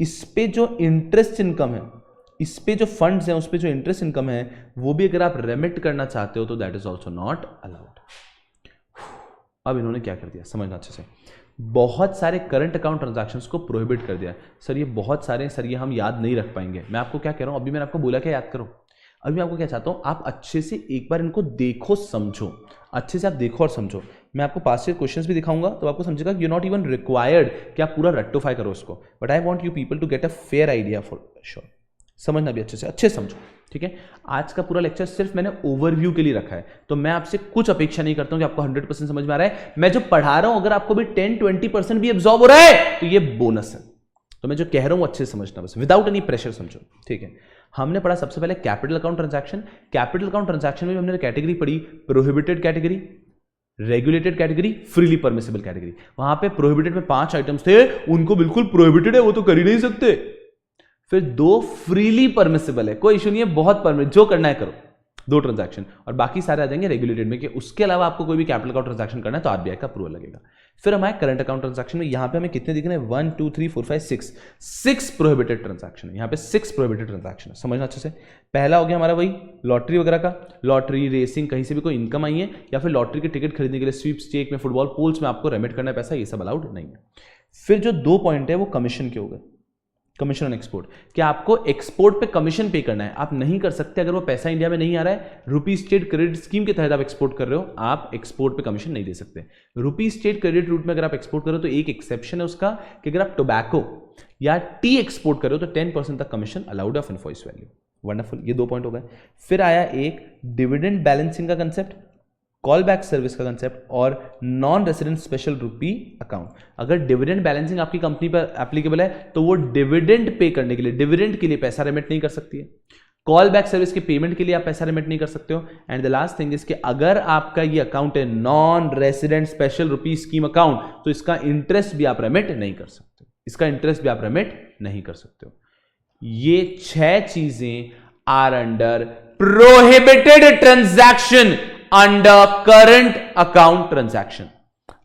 इस पे जो इंटरेस्ट इनकम है, इस पे जो फंड्स हैं, उस पे जो इंटरेस्ट इनकम है, वो भी अगर आप रेमिट करना चाहते हो तो that is also not allowed. अब इन्होंने क्या कर दिया समझना अच्छे से, बहुत सारे करंट अकाउंट ट्रांजैक्शंस को प्रोहिबिट कर दिया। सर ये बहुत सारे, सर ये हम याद नहीं रख पाएंगे। मैं आपको क्या कह रहा हूं, अभी मैंने आपको बोला क्या याद करो, अभी मैं आपको क्या चाहता हूं, आप अच्छे से एक बार इनको देखो समझो, अच्छे से आप देखो और समझो। मैं आपको पास्ट ईयर क्वेश्चंस भी दिखाऊंगा तो आपको समझेगा कि यू नॉट इवन रिक्वायर्ड कि आप पूरा रेक्टिफाई करो उसको, but I want you people to get a fair idea for sure. समझना भी अच्छे से समझो, ठीक है। आज का पूरा लेक्चर सिर्फ मैंने ओवरव्यू के लिए रखा है, तो मैं आपसे कुछ अपेक्षा नहीं करता हूं कि आपको 100% समझ में आ रहा है। मैं जो पढ़ा रहा हूं अगर आपको भी 10-20% भी एब्जॉर्ब हो रहा है तो ये बोनस है। तो मैं जो कह रहा हूं अच्छे से समझना, बस विदाउट एनी प्रेशर समझो, ठीक है। हमने पढ़ा सबसे पहले कैपिटल अकाउंट ट्रांजैक्शन में हमने कैटेगरी पढ़ी, prohibited category, regulated category, freely permissible category. वहां पे प्रोहिबिटेड में 5 आइटम्स थे, उनको बिल्कुल प्रोहिबिटेड है, वो तो कर ही नहीं सकते। फिर 2 फ्रीली परमिसिबल है, कोई इशू नहीं है, बहुत परमिट, जो करना है करो, 2 ट्रांजैक्शन, और बाकी सारे आ जाएंगे रेगुलेटेड में कि उसके अलावा आपको कोई भी कैपिटल अकाउंट ट्रांजैक्शन करना है तो आरबीआई का अप्रूवल लगेगा। फिर हमारे करंट अकाउंट ट्रांजैक्शन में यहां पे हमें कितने दिख रहे हैं 1 2 3 4 5 6 प्रोहिबिटेड ट्रांजैक्शन है। यहां पे 6 प्रोहिबिटेड ट्रांजैक्शन है, समझना अच्छे से। पहला हो गया हमारा वही लॉटरी वगैरह का, लॉटरी रेसिंग, कहीं से भी कोई इनकम आई है या फिर लॉटरी के टिकट खरीदने के लिए स्वीपस्टेक में, फुटबॉल पूल्स में आपको रेमिट करना है पैसा, ये सब अलाउड नहीं है। फिर जो 2 पॉइंट है वो कमीशन के हो गए, कमीशन ऑन एक्सपोर्ट, कि आपको एक्सपोर्ट पे कमीशन पे करना है। आप नहीं कर सकते अगर वो पैसा इंडिया में नहीं आ रहा है, रुपी स्टेट क्रेडिट स्कीम के तहत आप एक्सपोर्ट कर रहे हो, आप एक्सपोर्ट पे कमीशन नहीं दे सकते। रुपी स्टेट क्रेडिट रूट में अगर आप एक्सपोर्ट कर रहे हो तो एक एक्सेप्शन है उसका कि अगर आप टोबैको या टी एक्सपोर्ट कर रहे हो तो 10% तक commission allowed of invoice value. Wonderful, ये 2 पॉइंट हो गए। फिर आया एक डिविडेंड बैलेंसिंग का कंसेप्ट, कॉल बैक सर्विस का कंसेप्ट और नॉन रेसिडेंट स्पेशल रुपी अकाउंट। अगर डिविडेंड बैलेंसिंग आपकी कंपनी पर एप्लीकेबल है तो वो डिविडेंड पे करने के लिए, डिविडेंड के लिए पैसा रेमिट नहीं कर सकती है। कॉल बैक सर्विस के पेमेंट के लिए आप पैसा रेमिट नहीं कर सकते हो। And the last thing is कि अगर आपका ये अकाउंट है नॉन रेसिडेंट स्पेशल रुपी स्कीम अकाउंट तो इसका इंटरेस्ट भी आप रेमिट नहीं कर सकते, इसका इंटरेस्ट भी आप रेमिट नहीं कर सकते हो। ये 6 चीजें are under prohibited transaction under current account transaction.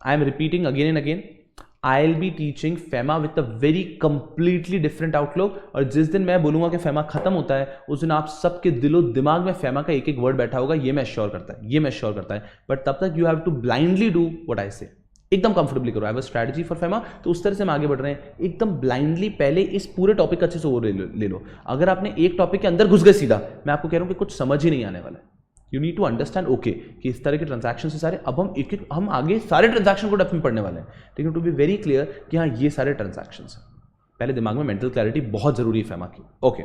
I am repeating again and again. I'll be teaching FEMA with a very completely different outlook. और जिस दिन मैं बोलूंगा कि FEMA खत्म होता है उस दिन आप सबके दिलो दिमाग में FEMA का एक एक वर्ड बैठा होगा, ये मैं श्योर करता है। बट तब तक you have to blindly do what I say. एकदम कंफर्टेबली करो। I have a strategy for FEMA, तो उस तरह से हम आगे बढ़ रहे हैं। एकदम ब्लाइंडली पहले इस पूरे टॉपिक अच्छे से ले लो। अगर आपने एक टॉपिक के अंदर घुस गए सीधा, मैं आपको कह रहा हूं कि कुछ समझ ही नहीं आने वाला है। You need to understand okay कि इस तरह के ट्रांजैक्शन से सारे, अब हम आगे सारे ट्रांजैक्शन को डेप्थ में पढ़ने वाले हैं, ठीक है, टू बी वेरी क्लियर कि हाँ ये सारे ट्रांजैक्शन हैं। पहले दिमाग में मेंटल क्लैरिटी बहुत जरूरी है FEMA की। Okay,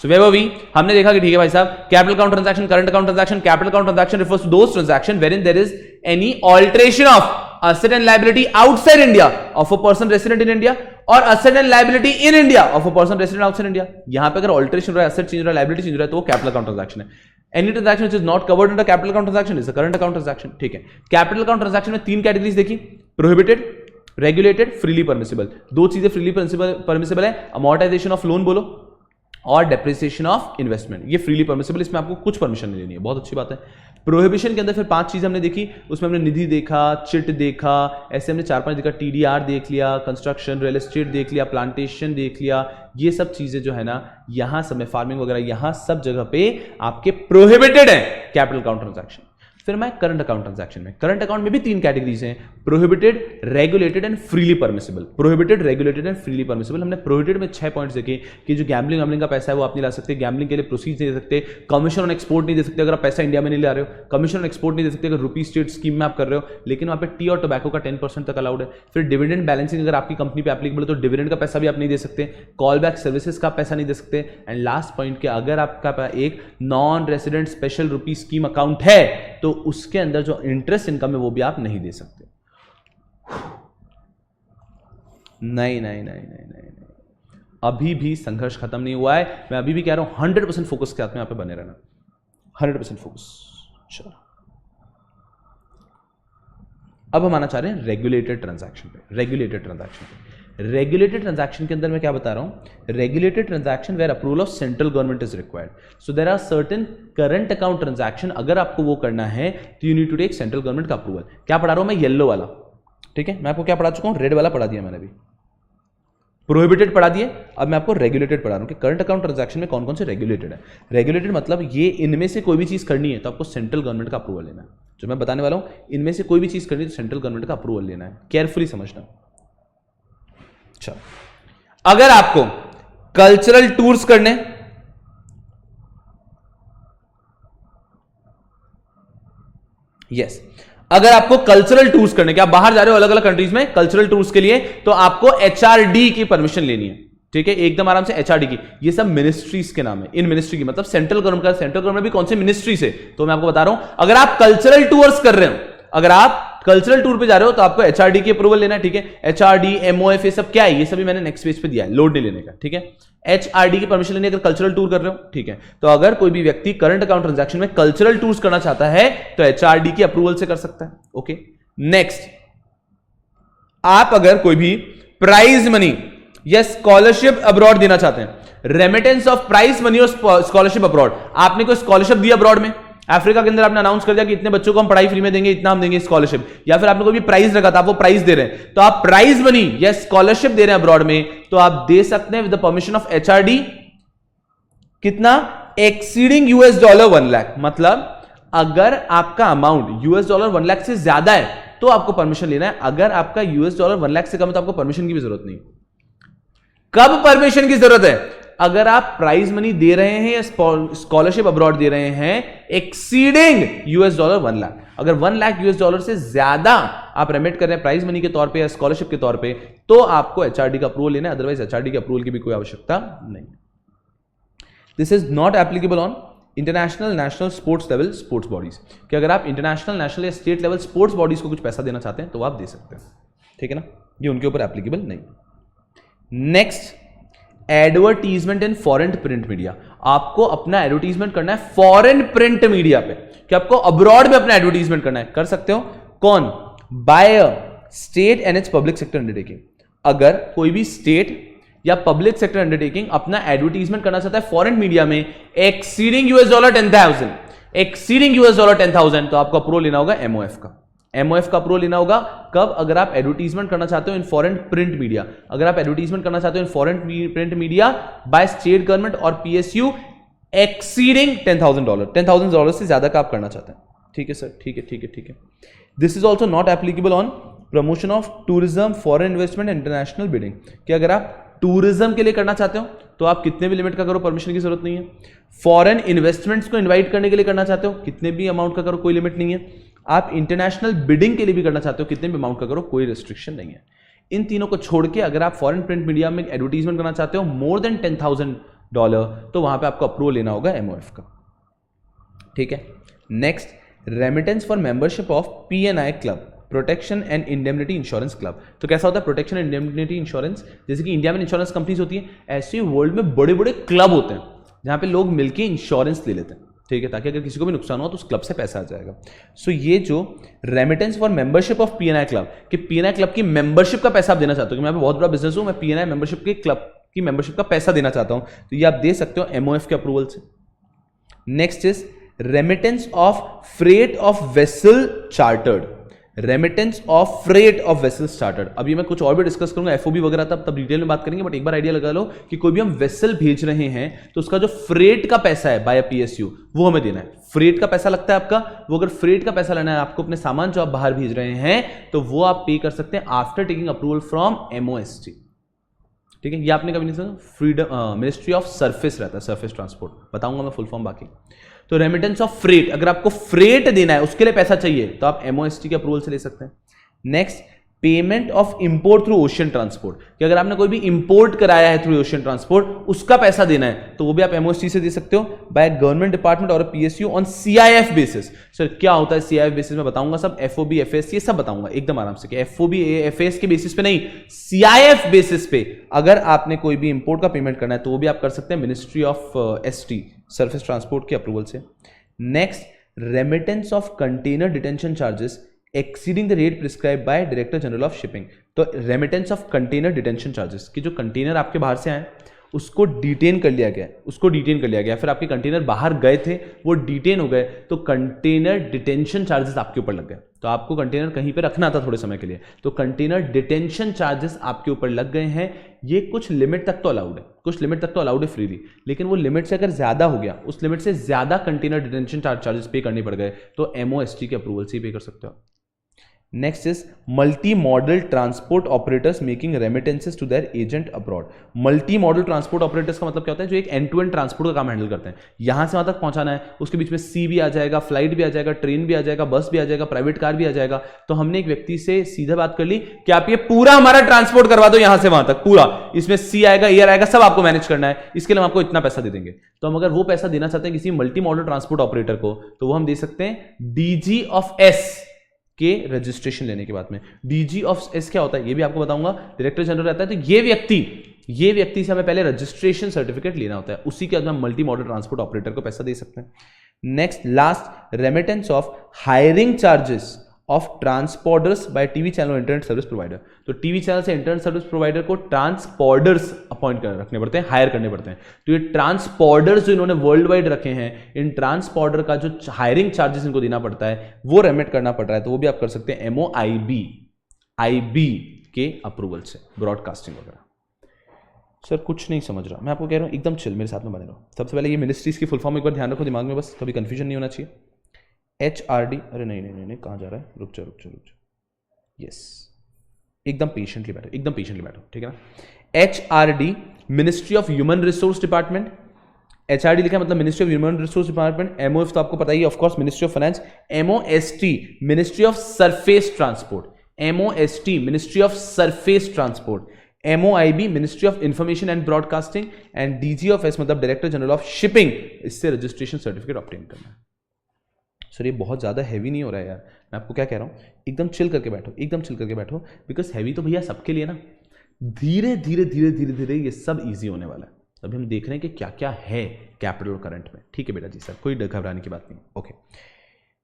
so where were we? हमने देखा कि ठीक है भाई साहब, capital account transaction, current account transaction. Capital account transaction refers to those transaction wherein there is any alteration of asset and liability outside India of a person resident in India और asset and liability in India of a person resident outside India। यहां पे अगर ऑल्टरेशन हो रहा है, asset चेंज हो रहा है, liability चेंज हो रहा है, तो वो कैपिटल अकाउंट ट्रांजैक्शन है। Any transaction which is not covered under capital account transaction is a current account transaction। ठीक है, कैपिटल अकाउंट ट्रांजैक्शन में 3 कैटेगरीज देखी, प्रोहिबिटेड, रेगुलेटेड, फ्रीली परमिसिबल। 2 चीजें फ्रीली परमिसिबल है, अमोर्टाइजेशन ऑफ लोन बोलो और डेप्रिसिएशन ऑफ इन्वेस्टमेंट, ये फ्रीली परमिसिबल, इसमें आपको कुछ परमिशन नहीं लेनी है, बहुत अच्छी बात है। प्रोहिबिशन के अंदर फिर 5 चीजें हमने देखी, उसमें हमने निधि देखा, चिट देखा, ऐसे हमने 4-5 देखा, TDR देख लिया, कंस्ट्रक्शन, रियल एस्टेट देख लिया, प्लांटेशन देख लिया। ये सब चीजें जो है ना, यहां सब में फार्मिंग वगैरह, यहां सब जगह पे आपके प्रोहिबिटेड है कैपिटल अकाउंट ट्रांजैक्शन। फिर मैं करंट अकाउंट ट्रांजैक्शन में, करंट अकाउंट में भी 3 कैटेगरीज हैं, prohibited, regulated and freely permissible. Prohibited, regulated and freely permissible. हमने प्रोहिबिटेड में 6 पॉइंट्स देखे कि जो गैम्बलिंग का पैसा है वो आप नहीं ला सकते, गैम्बलिंग के लिए प्रोसीज नहीं दे सकते, कमीशन ऑन एक्सपोर्ट नहीं दे सकते अगर आप पैसा इंडिया में नहीं ला रहे हो, कमीशन ऑन एक्सपोर्ट नहीं दे सकते अगर रुपी स्टेट स्कीम में आप कर रहे हो, लेकिन वहां पे टी और टोबैको का 10% तक अलाउड है। फिर डिविडेंड बैलेंसिंग अगर आपकी कंपनी पे एप्लीकेबल है तो डिविडेंड का पैसा भी आप नहीं दे सकते, कॉल बैक सर्विसेज का पैसा नहीं दे सकते। एंड लास्ट पॉइंट के अगर आपका एक नॉन रेसिडेंट स्पेशल रुपी स्कीम अकाउंट है तो उसके अंदर जो इंटरेस्ट इनकम है वो भी आप नहीं दे सकते। नहीं, अभी भी संघर्ष खत्म नहीं हुआ है। मैं अभी भी कह रहा हूं 100% फोकस के साथ में यहां पे बने रहना, 100% फोकस। चलो, अब हम आना चाह रहे हैं रेगुलेटेड ट्रांजैक्शन पे। रेगुलेटेड ट्रांजैक्शन के अंदर मैं क्या बता रहा हूं, regulated transaction where approval of central government is required. So there are certain current account transaction, अगर आपको वो करना है तो you need to take central government का अप्रूवल। क्या पढ़ा रहा हूं मैं? येलो वाला, ठीक है। मैं आपको क्या पढ़ा चुका हूं? रेड वाला पढ़ा दिया मैंने अभी, प्रोहिबिटेड पढ़ा दिए। अब मैं आपको रेगुलेटेड पढ़ा रहा हूं कि करंट अकाउंट ट्रांजैक्शन में कौन कौन से रेगुलेटेड है। रेगुलेटेड मतलब ये इनमें से कोई भी चीज करनी है तो आपको सेंट्रल गवर्नमेंट का अप्रूवल लेना है। जो मैं बताने वाला हूं, इनमें से कोई भी चीज करनी है तो सेंट्रल गवर्नमेंट का अप्रूवल लेना है, केयरफुली समझना। चलो, अगर आपको कल्चरल टूर्स करने, यस, अगर आपको कल्चरल टूर्स करने के, आप बाहर जा रहे हो अलग अलग कंट्रीज में कल्चरल टूर्स के लिए, तो आपको HRD की परमिशन लेनी है, ठीक है, एकदम आराम से। HRD की, ये सब मिनिस्ट्रीज के नाम है। इन मिनिस्ट्री की मतलब सेंट्रल गवर्नमेंट का, सेंट्रल गवर्नमेंट भी कौन से मिनिस्ट्री से, तो मैं आपको बता रहा हूं। अगर आप कल्चरल टूर्स कर रहे हो, अगर आप कल्चरल टूर पे जा रहे हो तो आपको HRD की अप्रूवल लेना है, ठीक है। HRD, MOF, ये सब क्या है, ये सभी मैंने नेक्स्ट पेज पे दिया है, लोड नहीं लेने का, ठीक है। HRD की परमिशन लेनी है अगर कल्चरल टूर कर रहे हो, ठीक है। तो अगर कोई भी व्यक्ति करंट अकाउंट ट्रांजैक्शन में कल्चरल टूर्स करना चाहता है तो HRD की अप्रूवल से कर सकता है, ओके। नेक्स्ट, आप अगर कोई भी प्राइज मनी या स्कॉलरशिप अब्रॉड देना चाहते हैं, रेमिटेंस ऑफ प्राइज मनी और स्कॉलरशिप अब्रॉड, आपने कोई स्कॉलरशिप दी अब्रॉड में, अफ्रीका के अंदर आपने अनाउंस कर दिया कि इतने बच्चों को हम पढ़ाई फ्री में देंगे, इतना हम देंगे स्कॉलरशिप, या फिर आपने कोई भी प्राइज रखा था, आप वो प्राइज दे रहे हैं, तो आप प्राइज मनी या स्कॉलरशिप दे रहे हैं अब्रॉड में, तो आप दे सकते हैं with the permission of HRD. कितना? एक्सीडिंग $1 1 लाख। मतलब अगर आपका अमाउंट $1 1 लाख से ज्यादा है तो आपको परमिशन लेना है, अगर आपका $1 1 लाख से कम है तो आपको परमिशन की भी जरूरत नहीं। कब परमिशन की जरूरत है? अगर आप प्राइज मनी दे रहे हैं या स्कॉलरशिप अब्रॉड दे रहे हैं एक्सीडिंग $1 1 लाख। अगर $1 लाख से ज्यादा आप रेमिट कर रहे हैं प्राइज मनी के तौर पे या स्कॉलरशिप के तौर पे, तो आपको एचआरडी का अप्रूवल लेना है, अदरवाइज एचआरडी के अप्रूवल की भी कोई आवश्यकता नहीं। This is not applicable on international national sports level sports bodies, कि अगर आप इंटरनेशनल नेशनल या स्टेट लेवल स्पोर्ट्स बॉडीज को कुछ पैसा देना चाहते हैं तो आप दे सकते हैं, ठीक है ना, ये उनके ऊपर एप्लीकेबल नहीं। Next, advertisement in foreign print media. आपको अपना एडवर्टीजमेंट करना है फॉरेन प्रिंट मीडिया पे, कि आपको अब्रॉड में अपना एडवर्टीजमेंट करना है, कर सकते हो। कौन? By state and it's public sector undertaking. अगर कोई भी स्टेट या पब्लिक सेक्टर अंडरटेकिंग अपना एडवर्टीजमेंट करना चाहता है फॉरेन मीडिया में एक्सीडिंग $10,000, एक्सीडिंग $10,000, तो आपको अप्रूवल लेना होगा एमओएफ का। एमओएफ का अप्रूवल लेना होगा कब? अगर आप एडवर्टीजमेंट करना चाहते हो इन फॉरेन प्रिंट मीडिया। अगर आप एडवर्टीजमेंट करना चाहते हो in foreign print media bye state government और पीएसयू एक्सीडिंग $10,000 से ज्यादा का आप करना चाहते हैं। ठीक है सर, ठीक है ठीक है ठीक है। This is also not applicable on promotion of tourism, foreign investment, international bidding, कि अगर आप टूरिज्म के लिए करना चाहते हो तो आप कितने भी लिमिट का करो, परमिशन की जरूरत नहीं है। फॉरेन इन्वेस्टमेंट्स को इनवाइट करने के लिए करना चाहते हो, कितने भी अमाउंट का करो, कोई लिमिट नहीं है। आप इंटरनेशनल बिडिंग के लिए भी करना चाहते हो, कितने भी अमाउंट का करो, कोई रिस्ट्रिक्शन नहीं है। इन तीनों को छोड़ के अगर आप फॉरेन प्रिंट मीडिया में एडवर्टीजमेंट करना चाहते हो मोर देन $10,000, तो वहां पे आपको अप्रूवल लेना होगा एमओएफ का, ठीक है। Next, remittance for membership of PNI club, protection and indemnity insurance club. तो कैसा होता है प्रोटेक्शन एंड इंडेमनिटी इंश्योरेंस? जैसे कि इंडिया में इंश्योरेंस कंपनीज होती है, ऐसे वर्ल्ड में बड़े बड़े क्लब होते हैं जहां पे लोग मिलकर इंश्योरेंस ले लेते हैं, ठीक है, ताकि अगर किसी को भी नुकसान हो तो उस क्लब से पैसा आ जाएगा। सो ये जो remittance for membership of PNI club, कि पीएनआई क्लब की मेंबरशिप का पैसा आप देना चाहते हो, कि मैं बहुत बड़ा बिजनेस हूं, मैं पीएनआई मेंबरशिप के क्लब की मेंबरशिप का पैसा देना चाहता हूं, तो ये आप दे सकते हो एमओएफ के अप्रूवल से। Next is remittance of freight of vessel chartered, remittance of freight of vessels chartered. अभी मैं कुछ और भी डिस्कस करूंगा, एफओबी वगैरह तब डिटेल में बात करेंगे, बट एक बार आइडिया लगा लो कि कोई भी हम वेसल भेज रहे हैं तो उसका जो फ्रेट का पैसा है बाय पीएसयू वो हमें देना है। फ्रेट का पैसा लगता है आपका, वो अगर फ्रेट का पैसा लेना है आपको अपने सामान जो आप बाहर भेज रहे हैं तो वो आप पे कर सकते हैं आफ्टर टेकिंग अप्रूवल फ्रॉम एमओएसटी, ठीक है। ये आपने कभी नहीं सुना, फ्रीडम मिनिस्ट्री ऑफ सरफेस रहता है, सरफेस ट्रांसपोर्ट, बताऊंगा मैं फुल फॉर्म बाकी। तो रेमिटेंस ऑफ फ्रेट, अगर आपको फ्रेट देना है उसके लिए पैसा चाहिए तो आप एमओएसटी के अप्रूवल से ले सकते हैं। Next, payment of import through ocean transport, कि अगर आपने कोई भी इंपोर्ट कराया है थ्रू ओशियन ट्रांसपोर्ट उसका पैसा देना है तो वो भी आप एमओएसटी से दे सकते हो बाय गवर्नमेंट डिपार्टमेंट और PSU on CIF basis. Sir क्या होता है सीआईएफ बेसिस में बताऊंगा, सब एफओबी एफएस ये सब बताऊंगा एकदम आराम से, कि एफओबी एफएस के बेसिस पे नहीं, सीआईएफ बेसिस पे अगर आपने कोई भी इंपोर्ट का पेमेंट करना है तो वो भी आप कर सकते हैं ministry of ST surface transport के अप्रूवल से। Next, remittance of container detention charges exceeding the rate prescribe by director general of shipping. तो remittance of container detention charges, कि जो कंटेनर आपके बाहर से आए उसको डिटेन कर लिया गया, उसको डिटेन कर लिया गया, फिर आपके कंटेनर बाहर गए थे वो डिटेन हो गए तो कंटेनर डिटेंशन चार्जेस आपके ऊपर लग गए। तो आपको कंटेनर कहीं पे रखना था थोड़े समय के लिए, तो कंटेनर डिटेंशन चार्जेस आपके ऊपर लग गए हैं। ये कुछ लिमिट तक तो अलाउड है, कुछ लिमिट तक तो अलाउड है फ्रीली, लेकिन वो लिमिट से अगर ज्यादा हो गया, उस लिमिट से ज्यादा कंटेनर डिटेंशन चार्जेस पे करने पड़ गए तो एमओएसटी के अप्रूवल से पे कर सकते हो। Next is multi modal transport operators making remittances to their agent abroad. Multi modal transport operators का मतलब क्या होता है, जो एक एंड टू एंड ट्रांसपोर्ट का काम हैंडल करते हैं, यहां से वहां तक पहुंचाना है, उसके बीच में सी भी आ जाएगा, फ्लाइट भी आ जाएगा, ट्रेन भी आ जाएगा, बस भी आ जाएगा, प्राइवेट कार भी आ जाएगा। तो हमने एक व्यक्ति से सीधा बात कर ली कि आप ये पूरा हमारा ट्रांसपोर्ट करवा दो यहां से वहां तक, पूरा इसमें सी आएगा, एयर आएगा, सब आपको मैनेज करना है, इसके लिए हम आपको इतना पैसा दे देंगे। तो हम अगर वो पैसा देना चाहते हैं किसी मल्टी मॉडल ट्रांसपोर्ट ऑपरेटर को तो वो हम दे सकते हैं डीजी ऑफ एस के रजिस्ट्रेशन लेने के बाद में। डीजी ऑफ एस क्या होता है ये भी आपको बताऊंगा, डायरेक्टर जनरल रहता है, तो ये व्यक्ति से हमें पहले रजिस्ट्रेशन सर्टिफिकेट लेना होता है, उसी के बाद हम मल्टी मॉडल ट्रांसपोर्ट ऑपरेटर को पैसा दे सकते हैं। Next last, remittance of hiring charges of transporters by TV channel और इंटरनेट सर्विस प्रोवाइडर। तो टीवी चैनल से इंटरनेट सर्विस प्रोवाइडर को ट्रांसपोर्टर्स अपॉइंट कर रखने पड़ते हैं, हायर करने पड़ते हैं। तो ये ट्रांसपोर्टर्स जो इन्होंने वर्ल्ड वाइड रखे हैं, इन ट्रांसपोर्टर का जो हायरिंग चार्जेस इनको देना पड़ता है वो रेमिट करना पड़ रहा है, तो वो भी आप कर सकते हैं MOIB के अप्रूवल से, ब्रॉडकास्टिंग वगैरह। सर कुछ नहीं समझ रहा, मैं आपको कह रहा हूँ एकदम चिल, मेरे साथ में बने रहो। सबसे पहले ये मिनिस्ट्रीज की फुल फॉर्म एक बार ध्यान रखो दिमाग में, बस कभी कंफ्यूजन नहीं होना चाहिए। HRD, अरे नहीं कहाँ जा रहा है, रुक जा। यस, एकदम पेशेंटली बैठो, ठीक है ना। HRD ministry of human resource department, HRD लिखा है मतलब ministry of human resource department. MOF तो आपको पता ही है of course, ministry of finance. MOST ministry of surface transport, MOST ministry of surface transport. MOIB ministry of information and broadcasting, and DGOFS मतलब डायरेक्टर जनरल ऑफ शिपिंग, इससे रजिस्ट्रेशन सर्टिफिकेट ऑब्टेन करना है। सर ये बहुत ज़्यादा हैवी नहीं हो रहा है यार, मैं आपको क्या कह रहा हूँ, एकदम चिल करके बैठो, बिकॉज हैवी तो भैया सबके लिए ना। धीरे धीरे ये सब इजी होने वाला है। अभी हम देख रहे हैं कि क्या क्या है कैपिटल और करंट में, ठीक है बेटा जी सर, कोई घबराने की बात नहीं। ओके,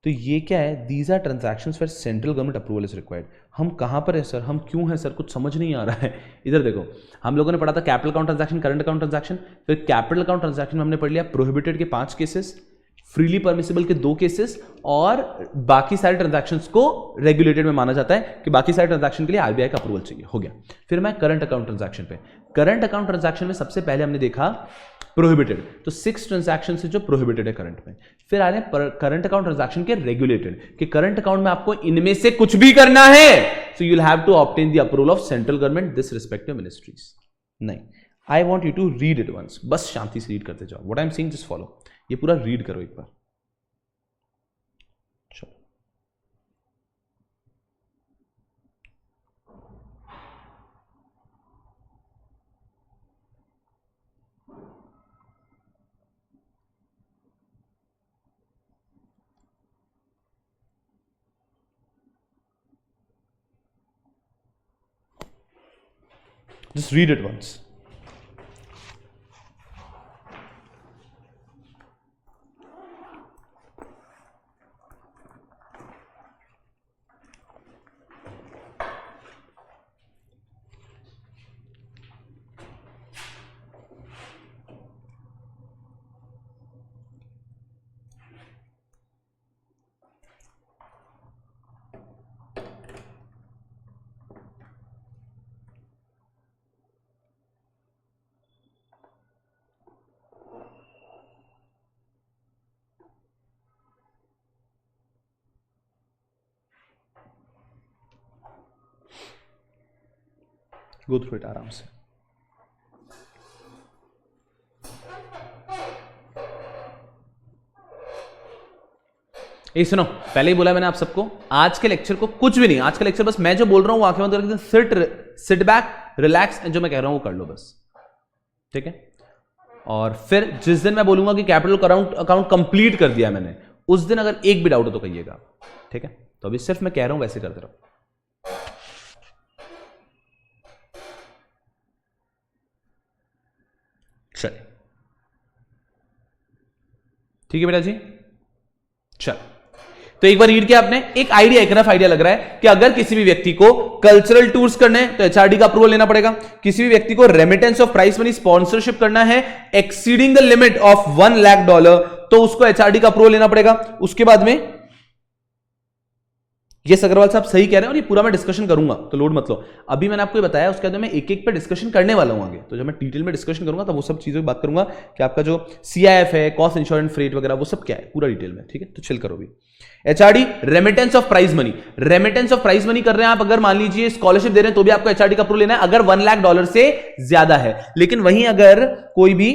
तो ये क्या है, these are transactions where central government approval is required. हम कहाँ पर है सर, हम क्यों हैं सर, कुछ समझ नहीं आ रहा है। इधर देखो, हम लोगों ने पढ़ा था capital account transaction, current account transaction, फिर कैपिटल अकाउंट ट्रांजैक्शन में हमने पढ़ लिया प्रोहिबिटेड के 5 केसेस, फ्रीली परमिसिबल के 2 केसेस, और बाकी सारे ट्रांजैक्शंस को रेगुलेटेड में माना जाता है कि बाकी सारे ट्रांजैक्शन के लिए RBI का अप्रूवल चाहिए, हो गया। फिर मैं करंट अकाउंट ट्रांजैक्शन पे, करंट अकाउंट ट्रांजैक्शन में सबसे पहले हमने देखा प्रोहिबिटेड, तो 6 ट्रांजैक्शन से जो प्रोहिबिटेड है करंट में। फिर आ रहे हैं करंट अकाउंट ट्रांजैक्शन के रेगुलेटेड, कि करंट अकाउंट में आपको इनमें से कुछ भी करना है, so you will have to obtain the approval of central government, this respective ministries. नहीं, I want you to read it once, बस शांति से रीड करते जाओ, what I am saying just follow, ये पूरा रीड करो एक बार। Just read it once. Go through it आराम से। ये सुनो, पहले ही बोला मैंने आप सबको, आज के लेक्चर को कुछ भी नहीं, आज का लेक्चर बस मैं जो बोल रहा हूं वो आंखें बंद करके सिट बैक, रिलैक्स, जो मैं कह रहा हूं वो कर लो बस, ठीक है। और फिर जिस दिन मैं बोलूंगा कि कैपिटल अकाउंट कंप्लीट कर दिया मैंने, उस दिन अगर एक भी डाउट हो तो कहिएगा, ठीक है। तो अभी सिर्फ मैं कह रहा हूं वैसे करते रहो। चल ठीक है बेटा जी, चल तो एक बार रीड किया आपने, एक आइडिया, एक रफ आइडिया लग रहा है कि अगर किसी भी व्यक्ति को कल्चरल टूर्स करने हैं तो HRD का अप्रूवल लेना पड़ेगा। किसी भी व्यक्ति को remittance of price money sponsorship करना है exceeding the limit of $1 lakh तो उसको HRD का अप्रूवल लेना पड़ेगा। उसके बाद में यस अग्रवाल साहब सही कह रहे हैं, और ये पूरा मैं डिस्कशन करूंगा तो लोड मत लो। अभी मैंने आपको बताया, उसके बाद मैं एक एक पे डिस्कशन करने वाला हूं आगे, तो जब मैं डिटेल में डिस्कशन करूंगा तो वो सब चीजों की बात करूंगा कि आपका जो CIF है, कॉस्ट इंश्योरेंस फ्रेट वगैरह, वो सब क्या है पूरा डिटेल में, ठीक है। तो चिल करो भी। HRD remittance of prize money, remittance of prize money कर रहे हैं आप, अगर मान लीजिए स्कॉलरशिप दे रहे हैं तो भी आपको HRD का अप्रूवल लेना है अगर $1 लाख से ज्यादा है। लेकिन वहीं अगर कोई भी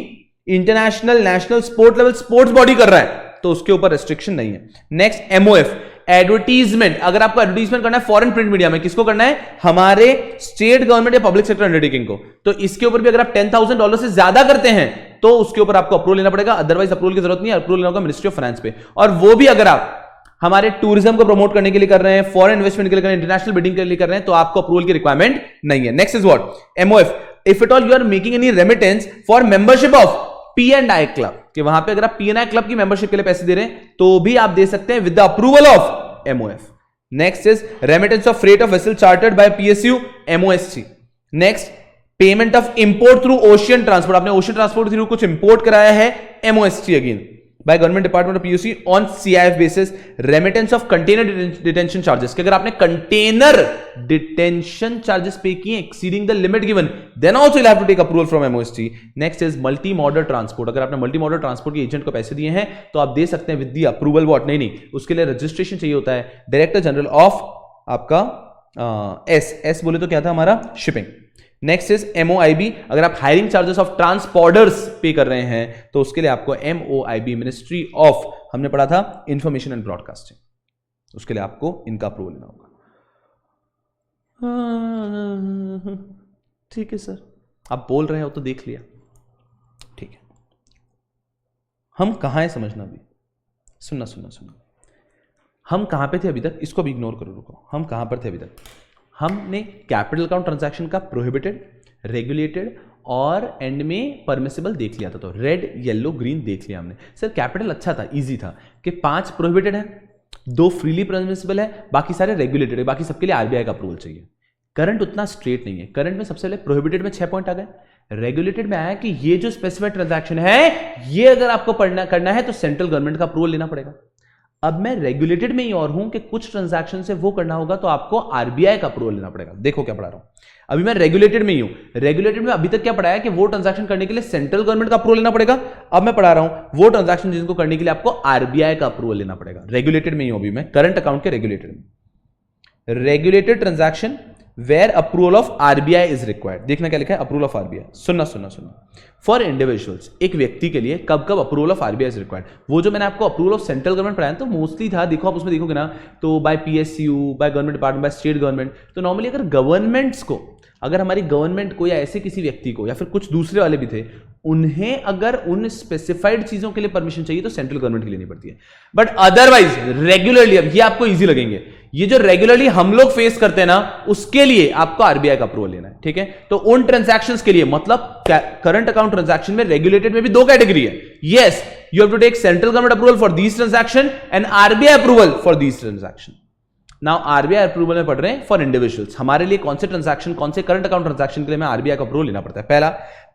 international national sport level sports body कर रहा है तो उसके ऊपर रेस्ट्रिक्शन नहीं है। नेक्स्ट MOF एडवर्टीजमेंट, अगर आपको एडवर्टीजमेंट करना है फॉरेन प्रिंट मीडिया में, किसको करना है, हमारे स्टेट गवर्नमेंट या पब्लिक सेक्टर अंडरटेकिंग को, तो इसके ऊपर भी अगर आप $10,000 से ज्यादा करते हैं तो उसके ऊपर आपको अप्रूवल लेना पड़ेगा, अदरवाइज अप्रूवल की जरूरत नहीं है, अप्रूवल लेना होगा मिनिस्ट्री ऑफ फाइनेंस पे। और वो भी अगर आप हमारे टूरिज्म को प्रमोट करने के लिए कर रहे हैं, फॉरेन इन्वेस्टमेंट के लिए कर रहे हैं, इंटरनेशनल बिडिंग के लिए कर रहे हैं, तो आपको अप्रूवल की रिक्वायरमेंट नहीं है। Next is what, MOF if at all you are making any remittance for membership of P&I club, कि वहां पे अगर आप P&I क्लब की मेंबरशिप के लिए पैसे दे रहे हैं तो भी आप दे सकते हैं with the approval of MOF। Next is remittance of freight of vessel chartered by PSU MOSC. Next payment of import through ocean transport, आपने ओशियन ट्रांसपोर्ट थ्रू कुछ इंपोर्ट कराया है, MOSC again by government department of PUC on CIF basis. Remittance of container detention charges, कि अगर आपने कंटेनर डिटेंशन चार्जेस पे किए exceeding the limit given, then also you have to take approval from एमओएसटी। Next is multi modal transport, अगर आपने मल्टी मॉडल ट्रांसपोर्ट के एजेंट को पैसे दिए हैं तो आप दे सकते हैं विद द अप्रूवल व्हाट, नहीं उसके लिए रजिस्ट्रेशन चाहिए होता है, डायरेक्टर जनरल ऑफ आपका एस बोले तो क्या था हमारा, शिपिंग। नेक्स्ट इज एमओआईबी, अगर आप हायरिंग चार्जेस ऑफ ट्रांसपोर्टर्स पे कर रहे हैं तो उसके लिए आपको एमओआईबी, मिनिस्ट्री ऑफ, हमने पढ़ा था इंफॉर्मेशन एंड ब्रॉडकास्टिंग, उसके लिए आपको इनका अप्रूवल लेना होगा। ठीक है सर, आप बोल रहे हो तो देख लिया, ठीक है। हम कहां है समझना भी, सुनना सुनना सुनना, हम कहां पे थे अभी तक, इसको भी इग्नोर करो, रुको, हम कहां पर थे अभी तक, हमने कैपिटल अकाउंट ट्रांजैक्शन का प्रोहिबिटेड, रेगुलेटेड और एंड में परमिसिबल देख लिया था, तो रेड येलो ग्रीन देख लिया हमने। सर कैपिटल अच्छा था, इजी था कि 5 प्रोहिबिटेड है, 2 फ्रीली परमिसिबल है, बाकी सारे रेगुलेटेड है, बाकी सबके लिए आरबीआई का अप्रूवल चाहिए। करंट उतना स्ट्रेट नहीं है, करंट में सबसे पहले प्रोहिबिटेड में 6 पॉइंट आ गए, रेगुलेटेड में आया कि ये जो स्पेसिफाइड ट्रांजैक्शन है ये अगर आपको करना है तो सेंट्रल गवर्नमेंट का अप्रूवल लेना पड़ेगा। अब मैं रेगुलेटेड में ही और हूं कि कुछ ट्रांजैक्शन से वो करना होगा तो आपको आरबीआई का अप्रूवल लेना पड़ेगा। देखो क्या पढ़ा रहा हूं, अभी मैं रेगुलेटेड में ही हूं, रेगुलेटेड में अभी तक क्या पढ़ाया कि वो ट्रांजैक्शन करने के लिए सेंट्रल गवर्नमेंट का अप्रूवल लेना पड़ेगा। अब मैं पढ़ा रहा हूं वो ट्रांजैक्शन जिनको करने के लिए आपको आरबीआई का अप्रूवल लेना पड़ेगा। रेगुलेटेड में ही हूं अभी मैं, करंट अकाउंट के रेगुलेटेड में। Regulated transaction where approval of RBI is required, देखना क्या लिखा है, अप्रूवल ऑफ आरबीआई। सुनना सुनना सुनना, फॉर इंडिविजुअल्स, एक व्यक्ति के लिए कब कब approval of RBI is required. वो जो मैंने आपको अप्रूवल ऑफ सेंट्रल गवर्नमेंट पढ़ाया तो मोस्टली था, देखो आप उसमें देखोगे ना, तो by PSU, by government department, by state government. तो नॉर्मली अगर गवर्नमेंट्स को, अगर हमारी गवर्नमेंट को या ऐसे किसी व्यक्ति को या फिर कुछ दूसरे वाले भी थे, उन्हें अगर उन स्पेसिफाइड चीजों के लिए परमिशन चाहिए तो सेंट्रल गवर्नमेंट की लेनी पड़ती है। बट अदरवाइज रेगुलरली, अब ये आपको इजी लगेंगे, ये जो रेगुलरली हम लोग फेस करते हैं ना, उसके लिए आपको आरबीआई का अप्रूवल लेना है, ठीक है। तो उन ट्रांजैक्शंस के लिए, मतलब करंट अकाउंट ट्रांजैक्शन में रेगुलेटेड में भी 2 कैटेगरी है। Yes, you have to take central government approval for these transaction and RBI approval for these transaction. Now RBI approval में पढ़ रहे हैं फॉर इंडिविजुअल्स, हमारे लिए कौन से ट्रांजैक्शन, कौन से करंट अकाउंट ट्रांजैक्शन के लिए हमें आरबीआई का अप्रूवल लेना पड़ता है। पहला,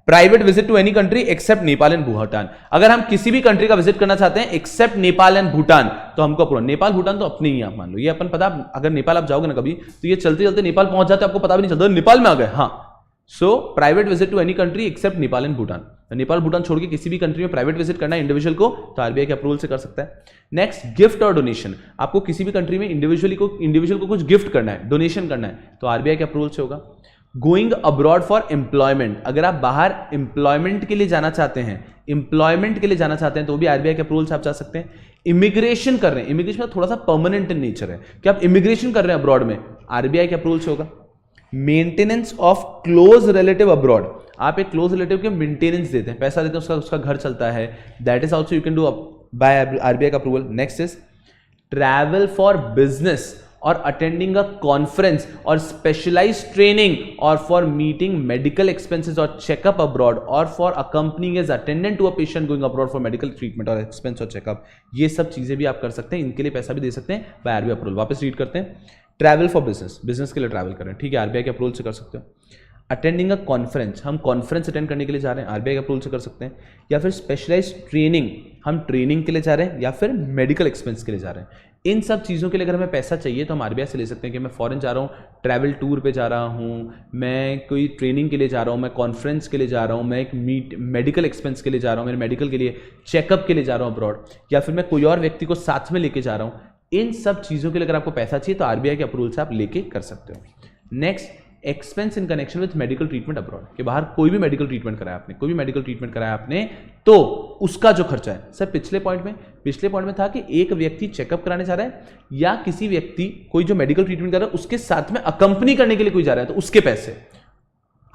private visit to any country except Nepal and Bhutan. अगर हम किसी भी कंट्री का विजिट करना चाहते हैं एक्सेप्ट नेपाल एंड भूटान तो हमको अप्रूवल। नेपाल भूटान तो अपने ही आप मान लो, ये अपन पता, अगर नेपाल आप जाओगे ना कभी तो ये चलते चलते नेपाल पहुंच जाते आपको पता भी नहीं चलता नेपाल में आ गए। हाँ, so private visit to any country except Nepal and Bhutan, Nepal Bhutan छोड़ के किसी भी कंट्री में प्राइवेट विजिट करना है इंडिविजुअल को तो आरबीआई के अप्रूवल से कर सकता है। नेक्स्ट, गिफ्ट और डोनेशन, आपको किसी भी कंट्री में इंडिविजुअल को कुछ गिफ्ट करना है, डोनेशन करना है तो आरबीआई के अप्रूवल से होगा। गोइंग अब्रॉड फॉर एम्प्लॉयमेंट, अगर आप बाहर एम्प्लॉयमेंट के लिए जाना चाहते हैं, तो भी आरबीआई के अप्रूवल से आप जा सकते हैं। इमिग्रेशन कर रहे हैं, इमिग्रेशन थोड़ा सा परमानेंट इन नेचर है कि आप इमिग्रेशन कर रहे हैं अब्रॉड में, आरबीआई के अप्रूवल से होगा। Maintenance of close relative abroad, आप एक क्लोज रिलेटिव के मेंटेनेंस देते हैं, पैसा देते हैं, उसका घर चलता है, that is also you can do by RBI का approval. Next is travel for business और अटेंडिंग अ कॉन्फ्रेंस और स्पेशलाइज्ड ट्रेनिंग और फॉर मीटिंग मेडिकल एक्सपेंसेस और चेकअप अब्रॉड और for accompanying as attendant to a patient going abroad for medical treatment और एक्सपेंस और चेकअप, ये सब चीजें भी आप कर सकते हैं, इनके लिए पैसा भी दे सकते हैं बाय आरबीआई अप्रूवल। वापस रीड करते हैं, ट्रैवल फॉर बिजनेस, बिजनेस के लिए ट्रैवल कर रहे हैं, ठीक है, आरबीआई के अप्रूवल से कर सकते हो। अटेंडिंग अ कॉन्फ्रेंस, हम कॉन्फ्रेंस अटेंड करने के लिए जा रहे हैं, आरबीआई के अप्रूवल से कर सकते हैं। या फिर स्पेशलाइज्ड ट्रेनिंग, हम ट्रेनिंग के लिए जा रहे हैं या फिर मेडिकल एक्सपेंस के लिए जा रहे हैं, इन सब चीज़ों के लिए अगर हमें पैसा चाहिए तो हम आरबीआई से ले सकते हैं कि मैं फॉरेन जा रहा हूँ, ट्रैवल टूर पे जा रहा हूँ, मैं कोई ट्रेनिंग के लिए जा रहा हूँ, मैं कॉन्फ्रेंस के लिए जा रहा हूँ, मैं एक मेडिकल एक्सपेंस के लिए जा रहा हूँ, मेरे मेडिकल के लिए चेकअप के लिए जा रहा हूँ अब्रॉड, या फिर मैं कोई और व्यक्ति को साथ में लेके जा रहा हूँ, इन सब चीज़ों के लिए अगर आपको पैसा चाहिए तो आरबीआई के अप्रूवल से आप लेके कर सकते हो। Next, expense in connection with medical treatment abroad, के बाहर कोई भी मेडिकल ट्रीटमेंट कराया आपने, तो उसका जो खर्चा है। सर पिछले पॉइंट में था कि एक व्यक्ति चेकअप कराने जा रहा है या किसी व्यक्ति कोई जो मेडिकल ट्रीटमेंट कर रहा है उसके साथ में अकंपनी करने के लिए कोई जा रहा है तो उसके पैसे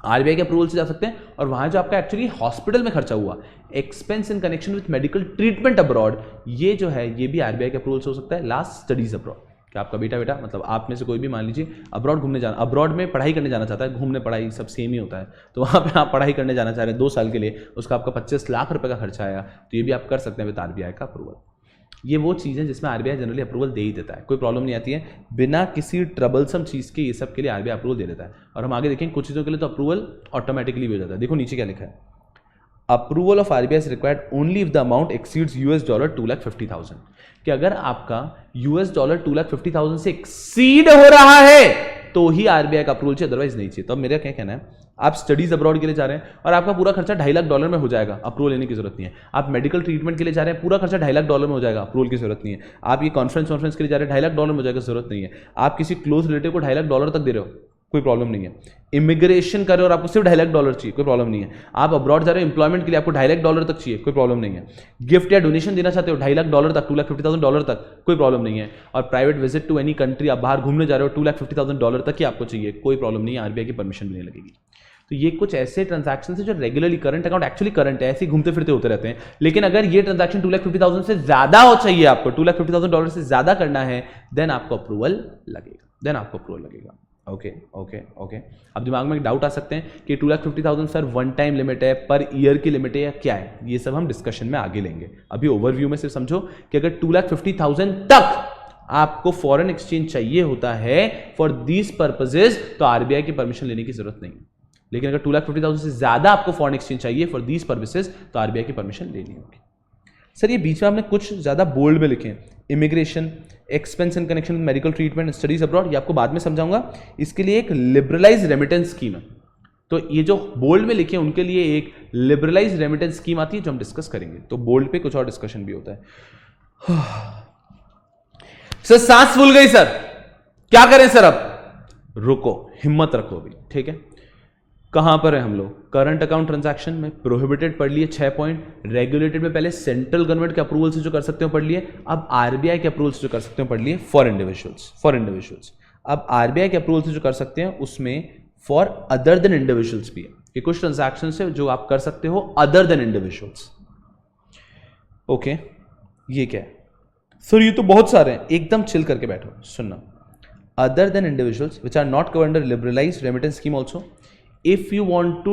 आरबीआई के अप्रूवल से जा सकते हैं। और वहां जो आपका एक्चुअली हॉस्पिटल में खर्चा हुआ, expense in connection with medical treatment abroad, ये जो है ये भी आरबीआई के अप्रूवल से हो सकता है। लास्ट, स्टडीज अब्रॉड, कि आपका बेटा मतलब आप में से कोई भी मान लीजिए अब्रॉड घूमने जाना, अब्रॉड में पढ़ाई करने जाना चाहता है, घूमने पढ़ाई सब सेम ही होता है, तो वहाँ पे आप पढ़ाई करने जाना चाह रहे हैं 2 साल के लिए, उसका आपका 25 लाख रुपए का खर्चा आया, तो ये भी आप कर सकते हैं विद आरबीआई का अप्रूवल। ये वो चीज़ है जिसमें आरबीआई जनरली अप्रूवल दे ही देता है, कोई प्रॉब्लम नहीं आती है, बिना किसी ट्रबलसम चीज़ के ये सब के लिए आरबीआई अप्रूवल दे देता है। और हम आगे देखेंगे कुछ चीज़ों के लिए तो अप्रूवल ऑटोमेटिकली भी हो जाता है। देखो नीचे क्या लिखा है, approval of RBI is required only if the amount exceeds $250,000, कि अगर आपका $250,000 से एक्सीड हो रहा है तो ही आरबीआई का अप्रूवल चाहिए, अदरवाइज नहीं चाहिए। तो अब मेरा क्या कहना है, आप स्टडीज अब्रॉड के लिए जा रहे हैं और आपका पूरा खर्चा $2.5 लाख में हो जाएगा, अप्रूवल लेने की जरूरत नहीं है। आप मेडिकल ट्रीटमेंट के लिए जा रहे हैं, पूरा खर्चा $2.5 लाख में हो जाएगा, अप्रूवल की जरूरत नहीं है। आप ये कॉन्फ्रेंस के लिए जा रहे हैं, $2.5 लाख में हो जाएगा, जरूरत नहीं है। आप किसी क्लोज रिलेटिव को $2.5 लाख तक दे रहे हो, कोई प्रॉब्लम नहीं है। इमिग्रेशन कर रहे हो और आपको सिर्फ $2.5 लाख चाहिए, कोई प्रॉब्लम नहीं है। आप अब्रॉड जा रहे हो एम्प्लॉयमेंट के लिए, आपको $2.5 लाख तक चाहिए, कोई प्रॉब्लम नहीं है। गिफ्ट या डोनेशन देना चाहते हो $2.5 लाख तक, $250,000 तक, कोई प्रॉब्लम नहीं है। और private visit to any country, आप बाहर घूमने जा रहे हो, $250,000 तक ही आपको चाहिए, कोई प्रॉब्लम नहीं है, आरबीआई की परमिशन भी नहीं लगेगी। तो ये कुछ ऐसे ट्रांजैक्शन है जो regularly current account actually current है, ऐसे ही घूमते फिरते होते रहते हैं। लेकिन अगर ये ट्रांजैक्शन 2,50,000 से ज्यादा हो चाहिए, आपको $250,000 से ज्यादा करना है, देन आपको अप्रूवल लगेगा, ओके। अब दिमाग में एक डाउट आ सकते हैं कि 2,50,000 सर वन टाइम लिमिट है, पर ईयर की लिमिट है या क्या है, ये सब हम डिस्कशन में आगे लेंगे। अभी ओवरव्यू में सिर्फ समझो कि अगर 2,50,000 तक आपको फॉरेन एक्सचेंज चाहिए होता है फॉर दीज पर्पजेज, तो आरबीआई की परमिशन लेने की जरूरत नहीं है। लेकिन अगर 2,50,000 से ज्यादा आपको फॉरेन एक्सचेंज चाहिए फॉर दीज पर्पसेस, तो आरबीआई की परमिशन लेनी होगी। सर ये बीच में आपने कुछ ज्यादा बोल्ड में लिखे, immigration, expense in connection with medical treatment, studies abroad, ये आपको बाद में समझाऊंगा। इसके लिए एक लिबरलाइज रेमिटेंस स्कीम है, तो ये जो बोल्ड में लिखे उनके लिए एक लिबरलाइज रेमिटेंस स्कीम आती है जो हम डिस्कस करेंगे। तो बोल्ड पे कुछ और डिस्कशन भी होता है। सर सांस फूल गई सर, क्या करें सर? अब रुको, हिम्मत रखो अभी, ठीक है। कहां पर है हम लोग? करंट अकाउंट ट्रांजैक्शन में प्रोहिबिटेड पढ़ लिए 6 पॉइंट, रेगुलेटेड में पहले सेंट्रल गवर्नमेंट के अप्रूवल से जो कर सकते हो पढ़ लिए, अब आरबीआई के अप्रूवल से जो कर सकते हो पढ़ लिए फॉर इंडिविजुअल्स। अब आरबीआई के अप्रूवल से जो कर सकते हैं उसमें फॉर अदर देन इंडिविजुअल्स भी है, कि कुछ ट्रांजैक्शन से जो आप कर सकते हो अदर देन इंडिविजुअल्स। ओके, ये क्या है सर? ये तो बहुत सारे हैं, एकदम चिल करके बैठो, सुनना। Other than individuals which are not covered under liberalised remittance scheme also, if you want to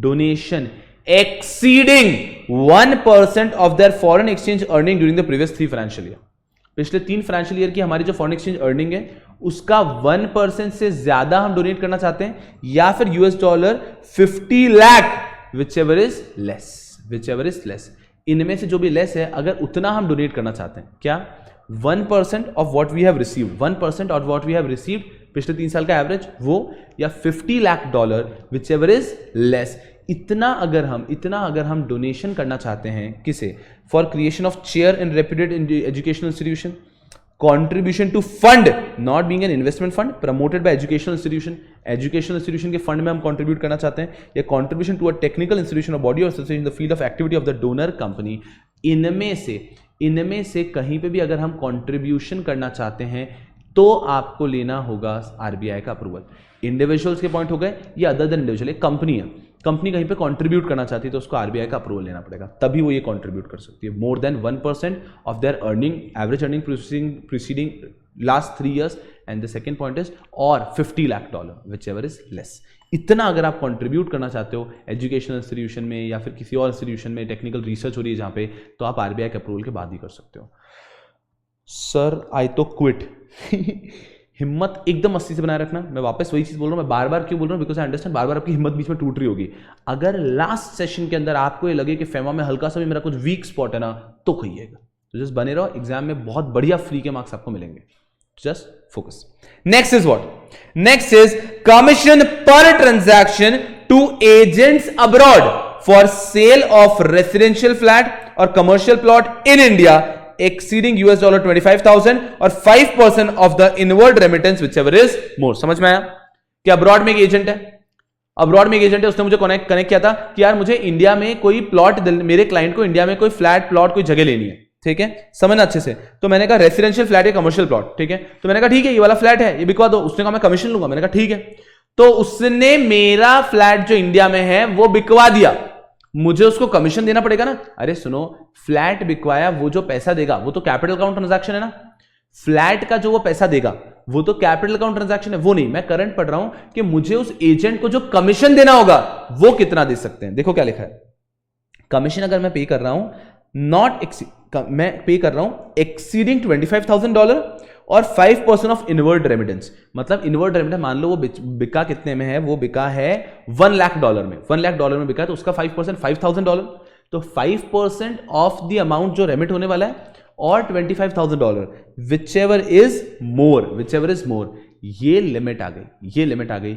donation exceeding 1% of their foreign exchange earning during the previous 3 financial year, पिछले 3 फाइनेंशियल ईयर की हमारी जो फॉरेन एक्सचेंज अर्निंग है उसका 1% से ज्यादा हम डोनेट करना चाहते हैं, या फिर $50 लाख, whichever is less, इनमें से जो भी लेस है अगर उतना हम डोनेट करना चाहते हैं, क्या 1% of what we have received, 1% of what we have received पिछले 3 साल का एवरेज वो, या $50 लाख, whichever is less, इतना अगर हम डोनेशन करना चाहते हैं किसे? For creation of chair in reputed educational institution, contribution to fund not being an investment fund promoted by educational institution के फंड में हम कंट्रीब्यूट करना चाहते हैं, या contribution to a technical institution और बॉडी और association in the field of activity of the donor company, इनमें से कहीं पे भी अगर हम कंट्रीब्यूशन करना चाहते हैं तो आपको लेना होगा आरबीआई का अप्रूवल। इंडिविजुअल्स के पॉइंट हो गए, ये अदर देन इंडिविजुअल, एक कंपनी है, कंपनी कहीं पे कंट्रीब्यूट करना चाहती है तो उसको आरबीआई का अप्रूवल लेना पड़ेगा, तभी वो ये कंट्रीब्यूट कर सकती है। More than 1% of their earning, average earning preceding last 3 years, and the second point is और $50 लाख, whichever is less। इतना अगर आप कंट्रीब्यूट करना चाहते हो एजुकेशनल इंस्टीट्यूशन में या फिर किसी और इंस्टीट्यूशन में, टेक्निकल रिसर्च हो रही है जहां पे, तो आप आरबीआई के अप्रूवल के बाद ही कर सकते हो। सर आई तो क्विट हिम्मत एकदम मस्ती से बनाए रखना। मैं वापस वही चीज बोल रहा हूं, मैं बार बार क्यों बोल रहा हूं, बिकॉज आई अंडरस्टैंड बार बार आपकी हिम्मत बीच में टूट रही होगी। अगर लास्ट सेशन के अंदर आपको ये लगे कि फेमा में हल्का सा भी मेरा कुछ वीक स्पॉट है ना, तो कहिएगा। तो जस्ट बने रहो, एग्जाम में बहुत बढ़िया फ्री के मार्क्स आपको मिलेंगे, just focus. Next is what? Next is commission per transaction to agents abroad for sale of residential flat और commercial plot in India exceeding $25,000 और 5% of the inward remittance whichever is more। समझ में आया कि अब्रॉड में एक एजेंट है, उसने मुझे कनेक्ट किया था कि यार मुझे इंडिया में कोई प्लॉट, मेरे क्लाइंट को इंडिया में कोई फ्लैट प्लॉट कोई जगह लेनी है, ठीक है, समझना अच्छे से। तो मैंने कहा रेसिडेंशियल फ्लैट या कमर्शियल प्लॉट, ठीक है, तो मैंने कहा ठीक है ये वाला फ्लैट है, ये बिकवा दो। उसने कहा मैं कमीशन लूंगा, मैंने कहा ठीक है। तो उसने मेरा फ्लैट जो इंडिया में है वो बिकवा दिया, मुझे उसको कमीशन देना पड़ेगा ना। अरे सुनो, फ्लैट बिकवाया, वो जो पैसा देगा वो तो कैपिटल अकाउंट ट्रांजैक्शन है ना। फ्लैट का जो वो पैसा देगा वो तो कैपिटल अकाउंट ट्रांजैक्शन है, वो नहीं। मैं करंट पढ़ रहा हूं कि मुझे उस एजेंट को जो कमीशन देना होगा वो कितना दे सकते हैं। देखो क्या लिखा है, कमीशन अगर मैं पे कर रहा हूं नॉट एक्सीड मैं पे कर रहा हूं एक्सीडिंग $25,000 और 5% ऑफ इनवर्ड रेमिटेंस। मतलब इनवर्ड रेमिटेंस मान लो वो बिका कितने में है, वो बिका है $1 लाख में, $1 लाख में बिका है, तो उसका 5% $5,000, तो 5% ऑफ द अमाउंट जो रेमिट होने वाला है और $25,000 विचएवर इज मोर, ये लिमिट आ गई।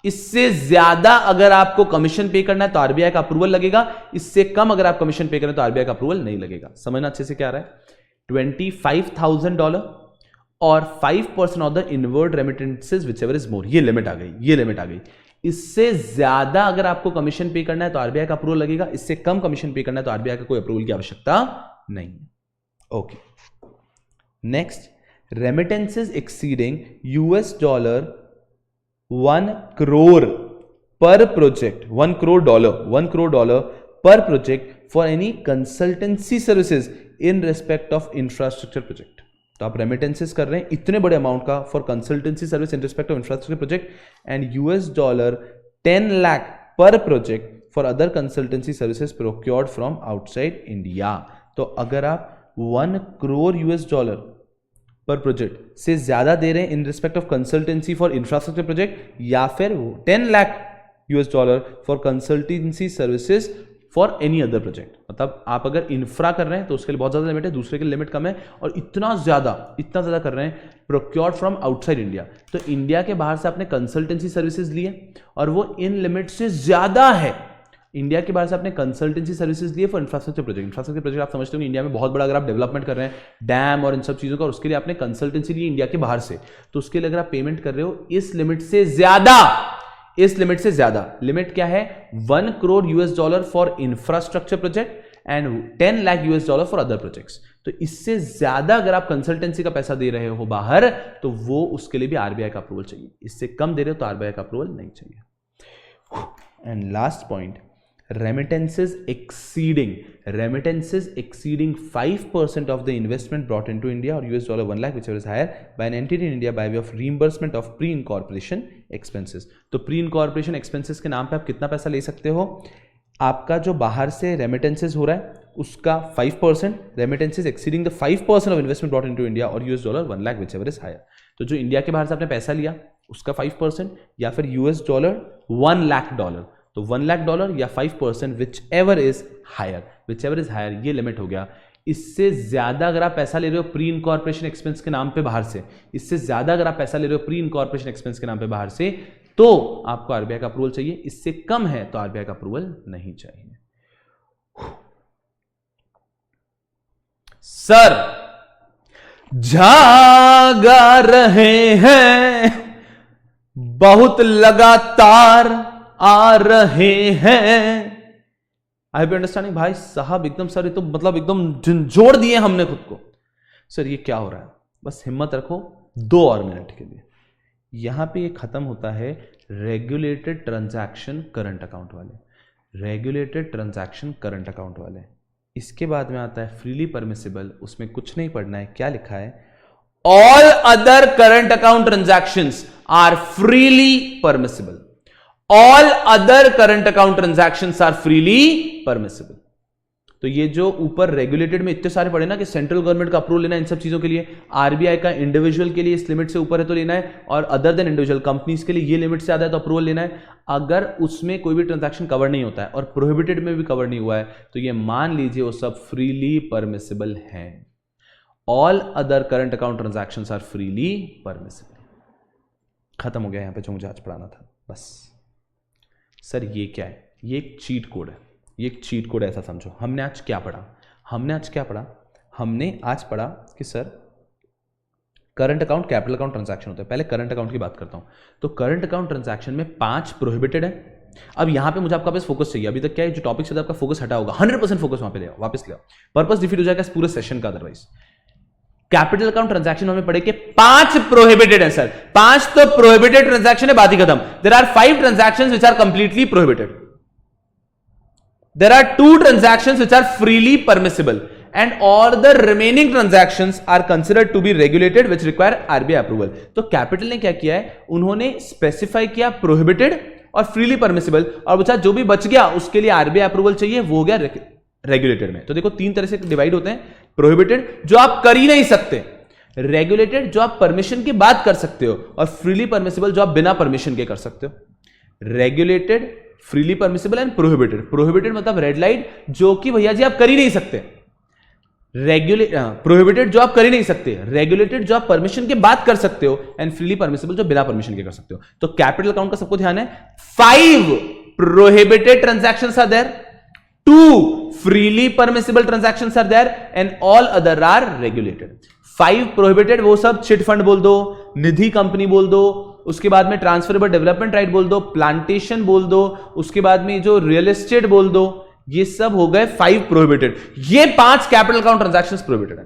इससे ज्यादा अगर आपको कमीशन पे करना है तो आरबीआई का अप्रूवल लगेगा, इससे कम अगर आप कमीशन पे करें तो आरबीआई का अप्रूवल नहीं लगेगा। समझना अच्छे से क्या रहा है, $25,000 और 5% of the inward remittances whichever is more, ये लिमिट आ गई। इससे ज्यादा अगर आपको कमीशन पे करना है तो आरबीआई का अप्रूवल लगेगा, इससे कम कमीशन पे करना है तो आरबीआई का कोई अप्रूवल की आवश्यकता नहीं है। Okay, next, remittances exceeding $1 crore per project, $1 crore per project for any consultancy services in respect of infrastructure project। तो आप रेमिटेंसेस कर रहे हैं इतने बड़े अमाउंट का for consultancy service in respect of infrastructure project and $10 lakh पर project for other consultancy services procured from outside India. तो अगर आप $1 crore पर प्रोजेक्ट से ज्यादा दे रहे हैं in respect of consultancy for infrastructure project, या फिर $10 lakh for consultancy services for any other project, मतलब आप अगर इंफ्रा कर रहे हैं तो उसके लिए बहुत ज्यादा लिमिट है, दूसरे के लिए लिमिट कम है, और इतना ज्यादा कर रहे हैं प्रोक्योर्ड फ्रॉम आउटसाइड इंडिया, तो इंडिया के बाहर से आपने कंसल्टेंसी सर्विसेज लिए और वो इन लिमिट से ज्यादा है। इंडिया के बाहर से आपने कंसल्टेंसी सर्विसेज लिए फॉर इंफ्रास्ट्रक्चर प्रोजेक्ट आप समझते हो इंडिया में बहुत बड़ा अगर आप डेवलपमेंट कर रहे हैं डैम और इन सब चीजों का, उसके लिए आपने कंसल्टेंसी ली इंडिया के बाहर से, तो उसके लिए अगर आप पेमेंट कर रहे हो इस लिमिट से ज्यादा, लिमिट क्या है, $1 crore for infrastructure project and $10 lakh for other projects. तो इससे ज्यादा अगर आप कंसल्टेंसी का पैसा दे रहे हो बाहर तो वो उसके लिए भी आरबीआई का अप्रूवल चाहिए, इससे कम दे रहे हो तो आरबीआई का अप्रूवल नहीं चाहिए। And last point, remittances exceeding 5% of the investment brought into India or $1 lakh whichever is higher by an entity in India by way of reimbursement of pre-incorporation expenses। तो pre-incorporation expenses के नाम पे आप कितना पैसा ले सकते हो, आपका जो बाहर से रेमिटेंसेज हो रहा है उसका 5%, remittances exceeding the 5% of investment brought into India और $1 lakh whichever is higher। तो जो इंडिया के बाहर से आपने पैसा लिया उसका 5% या फिर $1 lakh, तो $1 lakh या 5% विच एवर इज हायर, ये लिमिट हो गया। इससे ज्यादा अगर आप पैसा ले रहे हो प्री इनकॉर्पोरेशन एक्सपेंस के नाम पे बाहर से, तो आपको आरबीआई का अप्रूवल चाहिए, इससे कम है तो आरबीआई का अप्रूवल नहीं चाहिए। सर जागा रहे हैं, बहुत लगातार आ रहे हैं, आई बी अंडरस्टैंडिंग भाई साहब, एकदम सर ये तो मतलब एकदम झंझोड़ दिए हमने खुद को। सर ये क्या हो रहा है, बस हिम्मत रखो 2 और मिनट के लिए। यहां पे ये खत्म होता है रेगुलेटेड ट्रांजैक्शन करंट अकाउंट वाले, इसके बाद में आता है फ्रीली परमिसिबल, उसमें कुछ नहीं पढ़ना है, क्या लिखा है, all other current account transactions are freely permissible, all other current account transactions are freely permissible. तो ये जो ऊपर रेगुलेटेड में इतने सारे पड़े ना कि सेंट्रल गवर्नमेंट का अप्रूवल लेना है इन सब चीजों के लिए, आरबीआई का इंडिविजुअल के लिए इस लिमिट से ऊपर है तो लेना है, और अदर देन इंडिविजुअल कंपनीज के लिए ये लिमिट से ज्यादा है तो अप्रूवल लेना है। अगर उसमें कोई भी ट्रांजैक्शन कवर नहीं होता है और प्रोहिबिटेड में भी कवर नहीं हुआ है तो ये मान लीजिए वो सब फ्रीली परमिसिबल है। All other current account transactions are freely permissible. खत्म हो गया यहां पे जो मुझे आज पढ़ाना था बस। सर ये क्या है, ये एक चीट कोड है, ये एक चीट कोड है ऐसा समझो। हमने आज क्या पढ़ा, हमने आज पढ़ा कि sir current account capital account transaction होता है। पहले करंट अकाउंट की बात करता हूं, तो करंट अकाउंट ट्रांजैक्शन में 5 प्रोहिबिटेड है। अब यहां पे मुझे आपका बस फोकस चाहिए, अभी तक क्या है जो टॉपिक से आपका फोकस हटा होगा 100% फोकस वहां पे ले आओ, वापस ले आओ, पर्पस डिफीट हो जाएगा इस पूरे सेशन का। अदरवाइज कैपिटल अकाउंट ट्रांजैक्शन हमें पढ़े कि 5 प्रोहिबिटेड है सर, 5 तो प्रोहिबिटेड ट्रांजैक्शन है, बात ही खत्म। There are 5 transactions which are completely prohibited, there are 2 transactions which are freely permissible and all the remaining transactions are considered to be regulated which require RBI approval. तो कैपिटल ने क्या किया है, उन्होंने स्पेसिफाई किया प्रोहिबिटेड और फ्रीली परमिसिबल, और बचा जो भी बच गया उसके लिए आरबीआई अप्रूवल चाहिए, वो हो गया रेगुलेटेड में। तो देखो तीन तरह से डिवाइड होते हैं, प्रोहिबिटेड जो आप कर ही नहीं सकते, रेगुलेटेड जो आप परमिशन की बात कर सकते हो, और फ्रीली परमिसिबल जो आप बिना परमिशन के कर सकते हो। Regulated, freely permissible and prohibited. Prohibited मतलब रेड लाइट जो कि भैया जी आप कर ही नहीं सकते, प्रोहिबिटेड जो आप कर ही नहीं सकते, रेगुलेटेड जो आप परमिशन के बात कर सकते हो, एंड फ्रीली परमिसिबल जो बिना परमिशन के कर सकते हो। तो कैपिटल अकाउंट का सबको ध्यान है, 5 prohibited transactions are there, 2 freely permissible transactions are there, and all other are regulated. 5 prohibited वो सब चिट फंड बोल दो, निधि कंपनी बोल दो, उसके बाद में ट्रांसफरेबल डेवलपमेंट राइट बोल दो, प्लांटेशन बोल दो, उसके बाद में जो रियल एस्टेट बोल दो, ये सब हो गए 5 प्रोहिबिटेड। ये 5 कैपिटल अकाउंट ट्रांजैक्शंस प्रोहिबिटेड है।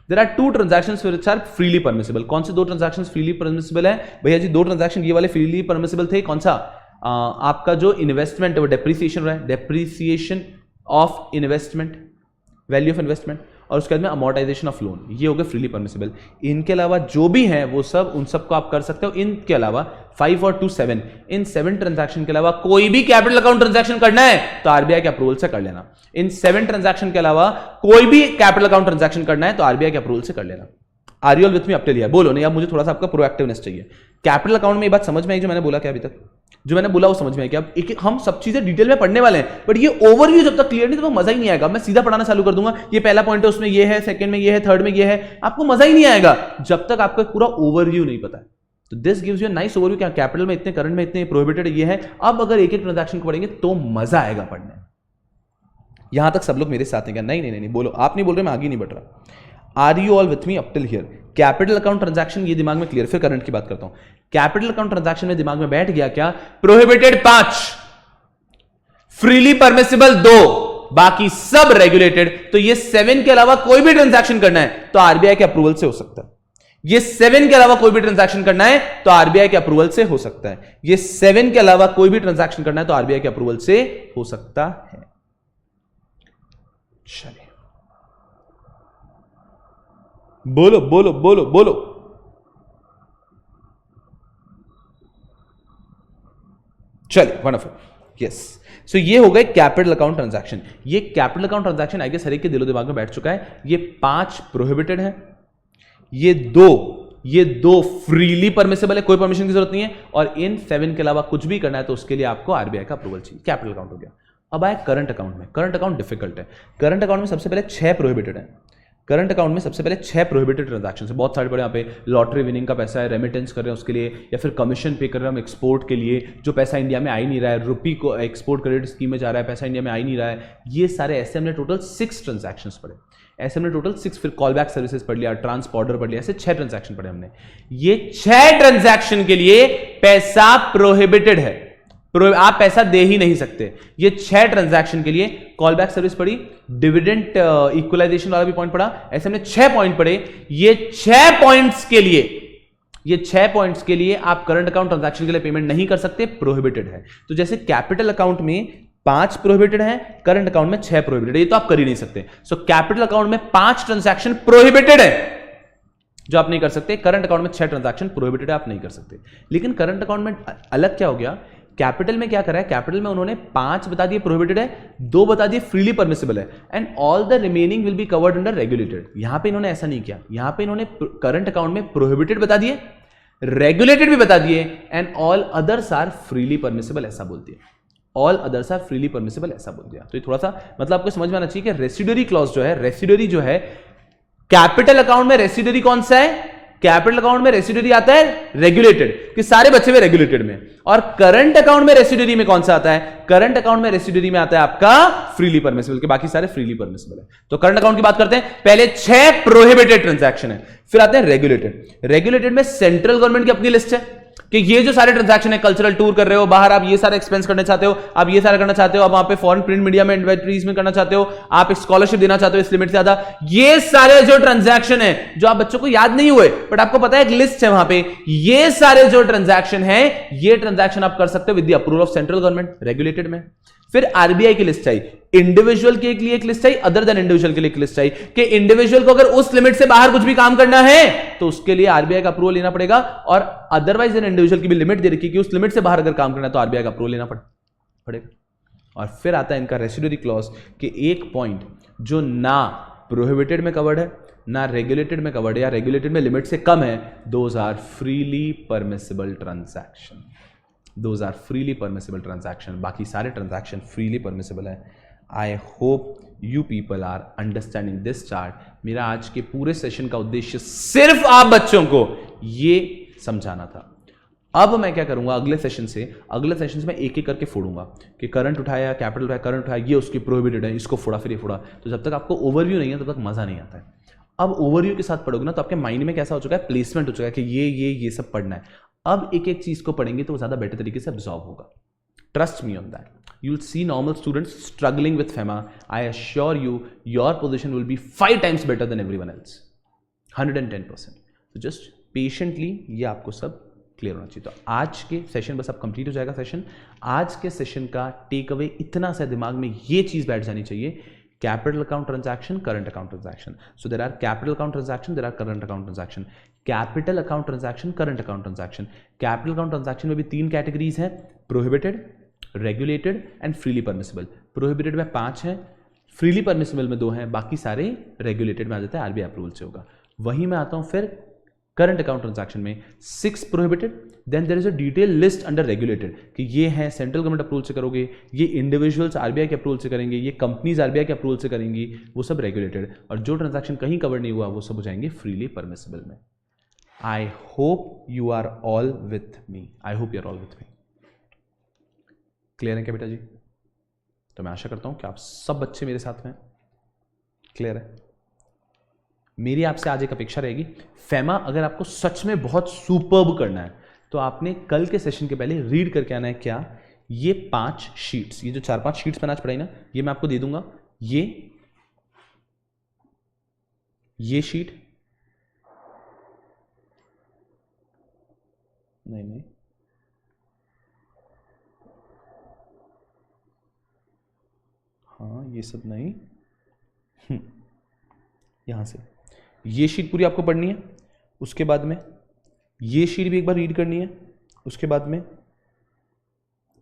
There are 2 transactions which are freely permissible. कौन से 2 ट्रांजैक्शंस फ्रीली परमिसिबल है भैया जी? 2 ट्रांजैक्शन ये वाले फ्रीली परमिसिबल थे। कौन सा? आपका जो इन्वेस्टमेंट है वो डेप्रिसिएशन हो रहा है, depreciation of investment, value of investment, और उसके बाद में अमोर्टाइजेशन ऑफ लोन, ये हो गए फ्रीली परमिसिबल। इनके अलावा जो भी हैं वो सब, उन सब को आप कर सकते हो। इनके अलावा 5 और 2 7, इन 7 ट्रांजैक्शन के अलावा कोई भी कैपिटल अकाउंट ट्रांजैक्शन करना है तो आरबीआई के अप्रूवल से कर लेना। इन 7 ट्रांजैक्शन के अलावा कोई भी कैपिटल अकाउंट ट्रांजैक्शन करना है तो आरबीआई के अप्रूवल से कर लेना। Are you all with me up till here? बोलो नहीं, अब मुझे थोड़ा सा आपका प्रोएक्टिवनेस चाहिए। कैपिटल अकाउंट में ये बात समझ में आई जो मैंने बोला क्या? अभी तक जो मैंने बोला वो समझ में आई क्या? अब एक हम सब चीजें डिटेल में पढ़ने वाले हैं, बट ये ओवरव्यू जब तक क्लियर नहीं तो मजा ही नहीं आएगा। मैं सीधा पढ़ाना चालू कर दूंगा, ये पहला पॉइंट है उसमें ये है, सेकंड में ये है, थर्ड में ये है, आपको मजा ही नहीं आएगा जब तक आपको पूरा ओवरव्यू नहीं पता है। तो this gives you nice overview, क्या कैपिटल में इतने, करंट में इतने, प्रोहिबिटेड ये है। अब अगर एक एक ट्रांजैक्शन को पढ़ेंगे तो मजा आएगा पढ़ने। यहां तक सब लोग मेरे साथ हैं क्या? नहीं नहीं नहीं, बोलो, आप नहीं बोल रहे, मैं आगे नहीं बढ़ रहा। Are you all with me up till here? Capital account transaction ये दिमाग में क्लियर, फिर करंट की बात करता हूं। कैपिटल अकाउंट ट्रांजैक्शन में दिमाग में बैठ गया क्या? प्रोहिबिटेड 5, फ्रीली परमिसिबल 2, बाकी सब रेगुलेटेड। तो ये 7 के अलावा कोई भी ट्रांजैक्शन करना है तो आरबीआई के अप्रूवल से हो सकता है। ये 7 के अलावा कोई भी ट्रांजैक्शन करना है तो आरबीआई के अप्रूवल से हो सकता है। ये 7 के अलावा कोई भी ट्रांजैक्शन करना है तो आरबीआई के अप्रूवल से हो सकता है। चलिए बोलो बोलो बोलो बोलो। चलिए वंडरफुल, यस। सो ये हो गए कैपिटल अकाउंट ट्रांजैक्शन। ये capital account transaction I guess हर एक के दिलो दिमाग में बैठ चुका है। ये 5 प्रोहिबिटेड है, ये दो फ्रीली परमिसिबल है, कोई परमिशन की जरूरत नहीं है, और इन 7 के अलावा कुछ भी करना है तो उसके लिए आपको आरबीआई का अप्रूवल चाहिए। कैपिटल अकाउंट हो गया। अब आया करंट अकाउंट में। करंट अकाउंट डिफिकल्ट है। करंट अकाउंट में सबसे पहले 6 प्रोहिबिटेड है। करंट अकाउंट में सबसे पहले 6 प्रोहिबिटेड ट्रांजैक्शन है। बहुत सारे बड़े यहाँ पे लॉटरी विनिंग का पैसा है, रेमिटेंस कर रहे हैं उसके लिए, या फिर कमीशन पे कर रहे हैं हम एक्सपोर्ट के लिए, जो पैसा इंडिया में आ ही नहीं रहा है, रुपी को एक्सपोर्ट क्रेडिट स्कीम में जा रहा है, पैसा इंडिया में आ ही नहीं रहा है। ये सारे ऐसे हमने टोटल 6 ट्रांजैक्शन पढ़े, ऐसे हमने टोटल 6, फिर कॉल बैक सर्विसेज पढ़ लिया, ट्रांसपोर्टर पढ़ लिया, ऐसे 6 ट्रांजैक्शन पढ़े हमने। ये 6 ट्रांजैक्शन के लिए पैसा प्रोहिबिटेड है, आप पैसा दे ही नहीं सकते। ये 6 ट्रांजैक्शन के लिए कॉल बैक सर्विस पड़ी, डिविडेंड इक्वलाइजेशन वाला भी पॉइंट पड़ा, ऐसे हमने 6 पॉइंट पढ़े। ये 6 पॉइंट्स के लिए आप करंट अकाउंट ट्रांजैक्शन के लिए पेमेंट नहीं कर सकते, प्रोहिबिटेड है। तो जैसे कैपिटल अकाउंट में 5 प्रोहिबिटेड है, करंट अकाउंट में 6 प्रोहिबिटेड है, ये तो आप कर ही नहीं सकते। सो कैपिटल अकाउंट में 5 ट्रांजैक्शन प्रोहिबिटेड है जो आप नहीं कर सकते, करंट अकाउंट में 6 ट्रांजैक्शन प्रोहिबिटेड है, आप नहीं कर सकते। लेकिन करंट अकाउंट में अलग क्या हो गया? कैपिटल में क्या करा है? कैपिटल में उन्होंने 5 बता दिए प्रोहिबिटेड है, 2 बता दिए फ्रीली परमिसिबल है, and all the remaining will be covered under regulated. यहां पे इन्होंने ऐसा नहीं किया। यहां पे इन्होंने करंट अकाउंट में प्रोहिबिटेड बता दिए, रेगुलेटेड भी बता दिए, and all others are freely permissible ऐसा बोल दिया। All others are freely permissible ऐसा बोल दिया। तो ये थोड़ा सा मतलब आपको समझ में आना चाहिए कि रेसिडुअरी क्लॉज जो है, रेसिडुअरी जो है कैपिटल अकाउंट में रेसिडुअरी कौन सा है? कैपिटल अकाउंट में रेसिडुअरी आता है रेगुलेटेड, कि सारे बचे हुए रेगुलेटेड में। और करंट अकाउंट में रेसिडुअरी में कौन सा आता है? करंट अकाउंट में रेसिडुअरी में आता है आपका फ्रीली परमिसिबल, के बाकी सारे फ्रीली परमिसिबल है। तो करंट अकाउंट की बात करते हैं। पहले 6 प्रोहिबिटेड ट्रांजैक्शन है, फिर आते हैं रेगुलेटेड। रेगुलेटेड में सेंट्रल गवर्नमेंट की अपनी लिस्ट है कि ये जो सारे ट्रांजैक्शन है, कल्चरल टूर कर रहे हो बाहर, आप ये सारे एक्सपेंस करना चाहते हो, आप ये सारा करना चाहते हो, आप वहां पे फॉरेन प्रिंट मीडिया में इन्वेंटरीज में करना चाहते हो, आप एक स्कॉलरशिप देना चाहते हो इस लिमिट से ज्यादा, ये सारे जो ट्रांजैक्शन है जो आप बच्चों को याद नहीं हुए बट आपको पता है एक लिस्ट है वहां पे, ये सारे जो ट्रांजैक्शन है ये ट्रांजैक्शन आप कर सकते हो with the approval of central government regulated में। फिर आरबीआई की लिस्ट चाहिए, इंडिविजुअल के लिए एक लिस्ट चाहिए, अदर देन इंडिविजुअल के लिए एक लिस्ट चाहिए कि इंडिविजुअल को अगर उस लिमिट से बाहर कुछ भी काम करना है तो उसके लिए आरबीआई का अप्रूवल लेना पड़ेगा, और अदरवाइज देन इंडिविजुअल की भी लिमिट दे रखी कि उस लिमिट से बाहर अगर काम करना है तो आरबीआई का अप्रूवल लेना पड़ेगा। और फिर आता है इनका रेसिडुअरी क्लॉज कि एक पॉइंट जो ना प्रोहिबिटेड में कवर्ड है ना रेगुलेटेड में कवर्ड है या रेगुलेटेड में लिमिट से कम है, those are freely permissible transaction, those are freely permissible transaction, बाकी सारे ट्रांजैक्शन फ्रीली परमिसिबल है। I hope you people are understanding this chart. मेरा आज के पूरे सेशन का उद्देश्य सिर्फ आप बच्चों को ये समझाना था। अब मैं क्या करूंगा, अगले सेशन से मैं एक एक करके फोड़ूंगा कि करंट उठाया, कैपिटल उठाया, करंट उठाया, ये उसकी प्रोहिबिटेड है, इसको फोड़ा, फिर ये फोड़ा। तो जब तक आपको ओवरव्यू नहीं है तब तक मजा नहीं आता है। अब ओवरव्यू के साथ पढ़ोगे ना तो आपके माइंड में कैसा हो चुका है, प्लेसमेंट हो चुका है कि ये सब पढ़ना है। अब एक एक चीज को पढ़ेंगे तो वो ज्यादा बेटर तरीके से अब्सॉर्ब होगा। Trust me on that. You'll see normal students struggling with FEMA. I assure you, your position will be 5 times better than everyone else. 110%. So just patiently ये आपको सब क्लियर होना चाहिए। तो आज के सेशन बस अब कंप्लीट हो जाएगा सेशन। आज के सेशन का टेक अवे इतना सा दिमाग में ये चीज बैठ जानी चाहिए, capital account transaction, current account transaction. So there are capital account transaction, there are current account transaction. Capital account transaction, current account transaction. Capital account transaction में भी 3 कैटेगरीज हैं, prohibited, regulated and freely permissible. Prohibited में 5 हैं, फ्रीली परमिसिबल में 2 हैं, बाकी सारे रेगुलेटेड में आ जाते हैं, आरबीआई अप्रूवल से होगा। वहीं मैं आता हूं फिर करंट अकाउंट ट्रांजैक्शन में 6 prohibited, then there is a detail list under regulated कि ये है सेंट्रल गवर्नमेंट अप्रूवल से करोगे, ये इंडिविजुअल्स आरबीआई के अप्रूवल से करेंगे, ये कंपनीज आरबीआई के अप्रूवल से करेंगी, वो सब रेगुलेटेड। और जो ट्रांजैक्शन कहीं कवर नहीं हुआ वो सब हो जाएंगे फ्रीली परमिसिबल में। I hope you are all with me, I hope you are all with me. Clear है क्या बेटा जी? तो मैं आशा करता हूं कि आप सब बच्चे मेरे साथ में क्लियर है। मेरी आपसे आज एक अपेक्षा रहेगी, फेमा अगर आपको सच में बहुत सुपर्ब करना है तो आपने कल के सेशन के पहले रीड करके आना है। क्या? ये 5 शीट्स, ये जो 4-5 शीट्स मैंने आज पढ़ाई ना, ये मैं आपको दे दूंगा। ये शीट नहीं, हाँ ये सब नहीं, यहां से ये शीट पूरी आपको पढ़नी है। उसके बाद में ये शीट भी एक बार रीड करनी है। उसके बाद में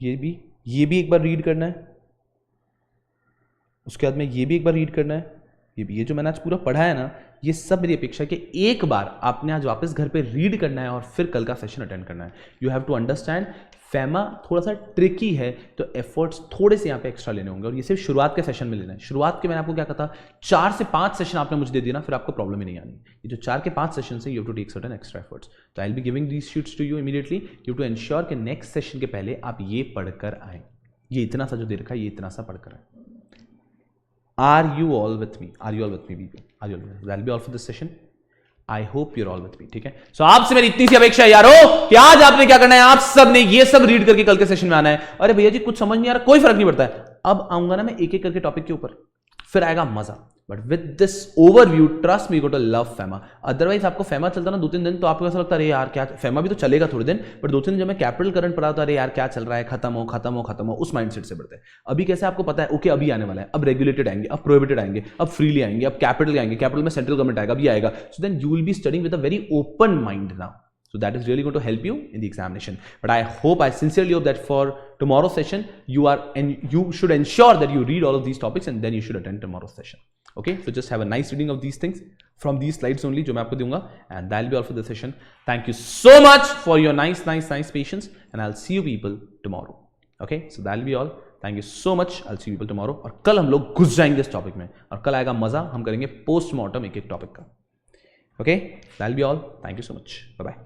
ये भी एक बार रीड करना है। उसके बाद में ये भी एक बार रीड करना है। ये जो मैंने आज पूरा पढ़ा है ना, ये सब मेरी अपेक्षा है कि एक बार आपने आज वापस घर पे रीड करना है और फिर कल का सेशन अटेंड करना है। You have to understand, FEMA थोड़ा सा ट्रिकी है तो एफर्ट्स थोड़े से यहाँ पे एक्स्ट्रा लेने होंगे और ये सिर्फ शुरुआत के सेशन में लेना है। शुरुआत के मैंने आपको क्या कहा था, 4 से 5 सेशन आपने मुझे दे दिया ना, फिर आपको प्रॉब्लम ही नहीं आनी। ये जो 4 के 5 सेशन है, you have to take certain extra efforts. तो I will be giving these sheets to you immediately. You to ensure कि नेक्स्ट सेशन के पहले आप ये पढ़कर आए। ये इतना सा जो दे रखा है, ये इतना सा पढ़कर आए। Are you all with me? Are you all with me, people? Are you all with me? That'll be all for this session. I hope you're all with me. ठीक है? So आपसे मेरी इतनी सी अपेक्षा है यारो कि आज आपने क्या करना है, आप सब ने ये सब रीड करके कल के सेशन में आना है। अरे भैया जी कुछ समझ नहीं आ रहा, कोई फर्क नहीं पड़ता है। अब आऊंगा ना मैं एक एक करके टॉपिक के ऊपर, फिर आएगा मजा। But with this overview, trust me, go to love FEMA. Otherwise आपको फेमा चलता ना 2-3 दिन तो आपको ऐसा लगता है अरे यार क्या, फेमा भी तो चलेगा थोड़े दिन, बट 2-3 दिन जब मैं कैपिटल करंट पढ़ा था, अरे यार क्या चल रहा है, खत्म हो, उस माइंडसेट से बढ़ते हैं। अभी कैसे आपको पता है, ओके अभी आने वाला है, अब रेगुलेटेड आएंगे, अब प्रोहिबिटेड आएंगे, अब फ्रीली आएंगे, अब कैपिटल आएंगे, कैपिटल में सेंट्रल गवर्नमेंट आएगा, अभी आएगा। So then you will be studying with a very open mind now. So that is really going to help you in the examination. But I sincerely hope that for tomorrow's session, you should ensure that you read all of these topics and then you should attend tomorrow's session. Okay, so just have a nice reading of these things from these slides only, जो मैं आपको दूंगा, and that'll be all for the session. Thank you so much for your nice patience, and I'll see you people tomorrow. Okay, so that'll be all. Thank you so much. I'll see you people tomorrow. और कल हम लोग घुस जाएंगे इस टॉपिक में, और कल आएगा मजा, हम करेंगे पोस्टमार्टम एक टॉपिक का. Okay, that'll be all. Thank you so much. Bye bye.